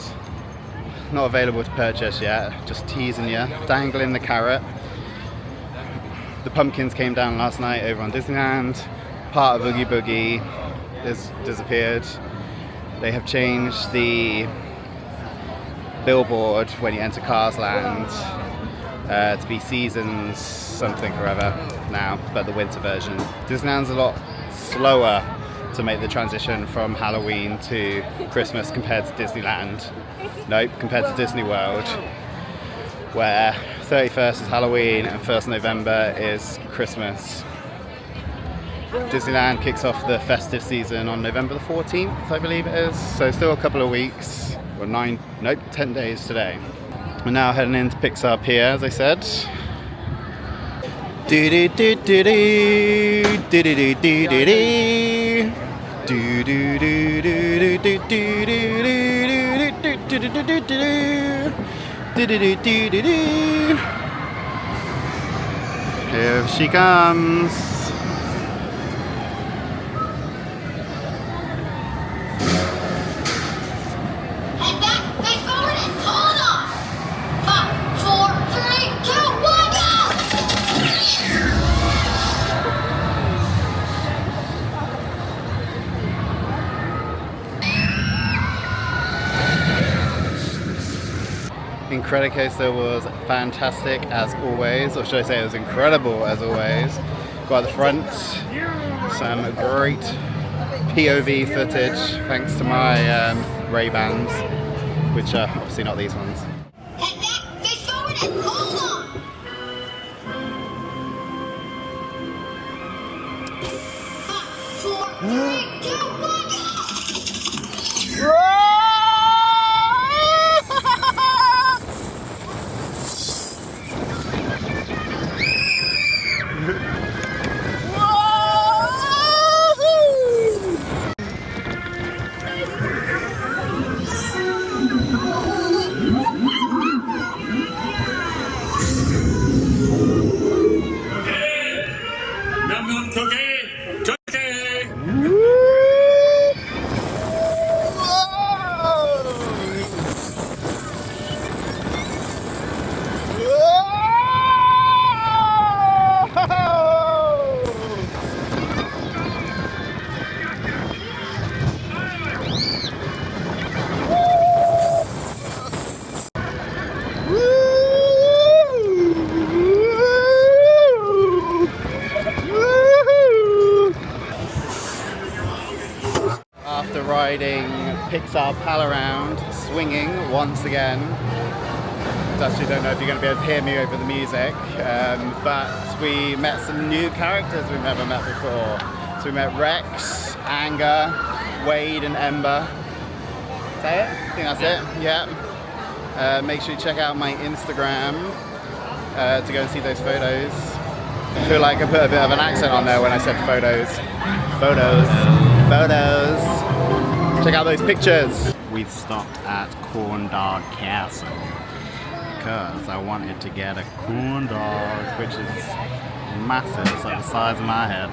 Not available to purchase yet, just teasing you, dangling the carrot. The pumpkins came down last night over on Disneyland. Part of Oogie Boogie has disappeared. They have changed the billboard when you enter Cars Land to be Seasons something or other now, but the winter version. Disneyland's a lot slower to make the transition from Halloween to Christmas compared to Disneyland. Nope, compared to Disney World, where 31st is Halloween and 1st November is Christmas. Disneyland kicks off the festive season on November the 14th, I believe it is. So still a couple of weeks, or 10 days today. We're now heading into Pixar Pier, as I said. Here she comes. Incredicoaster was fantastic as always, or should I say it was incredible as always. Got at the front, some great POV footage thanks to my Ray-Bans, which are obviously not these ones. Riding Pixar Pal-A-Round, swinging once again. I actually don't know if you're going to be able to hear me over the music, but we met some new characters we've never met before. So we met Rex, Anger, Wade and Ember. Is that it? I think that's it, yeah. Make sure you check out my Instagram to go and see those photos. I feel like I put a bit of an accent on there when I said photos. Photos. Check out those pictures. We've stopped at Corn Dog Castle because I wanted to get a corn dog, which is massive. It's like the size of my head.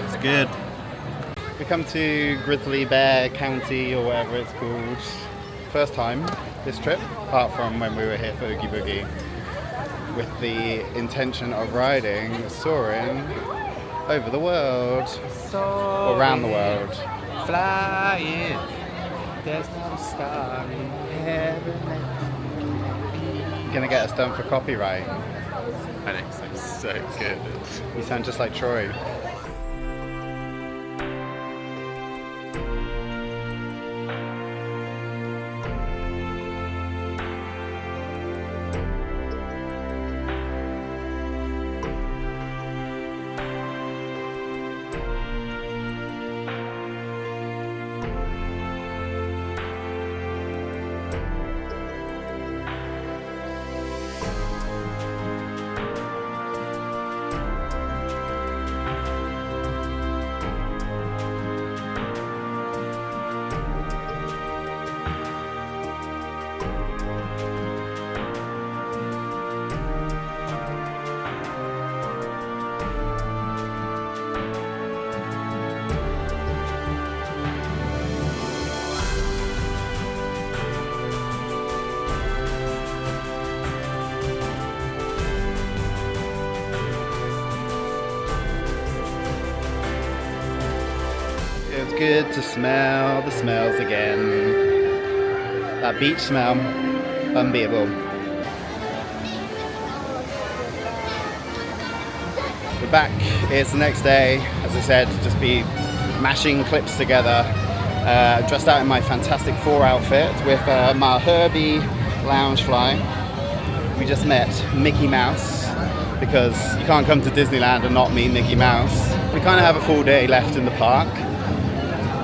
It's good. We come to Grizzly Bear County or whatever it's called. First time this trip, apart from when we were here for Oogie Boogie, with the intention of riding Soarin over the world, or around the world. Flying, there's not a star in heaven. Gonna get us done for copyright. I know, it's so good. You sound just like Troy. good to smell the smells again. That beach smell, unbeatable. We're back, it's the next day. As I said, just be mashing clips together. Dressed out in my Fantastic Four outfit with my Herbie Loungefly. We just met Mickey Mouse, because you can't come to Disneyland and not meet Mickey Mouse. We kind of have a full day left in the park.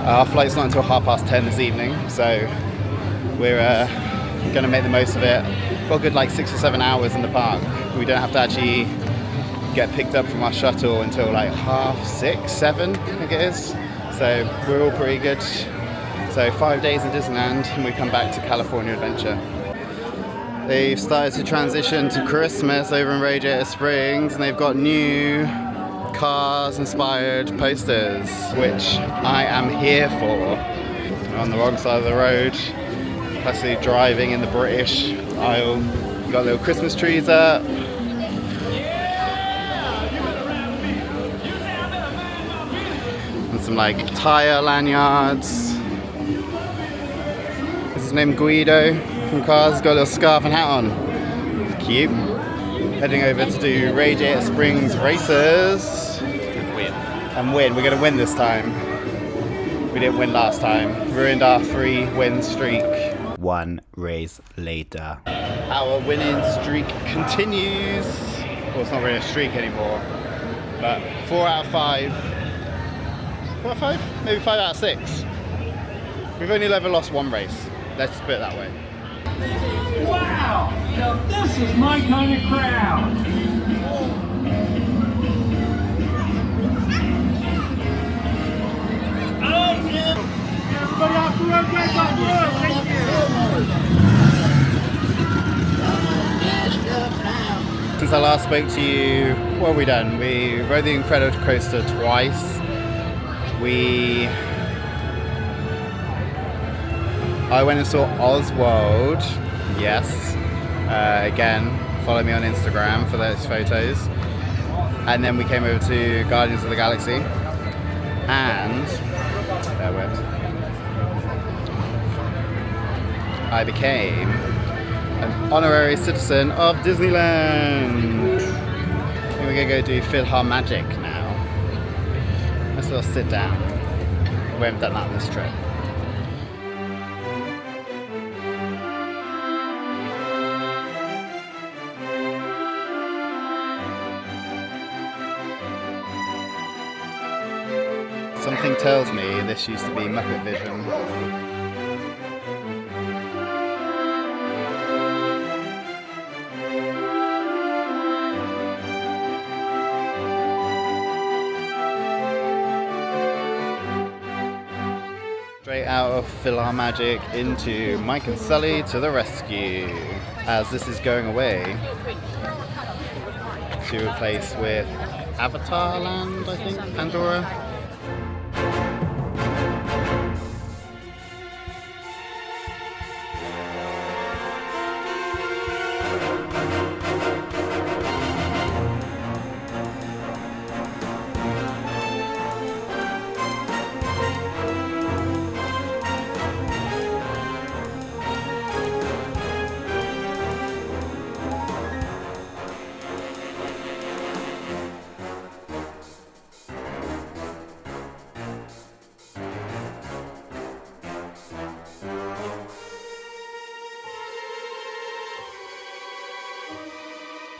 Our flight's not until 10:30 this evening, so we're going to make the most of it. Got a good like 6 or 7 hours in the park. We don't have to actually get picked up from our shuttle until like 6:30, 7, I think it is. So we're all pretty good. So 5 days in Disneyland and we come back to California Adventure. They've started to transition to Christmas over in Radiator Springs, and they've got new Cars-inspired posters, which I am here for. We're on the wrong side of the road, classically driving in the British aisle. Got little Christmas trees up. And some like tire lanyards. This is named Guido from Cars, got a little scarf and hat on. Cute. Heading over to do Radiator Springs races. And win. We're going to win this time. We didn't win last time. Ruined our 3-win streak. 1 race later. Our winning streak continues. Well, it's not really a streak anymore. But 4 out of 5. 4 out of 5? Maybe 5 out of 6. We've only ever lost 1 race. Let's put it that way. Wow! Now this is my kind of crowd! Everybody off the road, guys, off the road! Thank you! Since I last spoke to you, what have we done? We rode the Incredicoaster twice. I went and saw Oswald, yes. Again, follow me on Instagram for those photos. And then we came over to Guardians of the Galaxy. And I became an honorary citizen of Disneyland. I think we're gonna go do PhilharMagic now. Let's all sit down. We haven't done that on this trip. Something tells me this used to be Muppet Vision. Straight out of PhilharMagic into Mike and Sulley to the rescue, as this is going away to a place with Avatar Land, I think, Pandora.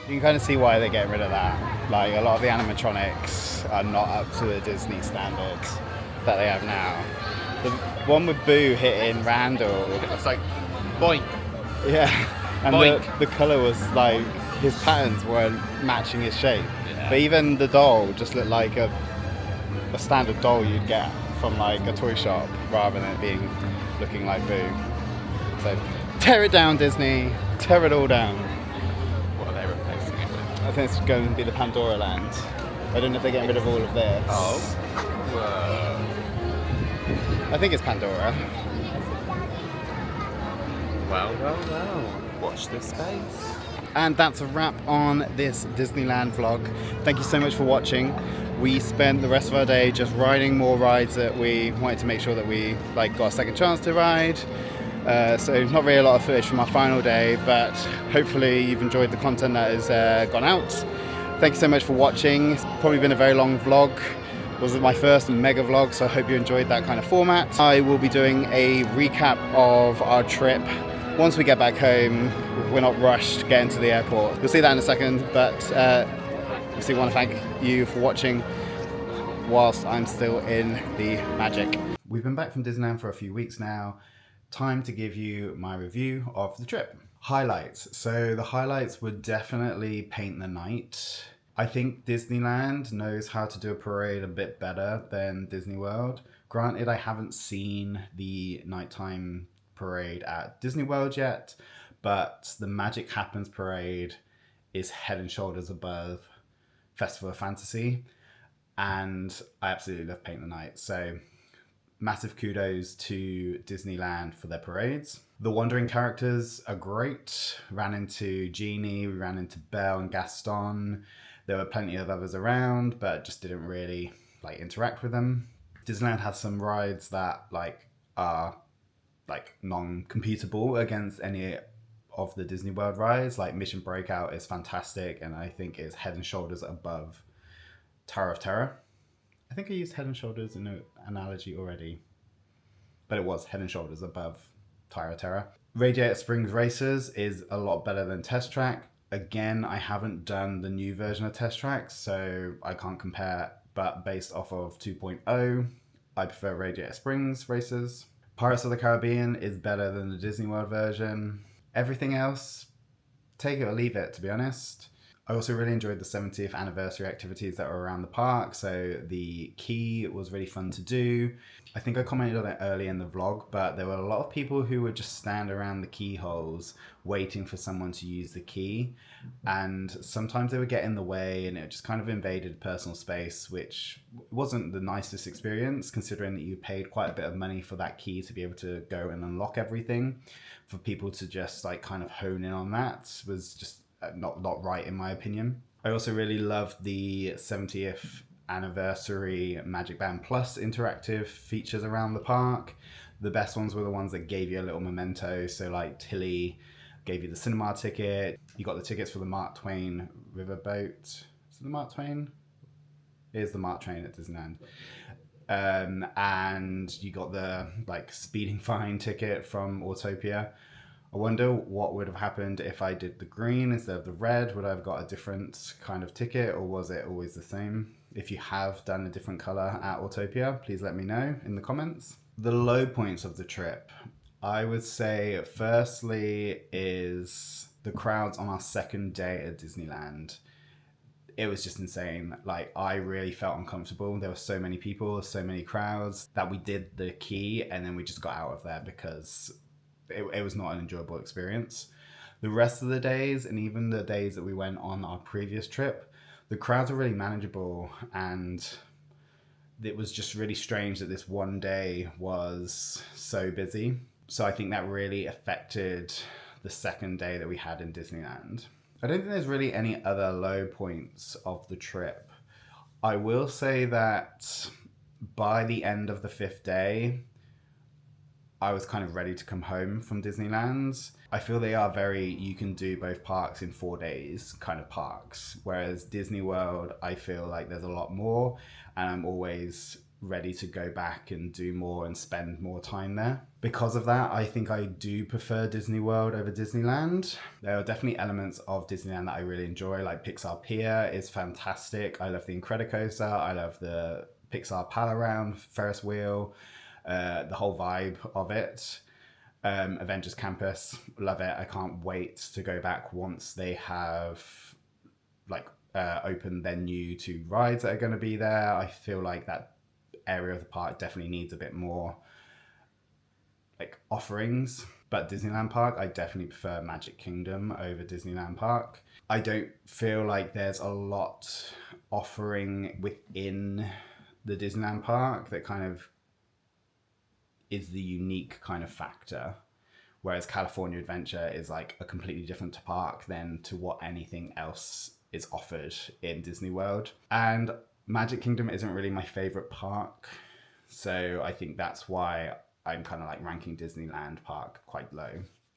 You can kind of see why they're getting rid of that. Like, a lot of the animatronics are not up to the Disney standards that they have now. The one with Boo hitting Randall, it's like, boink. Yeah, and the colour was like, his patterns weren't matching his shape. Yeah. But even the doll just looked like a standard doll you'd get from like a toy shop, rather than it looking like Boo. So, tear it down, Disney. Tear it all down. I think it's going to be the Pandora Land. I don't know if they're getting rid of all of this. Oh. Whoa. I think it's Pandora. Well. Watch this space. And that's a wrap on this Disneyland vlog. Thank you so much for watching. We spent the rest of our day just riding more rides that we wanted to make sure that we got a second chance to ride. So not really a lot of footage from our final day, but hopefully you've enjoyed the content that has gone out. Thank you so much for watching. It's probably been a very long vlog. This was my first mega vlog, so I hope you enjoyed that kind of format. I will be doing a recap of our trip once we get back home. We're not rushed getting to the airport. You'll see that in a second, but obviously want to thank you for watching whilst I'm still in the magic. We've been back from Disneyland for a few weeks now. Time to give you my review of the trip. Highlights. So the highlights would definitely paint the night. I think Disneyland knows how to do a parade a bit better than Disney World. Granted, I haven't seen the nighttime parade at Disney World yet, but the Magic Happens parade is head and shoulders above Festival of Fantasy, and I absolutely love Paint the Night. So massive kudos to Disneyland for their parades. The wandering characters are great. Ran into Genie, we ran into Belle and Gaston. There were plenty of others around, but just didn't really interact with them. Disneyland has some rides that are non-computable against any of the Disney World rides. Like Mission Breakout is fantastic, and I think is head and shoulders above Tower of Terror. I think I used head and shoulders in an analogy already, but it was head and shoulders above Tower of Terror. Radiator Springs Racers is a lot better than Test Track. Again, I haven't done the new version of Test Track, so I can't compare, but based off of 2.0, I prefer Radiator Springs Racers. Pirates of the Caribbean is better than the Disney World version. Everything else, take it or leave it, to be honest. I also really enjoyed the 70th anniversary activities that were around the park. So the Key was really fun to do. I think I commented on it early in the vlog, but there were a lot of people who would just stand around the keyholes waiting for someone to use the key. And sometimes they would get in the way, and it just kind of invaded personal space, which wasn't the nicest experience, considering that you paid quite a bit of money for that key to be able to go and unlock everything. For people to just kind of hone in on that was just not right, in my opinion. I also really loved the 70th anniversary MagicBand Plus interactive features around the park. The best ones were the ones that gave you a little memento. So Tilly gave you the cinema ticket. You got the tickets for the Mark Twain riverboat. Is it the Mark Twain? It is the Mark Twain at Disneyland. And you got the speeding fine ticket from Autopia. I wonder what would have happened if I did the green instead of the red. Would I have got a different kind of ticket, or was it always the same? If you have done a different color at Autopia, please let me know in the comments. The low points of the trip, I would say firstly is the crowds on our second day at Disneyland. It was just insane. I really felt uncomfortable. There were so many people, so many crowds, that we did the Key and then we just got out of there because it was not an enjoyable experience. The rest of the days, and even the days that we went on our previous trip, the crowds are really manageable, and it was just really strange that this one day was so busy. So I think that really affected the second day that we had in Disneyland. I don't think there's really any other low points of the trip. I will say that by the end of the 5th day, I was kind of ready to come home from Disneyland. I feel they are very, you can do both parks in 4 days kind of parks. Whereas Disney World, I feel like there's a lot more, and I'm always ready to go back and do more and spend more time there. Because of that, I think I do prefer Disney World over Disneyland. There are definitely elements of Disneyland that I really enjoy, like Pixar Pier is fantastic. I love the Incredicoaster. I love the Pixar Pal-A-Round Ferris wheel. The whole vibe of it. Avengers Campus, love it. I can't wait to go back once they have opened their new 2 rides that are going to be there. I feel like that area of the park definitely needs a bit more offerings. But Disneyland Park, I definitely prefer Magic Kingdom over Disneyland Park. I don't feel like there's a lot offering within the Disneyland Park that kind of is the unique kind of factor. whereas California Adventure is like a completely different park than to what anything else is offered in Disney World. And Magic Kingdom isn't really my favorite park, so I think that's why I'm kind of like ranking Disneyland Park quite low.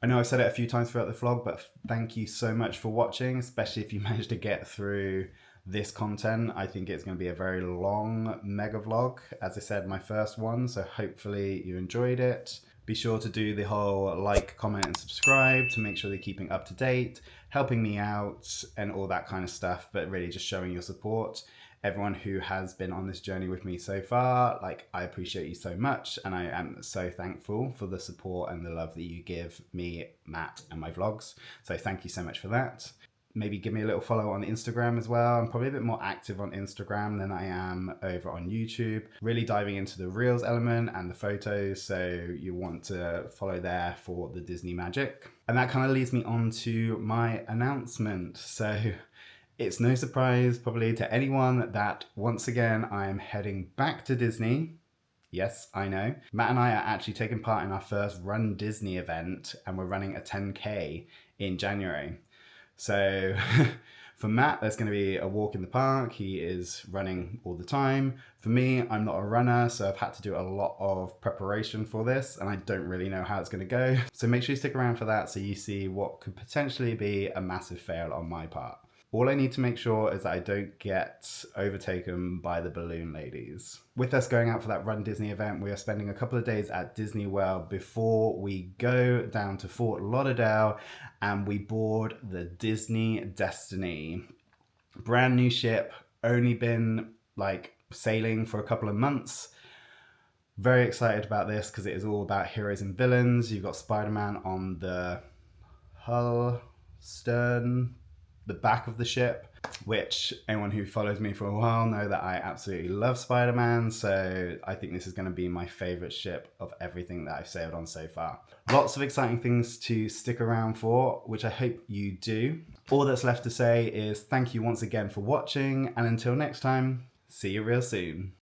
I know I've said it a few times throughout the vlog, but thank you so much for watching, especially if you managed to get through this content. I think it's going to be a very long mega vlog, as I said, my first one, so hopefully you enjoyed it. Be sure to do the whole like, comment and subscribe to make sure they're keeping up to date, helping me out and all that kind of stuff, but really just showing your support. Everyone who has been on this journey with me so far, like, I appreciate you so much, and I am so thankful for the support and the love that you give me, Matt, and my vlogs. So thank you so much for that. Maybe give me a little follow on Instagram as well. I'm probably a bit more active on Instagram than I am over on YouTube. Really diving into the Reels element and the photos, so you want to follow there for the Disney magic. And that kind of leads me on to my announcement. So it's no surprise probably to anyone that once again I am heading back to Disney. Yes, I know. Matt and I are actually taking part in our first Run Disney event, and we're running a 10K in January. So for Matt, there's going to be a walk in the park. He is running all the time. For me, I'm not a runner, so I've had to do a lot of preparation for this, and I don't really know how it's going to go. So make sure you stick around for that so you see what could potentially be a massive fail on my part. All I need to make sure is that I don't get overtaken by the balloon ladies. With us going out for that Run Disney event, we are spending a couple of days at Disney World before we go down to Fort Lauderdale and we board the Disney Destiny. Brand new ship, only been like sailing for a couple of months. Very excited about this because it is all about heroes and villains. You've got Spider-Man on the hull, stern, the back of the ship, which anyone who follows me for a while know that I absolutely love Spider-Man, so I think this is going to be my favorite ship of everything that I've sailed on so far. Lots of exciting things to stick around for, which I hope you do. All that's left to say is thank you once again for watching, and until next time, see you real soon.